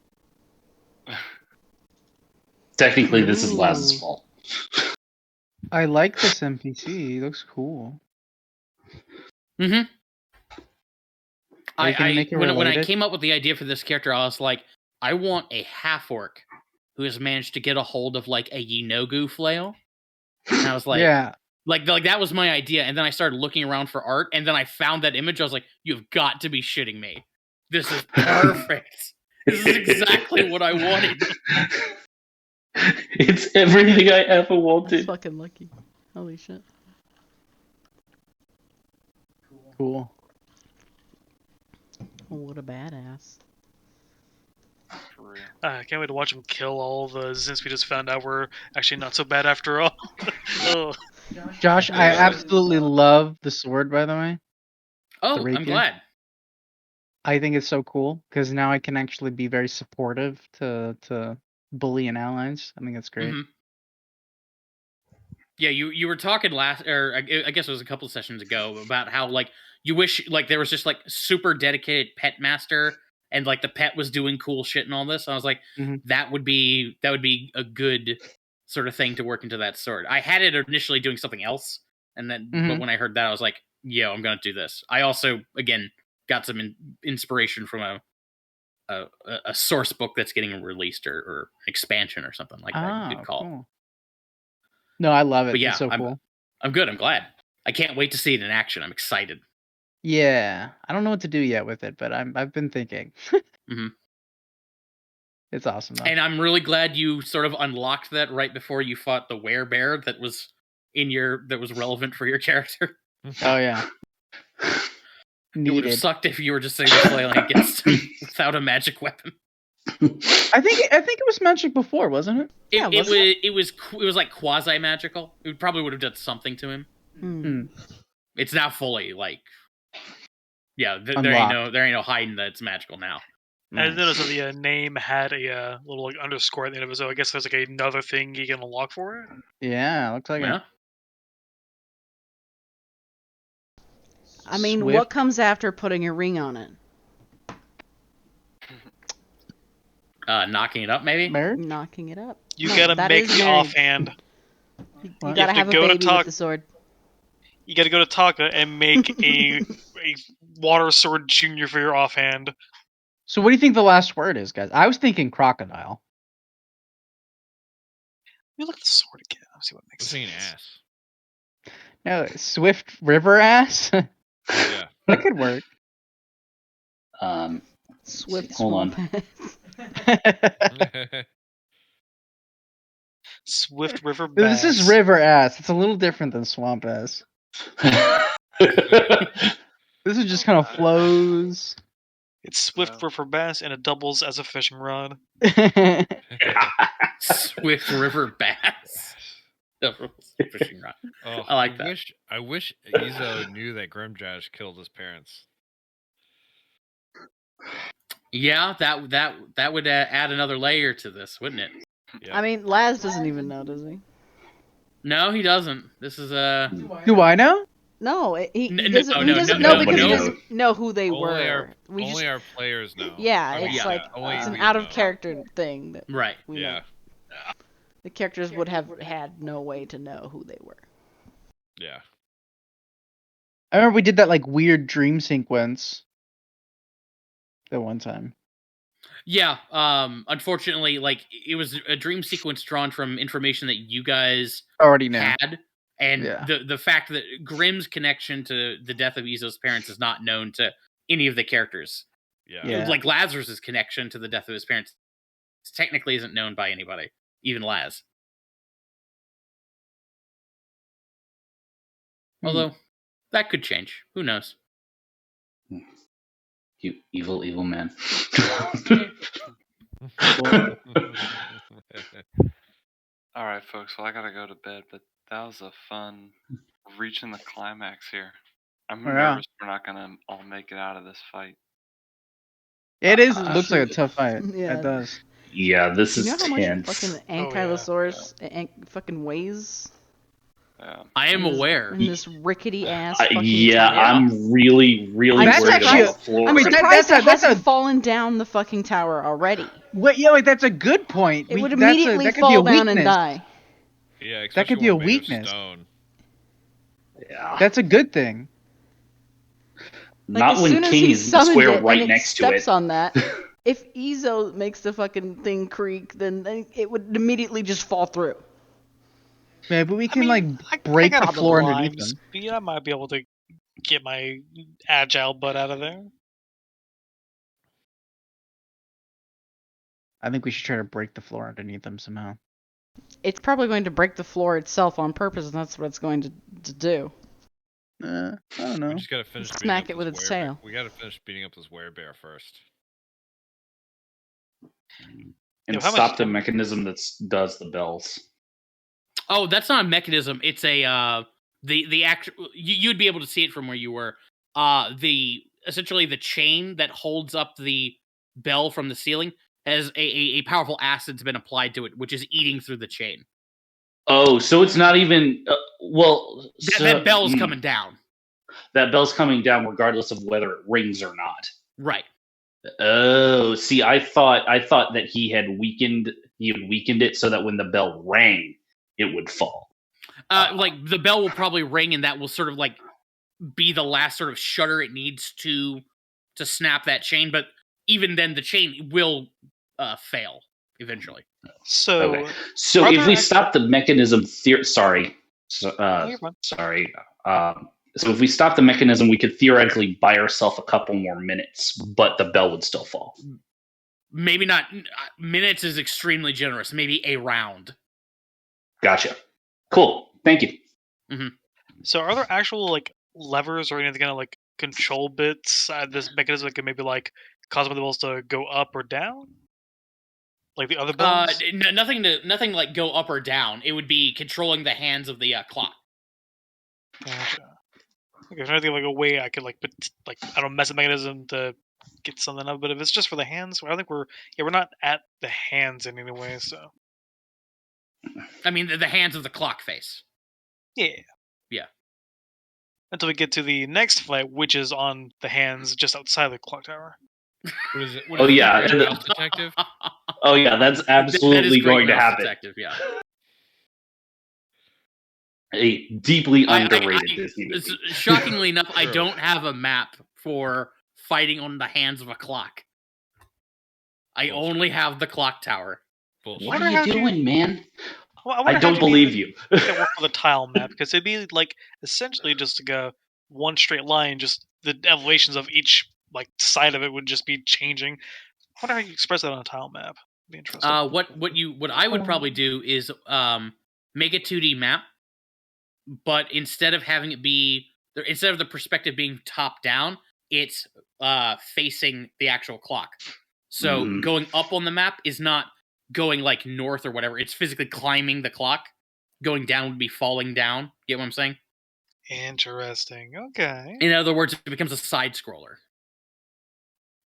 Technically, this is Laz's fault. I like this NPC. He looks cool. Mm-hmm. When I related? came up with the idea for this character, I was like, I want a half-orc who has managed to get a hold of a Yinogu flail. And I was like, yeah. Like that was my idea, and then I started looking around for art, and then I found that image. I was like, "You've got to be shitting me! This is perfect. This is exactly what I wanted." It's everything I ever That's wanted. fucking lucky. Holy shit. Cool. Oh, what a badass. I can't wait to watch him kill all the Zints we just found out were actually not so bad after all. Oh. Josh, I absolutely love the sword, by the way. Oh, The rapier. I'm glad. I think it's so cool because now I can actually be very supportive to bully and allies. I think that's great. Mm-hmm. Yeah, you were talking last, or I guess it was a couple of sessions ago, about how you wish there was just super dedicated pet master, and the pet was doing cool shit and all this. And I was like, that would be a good sort of thing to work into that sword. I had it initially doing something else, and then but when I heard that, I was like, yeah, I'm gonna do this. I also again got some inspiration from a source book that's getting released, or expansion or something like that. Good call. Cool. No, I love it. But yeah, it's so cool. I'm good. I'm glad. I can't wait to see it in action. I'm excited. Yeah, I don't know what to do yet with it, but I've been thinking. It's awesome though. And I'm really glad you sort of unlocked that right before you fought the werebear that was relevant for your character. Oh yeah. It would have sucked if you were just saying flailing against him without a magic weapon. I think it was magic before, wasn't it? It was like quasi magical. It probably would have done something to him. It's now fully there ain't no hiding that it's magical now. And I noticed that the name had a little like underscore at the end of it, so I guess there's like another thing you can unlock for it. Yeah, looks like Yeah. it. I mean, Swift. what comes after putting a ring on it? Knocking it up, maybe. Marriage? Knocking it up. You No, gotta that make is the marriage. offhand. You What? gotta have to have a go to baby talk- with the sword. You gotta go to Taka and make a water sword junior for your offhand. So what do you think the last word is, guys? I was thinking crocodile. Let me look at the sword again. Let's see what makes What's an sense. ass? No, Swift River ass? Yeah. That could work. Swift Hold on. swamp. Swift River No, Bass. this is river ass. It's a little different than swamp ass. This is just kind of flows. It's Swift River Bass, and it doubles as a fishing rod. Swift River Bass. Fishing rod. Oh, I like that. I wish Izo knew that Grimjosh killed his parents. Yeah, that would add another layer to this, wouldn't it? Yeah. I mean, Laz doesn't even know, does he? No, he doesn't. This is Do I know? No, he No, doesn't. no, he no, doesn't no, know because he no. doesn't know who they only were. We only just, our players know. yeah, I mean, it's like only it's an we out of know. character thing that right. we Yeah. know. The characters would have had no way to know who they were. Yeah. I remember we did that like weird dream sequence that one time. Yeah. Unfortunately, like it was a dream sequence drawn from information that you guys Already know. had, and Yeah. the fact that Grimm's connection to the death of Izo's parents is not known to any of the characters. Yeah. Yeah. Like Lazarus's connection to the death of his parents technically isn't known by anybody, even Laz. Although that could change. Who knows? You evil, evil man. All right, folks. Well, I gotta go to bed, but that was a fun reaching the climax here. I'm Yeah. nervous we're not gonna all make it out of this fight. It is. It looks like a tough fight. Yeah. It does. Yeah, this You know is how much tense. fucking Ankylosaurus fucking weighs? Yeah. I am aware. In this rickety ass. Yeah, I'm really, really I'm worried actually- about the floor. I'm I mean, surprised that's it hasn't fallen down the fucking tower already. Wait, yeah, like that's a good point. It would that's immediately that could be a fall down and weakness. die. Yeah, That could especially be a when made of weakness. Stone. Yeah. That's a good thing. Like, Not as when soon as King he is summoned square it right and next to steps it. on that, if Izo makes the fucking thing creak, then it would immediately just fall through. Yeah, but we can I break got the floor underneath blind them. speed. I might be able to get my agile butt out of there. I think we should try to break the floor underneath them somehow. It's probably going to break the floor itself on purpose, and that's what it's going to do. I don't know. We just gotta finish Smack beating it up with this its werebear. tail. We gotta finish beating up this werebear first. And Yo, how stop much- the mechanism that does the bells. Oh, that's not a mechanism. It's a the actual. You'd be able to see it from where you were. Essentially the chain that holds up the bell from the ceiling has a powerful acid's been applied to it, which is eating through the chain. Oh, so it's not even That bell's coming down. That bell's coming down regardless of whether it rings or not. Right. Oh, see, I thought that he had weakened it so that when the bell rang, it would fall. Like the bell will probably ring, and that will sort of like be the last sort of shutter it needs to snap that chain. But even then, the chain will fail eventually. So, Okay. So are if there we act- stop the mechanism sorry. You're fine. Sorry. So if we stop the mechanism, we could theoretically buy ourselves a couple more minutes, but the bell would still fall. Maybe not. Minutes is extremely generous. Maybe a round. Gotcha. Cool. Thank you. So are there actual like levers or anything kind of like control bits this mechanism that could maybe like cause one of the bells to go up or down? Like the other bells? Nothing like go up or down. It would be controlling the hands of the clock. Gotcha. Okay, so I think like a way I could like I don't mess the mechanism to get something up. But if it's just for the hands, I think we're not at the hands in any way. So I mean, the hands of the clock face. yeah. Until we get to the next fight, which is on the hands just outside the clock tower. What is it? Oh, yeah, Great and the- Mouse Detective? Oh yeah, that's absolutely that is Great going to Mouse happen. Detective, yeah. A deeply underrated Disney movie. Shockingly enough, I True. don't have a map for fighting on the hands of a clock. I Bullshit. only have the clock tower. Bullshit. What wonder are how you do you- doing, man? Well, I wonder how don't you believe you. make that work for the tile map, because it'd be like essentially just to go one straight line. Just the elevations of each like side of it would just be changing. I wonder how you express that on a tile map. Be interesting. What I would probably do is make a 2D map, but instead of having it be instead of the perspective being top down, it's facing the actual clock. So Mhm. going up on the map is not going like north or whatever. It's physically climbing the clock. Going down would be falling down. Get what I'm saying? Interesting. Okay. In other words, it becomes a side scroller.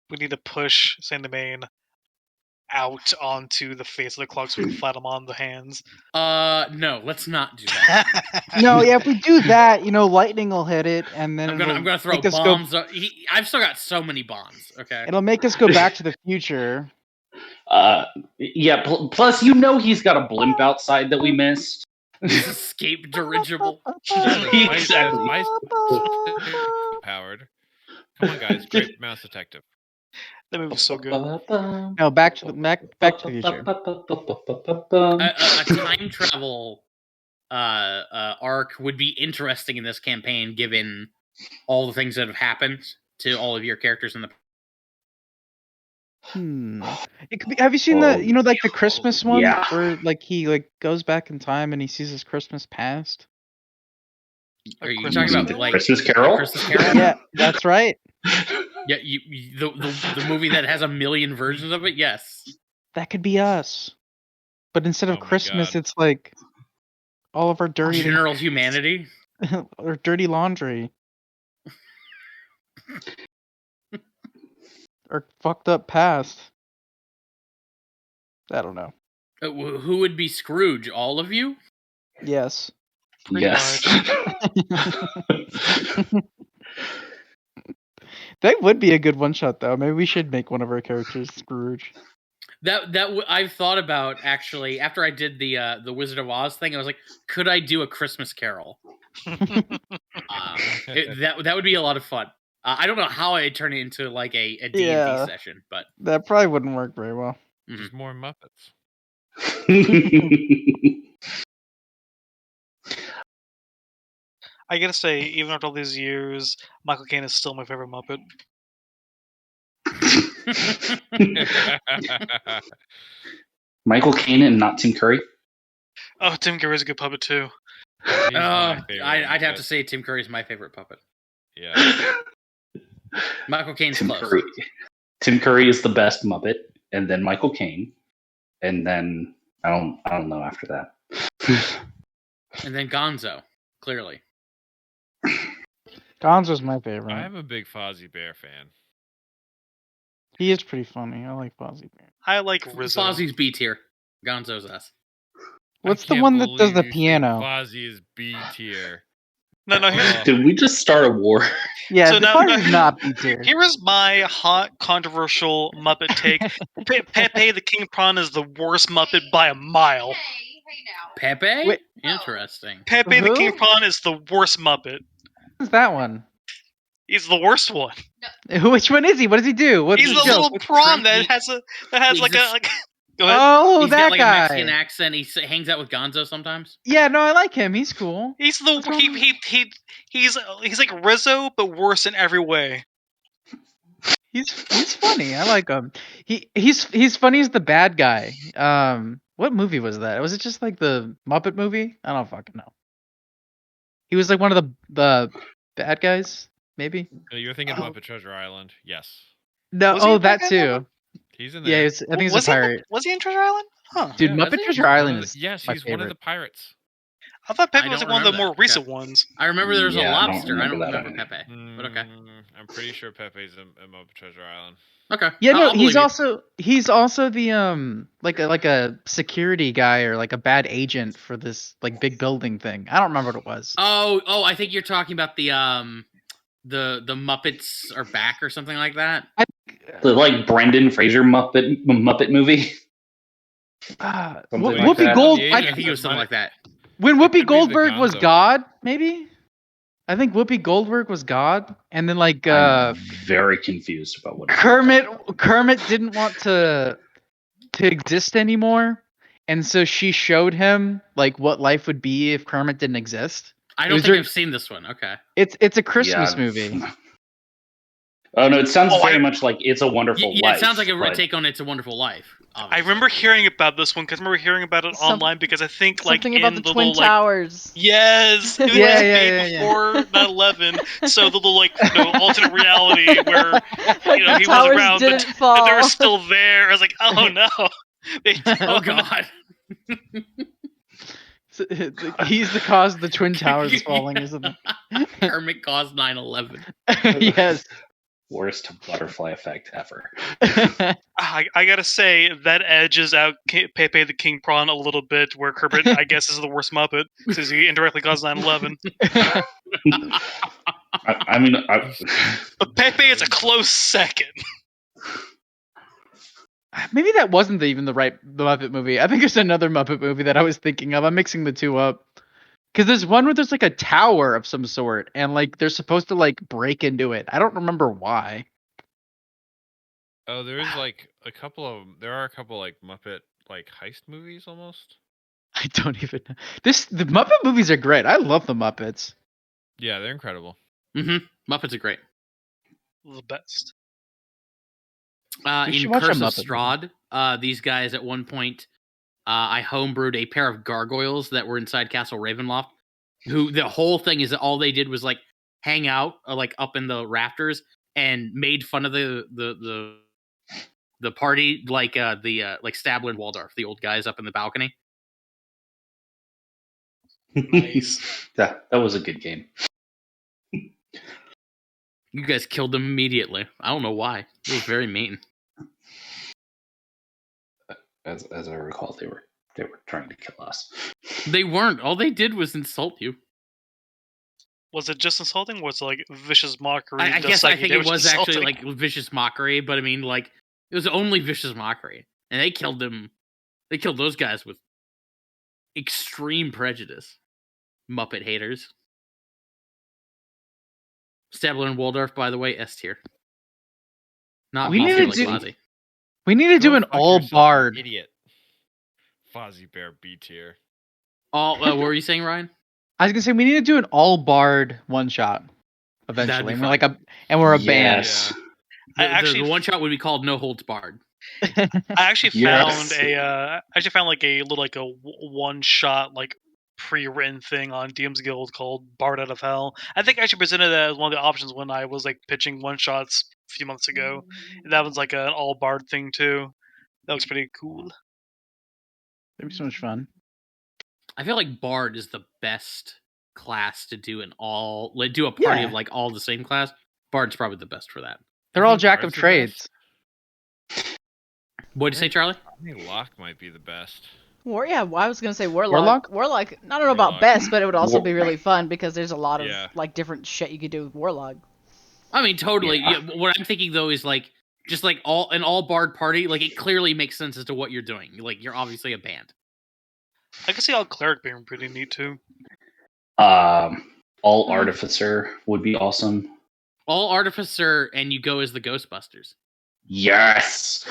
We need to push Saint Demain out onto the face of the clock so we can flat him on the hands. No, let's not do that. No, yeah, if we do that, lightning will hit it, and then I'm gonna throw make us bombs. I've still got so many bombs. Okay. It'll make us go back to the future. Yeah. Plus, he's got a blimp outside that we missed. Escape dirigible. Exactly. Mice powered. Come on, guys. Great Mouse Detective. That movie was so good. No, back to the future. A time travel arc would be interesting in this campaign, given all the things that have happened to all of your characters in the. It could be, have you seen the Christmas one Yeah. where he goes back in time and he sees his Christmas past? Are you Christmas talking about Carol? like Christmas Carol? Christmas Carol? Yeah, that's right. Yeah, the movie that has a million versions of it. Yes. That could be us. But instead of Oh my Christmas, God. it's like all of our dirty General humanity. or dirty laundry. Or fucked up past. I don't know. Who would be Scrooge? All of you? Yes. Pretty Yes. That would be a good one shot though. Maybe we should make one of our characters Scrooge. I've thought about actually after I did the Wizard of Oz thing. I was like, could I do a Christmas Carol? That would be a lot of fun. I don't know how I'd turn it into like a D&D Yeah. session, but That probably wouldn't work very well. Just more Muppets. I gotta say, even after all these years, Michael Caine is still my favorite Muppet. Michael Caine and not Tim Curry. Oh, Tim Curry's a good puppet too. He's my favorite I'd have Muppet. to say Tim Curry's my favorite puppet. Yeah. Michael Caine's Tim close. Curry. Tim Curry is the best Muppet, and then Michael Caine, and then I don't know after that. And then Gonzo, clearly. Gonzo's my favorite. I'm a big Fozzie Bear fan. He is pretty funny. I like Fozzie Bear. I like Rizzo. Fozzie's B tier. Gonzo's S. What's I the can't one that does the believe you think piano? Fozzie is B tier. No, here's, Did we just start a war? Yeah, So the now- Fozzie's not B tier. here is my hot, controversial Muppet take. Pepe the King Prawn is the worst Muppet by a mile. Pepe? Wait. Interesting. Pepe the Who? King Prawn is the worst Muppet. Who's that one? He's the worst one. Which one is he? What does he do? What's He's his the joke? little What's prawn crazy- that has He's like a- a like. Go ahead. Oh, He's that got like guy. a Mexican accent. He hangs out with Gonzo sometimes. Yeah, no, I like him. He's cool. He's the What's wrong he's like Rizzo but worse in every way. He's funny. I like him. He's funny as the bad guy. What movie was that? Was it just like the Muppet movie? I don't fucking know. He was like one of the bad guys, maybe. You're thinking Muppet Treasure Island? Yes. No, Was he a that bad guy in too. He's in Yeah, there. I think he's was a pirate. Was he in Treasure Island? Huh. Dude, Yeah, Muppet was he? Treasure Island One of is the- yes, my he's one of the favorite. pirates. I thought Pepe I was don't like one of the remember more that. recent Okay. ones. I remember there was Yeah, a I don't lobster. I don't remember remember that Pepe. But okay. I'm pretty sure Pepe's in Muppet Treasure Island. Okay. Yeah, no, I'll believe he's also the like a security guy or like a bad agent for this like big building thing. I don't remember what it was. Oh, I think you're talking about the Muppets are back or something like that. The like Brendan Fraser Muppet movie. Something like Whoopi that. Gold. I think it was something like that. When It Whoopi could be the Goldberg was Gonzo God, maybe. I think Whoopi Goldberg was God, and then like I'm very confused about what Kermit didn't want to exist anymore, and so she showed him like what life would be if Kermit didn't exist. I It don't was think during- I've seen this one. Okay. It's a Christmas Yeah. movie. Oh no, it sounds Oh, very much like It's a Wonderful Yeah, Life. it sounds like a but- take on It's a Wonderful Life. I Obviously. remember hearing about this one because I remember hearing about it Some- online because I think like Something in about the Twin little, like, Towers. Yes, it was Yeah, the yeah, day yeah, before 9/11. So the little like alternate reality where The he was towers around, didn't but fall. they were still there. I was like, oh no. Oh God. So, he's the cause of the Twin Towers falling or something. Kermit caused 9/11. Yes. Worst butterfly effect ever. I gotta say that edges out Pepe the King Prawn a little bit, where Kermit I guess is the worst Muppet since he indirectly caused 9/11. I mean, But Pepe is a close second. Maybe that wasn't even the Muppet movie. I think it's another Muppet movie that I was thinking of. I'm mixing the two up. Because there's one where there's like a tower of some sort, and like they're supposed to like break into it. I don't remember why. Oh, there is like a couple of there are a couple like Muppet like heist movies almost. I don't even know. The Muppet movies are great. I love the Muppets. Yeah, they're incredible. Mm-hmm. Muppets are great. The best. We should In watch a Curse of Muppet Strahd, these guys at one point, I homebrewed a pair of gargoyles that were inside Castle Ravenloft. Who the whole thing is that all they did was like hang out like up in the rafters and made fun of the party like like Stabler and Waldorf, the old guys up in the balcony. Nice. that was a good game. You guys killed them immediately. I don't know why. It was very mean. As I recall, they were trying to kill us. They weren't. All they did was insult you. Was it just insulting? Or was it like vicious mockery? I just guess like I think they it were was insulting? actually like vicious mockery, but I mean, like it was only vicious mockery, and they killed them. They killed those guys with extreme prejudice. Muppet haters. Stabler and Waldorf, by the way, S tier. Not We B need tier to like do- Fozzie. We need to do Go an fuck all yourself, you bard. idiot. Fozzie Bear B tier. All what were you saying, Ryan? I was gonna say we need to do an all bard one shot That'd eventually. be And fun. we're a band. Yes. I The actually- one shot would be called No Holds Barred. I actually Yes. found like a little like a one shot like pre-written thing on DM's Guild called Bard Out of Hell. I think I actually presented that as one of the options when I was like pitching one shots a few months ago. That was like an all bard thing too. That looks pretty cool. That'd be so much fun. I feel like Bard is the best class to do an all like do a party Yeah. of like all the same class. Bard's probably the best for that. They're I all think jack of Bard's the trades. What'd you say, Charlie? I think Locke might be the best. I was gonna say Warlock. Warlock? I don't know about Warlock. best, but it would also War- be really fun because there's a lot of Yeah. like different shit you could do with Warlock. I mean, totally. Yeah. Yeah, what I'm thinking though is like just like an all Bard party. Like it clearly makes sense as to what you're doing. Like you're obviously a band. I can see all cleric being pretty neat too. All artificer would be awesome. All Artificer, and you go as the Ghostbusters. Yes.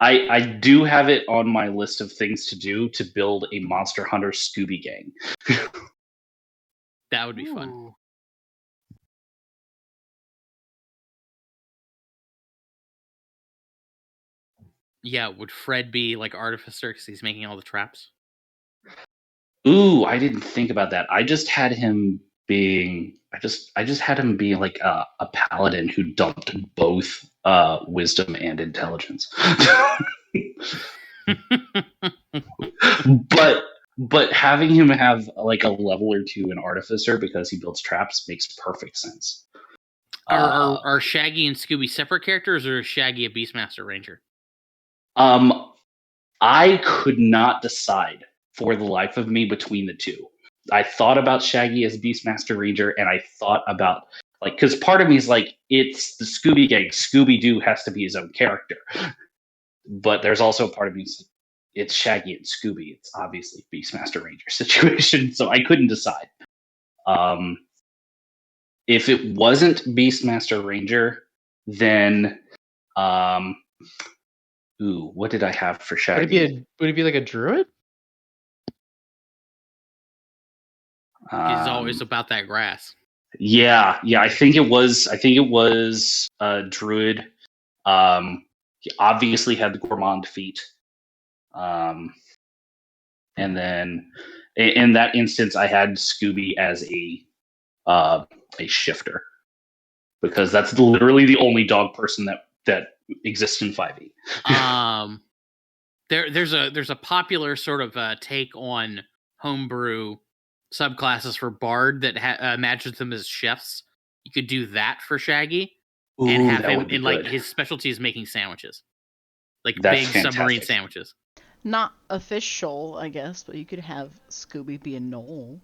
I do have it on my list of things to do to build a Monster Hunter Scooby Gang. That would be fun. Ooh. Yeah, would Fred be like Artificer because he's making all the traps? Ooh, I didn't think about that. I just had him being I just had him be like a paladin who dumped both wisdom and intelligence. But having him have like a level or two in Artificer because he builds traps makes perfect sense. Are Shaggy and Scooby separate characters, or is Shaggy a Beastmaster Ranger? I could not decide for the life of me between the two. I thought about Shaggy as Beastmaster Ranger, and I thought about because part of me is like, it's the Scooby Gang. Scooby Doo has to be his own character, but there's also a part of me that's like, it's Shaggy and Scooby. It's obviously Beastmaster Ranger situation, so I couldn't decide. If it wasn't Beastmaster Ranger, then what did I have for Shaggy? Would it be like a druid? He's always about that grass. Yeah. I think it was druid. He obviously had the gourmand feat. And then in that instance, I had Scooby as a shifter, because that's literally the only dog person that exists in 5e. There's a popular sort of take on homebrew subclasses for Bard that imagines them as chefs. You could do that for Shaggy and have him in like his specialty is making sandwiches, like That's big fantastic. submarine sandwiches. Not official, I guess, but you could have Scooby be a gnoll.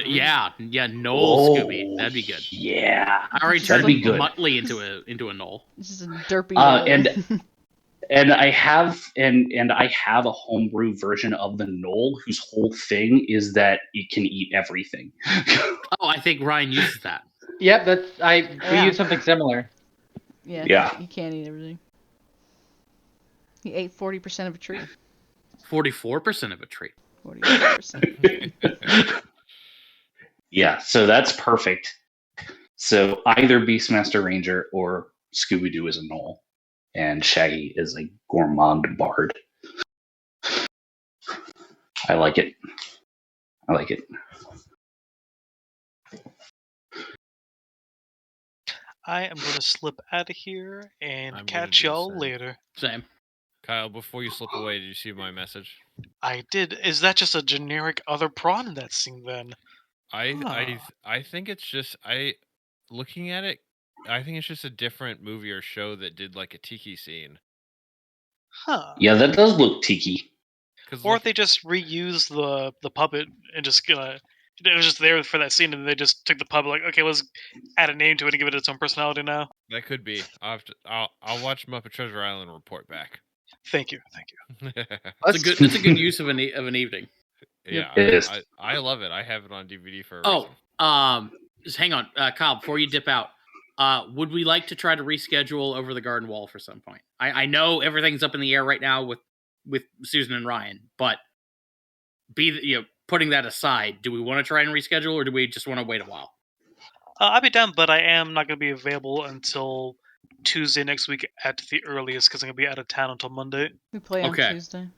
Yeah, Knoll Scooby. That'd be good. Yeah, I already that'd turned be good. Muttley into a Knoll. It's just a derpy. And I have a homebrew version of the Knoll whose whole thing is that it can eat everything. Oh, I think Ryan uses that. Yep, we use something similar. Yeah. He can't eat everything. He ate 40% of a tree. 44% of a tree. 44%. Yeah, so that's perfect. So either Beastmaster Ranger or Scooby-Doo is a Knoll, and Shaggy is a gourmand bard. I like it. I am going to slip out of here and I'm gonna catch do the y'all same. later. Same. Kyle, before you slip away, did you see my message? I did. Is that just a generic other prawn in that scene then? I think it's just looking at it, I think it's just a different movie or show that did like a tiki scene. Huh. Yeah, that does look tiki. Or if they just reused the puppet and just it was just there for that scene, and they just took the puppet like, okay, let's add a name to it and give it its own personality now. That could be. I'll watch Muppet Treasure Island and report back. Thank you. It's a good use of an evening. Yeah, It is. I love it. I have it on DVD for a reason. Just hang on, Kyle, before you dip out. Would we like to try to reschedule Over the Garden Wall for some point? I know everything's up in the air right now with Susan and Ryan, but putting that aside, do we want to try and reschedule, or do we just want to wait a while? I'll be down, but I am not going to be available until Tuesday next week at the earliest, because I'm going to be out of town until Monday. We play on Tuesday.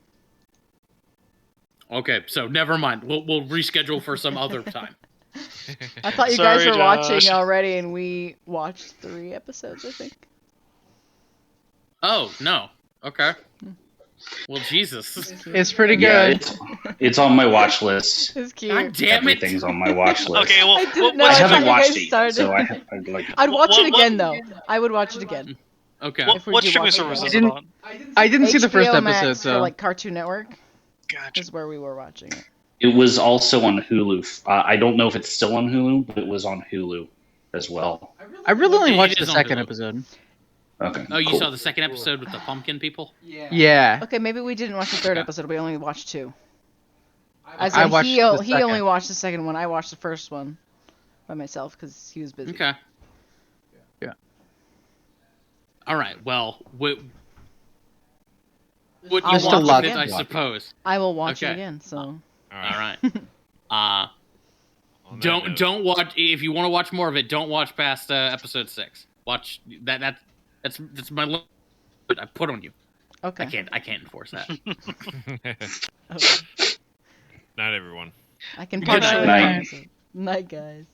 Okay, so never mind. We'll reschedule for some other time. I thought you guys were watching already, and we watched 3 episodes, I think. Oh, no. Okay. Well, Jesus. It's pretty good. Yeah, it's on my watch list. It's cute. God damn it. Everything's on my watch list. Okay, well, I haven't watched it yet, so I'd watch it again, though. I would watch it again. Okay. What streaming service is it on? I didn't see the first HBO episode, Max so for, like, Cartoon Network. Gotcha. Is where we were watching it. It was also on Hulu. I don't know if it's still on Hulu, but it was on Hulu as well. I really only It watched the is on second Hulu. episode. Okay. Oh, you cool. saw the second episode with the pumpkin people? Yeah. Okay, maybe we didn't watch the 3rd episode. We only watched 2. I watched he the second. only watched the second one. I watched the first one by myself because he was busy. Okay. Yeah. All right. Well, what you I'll want watch with it it, I again. suppose. I will watch it Okay. again. So. All right. On that note, Don't watch if you want to watch more of it. Don't watch past episode 6. Watch that. That's my limit I put on you. Okay. I can't enforce that. Okay. Not everyone. I can Good partially. night. Night, guys.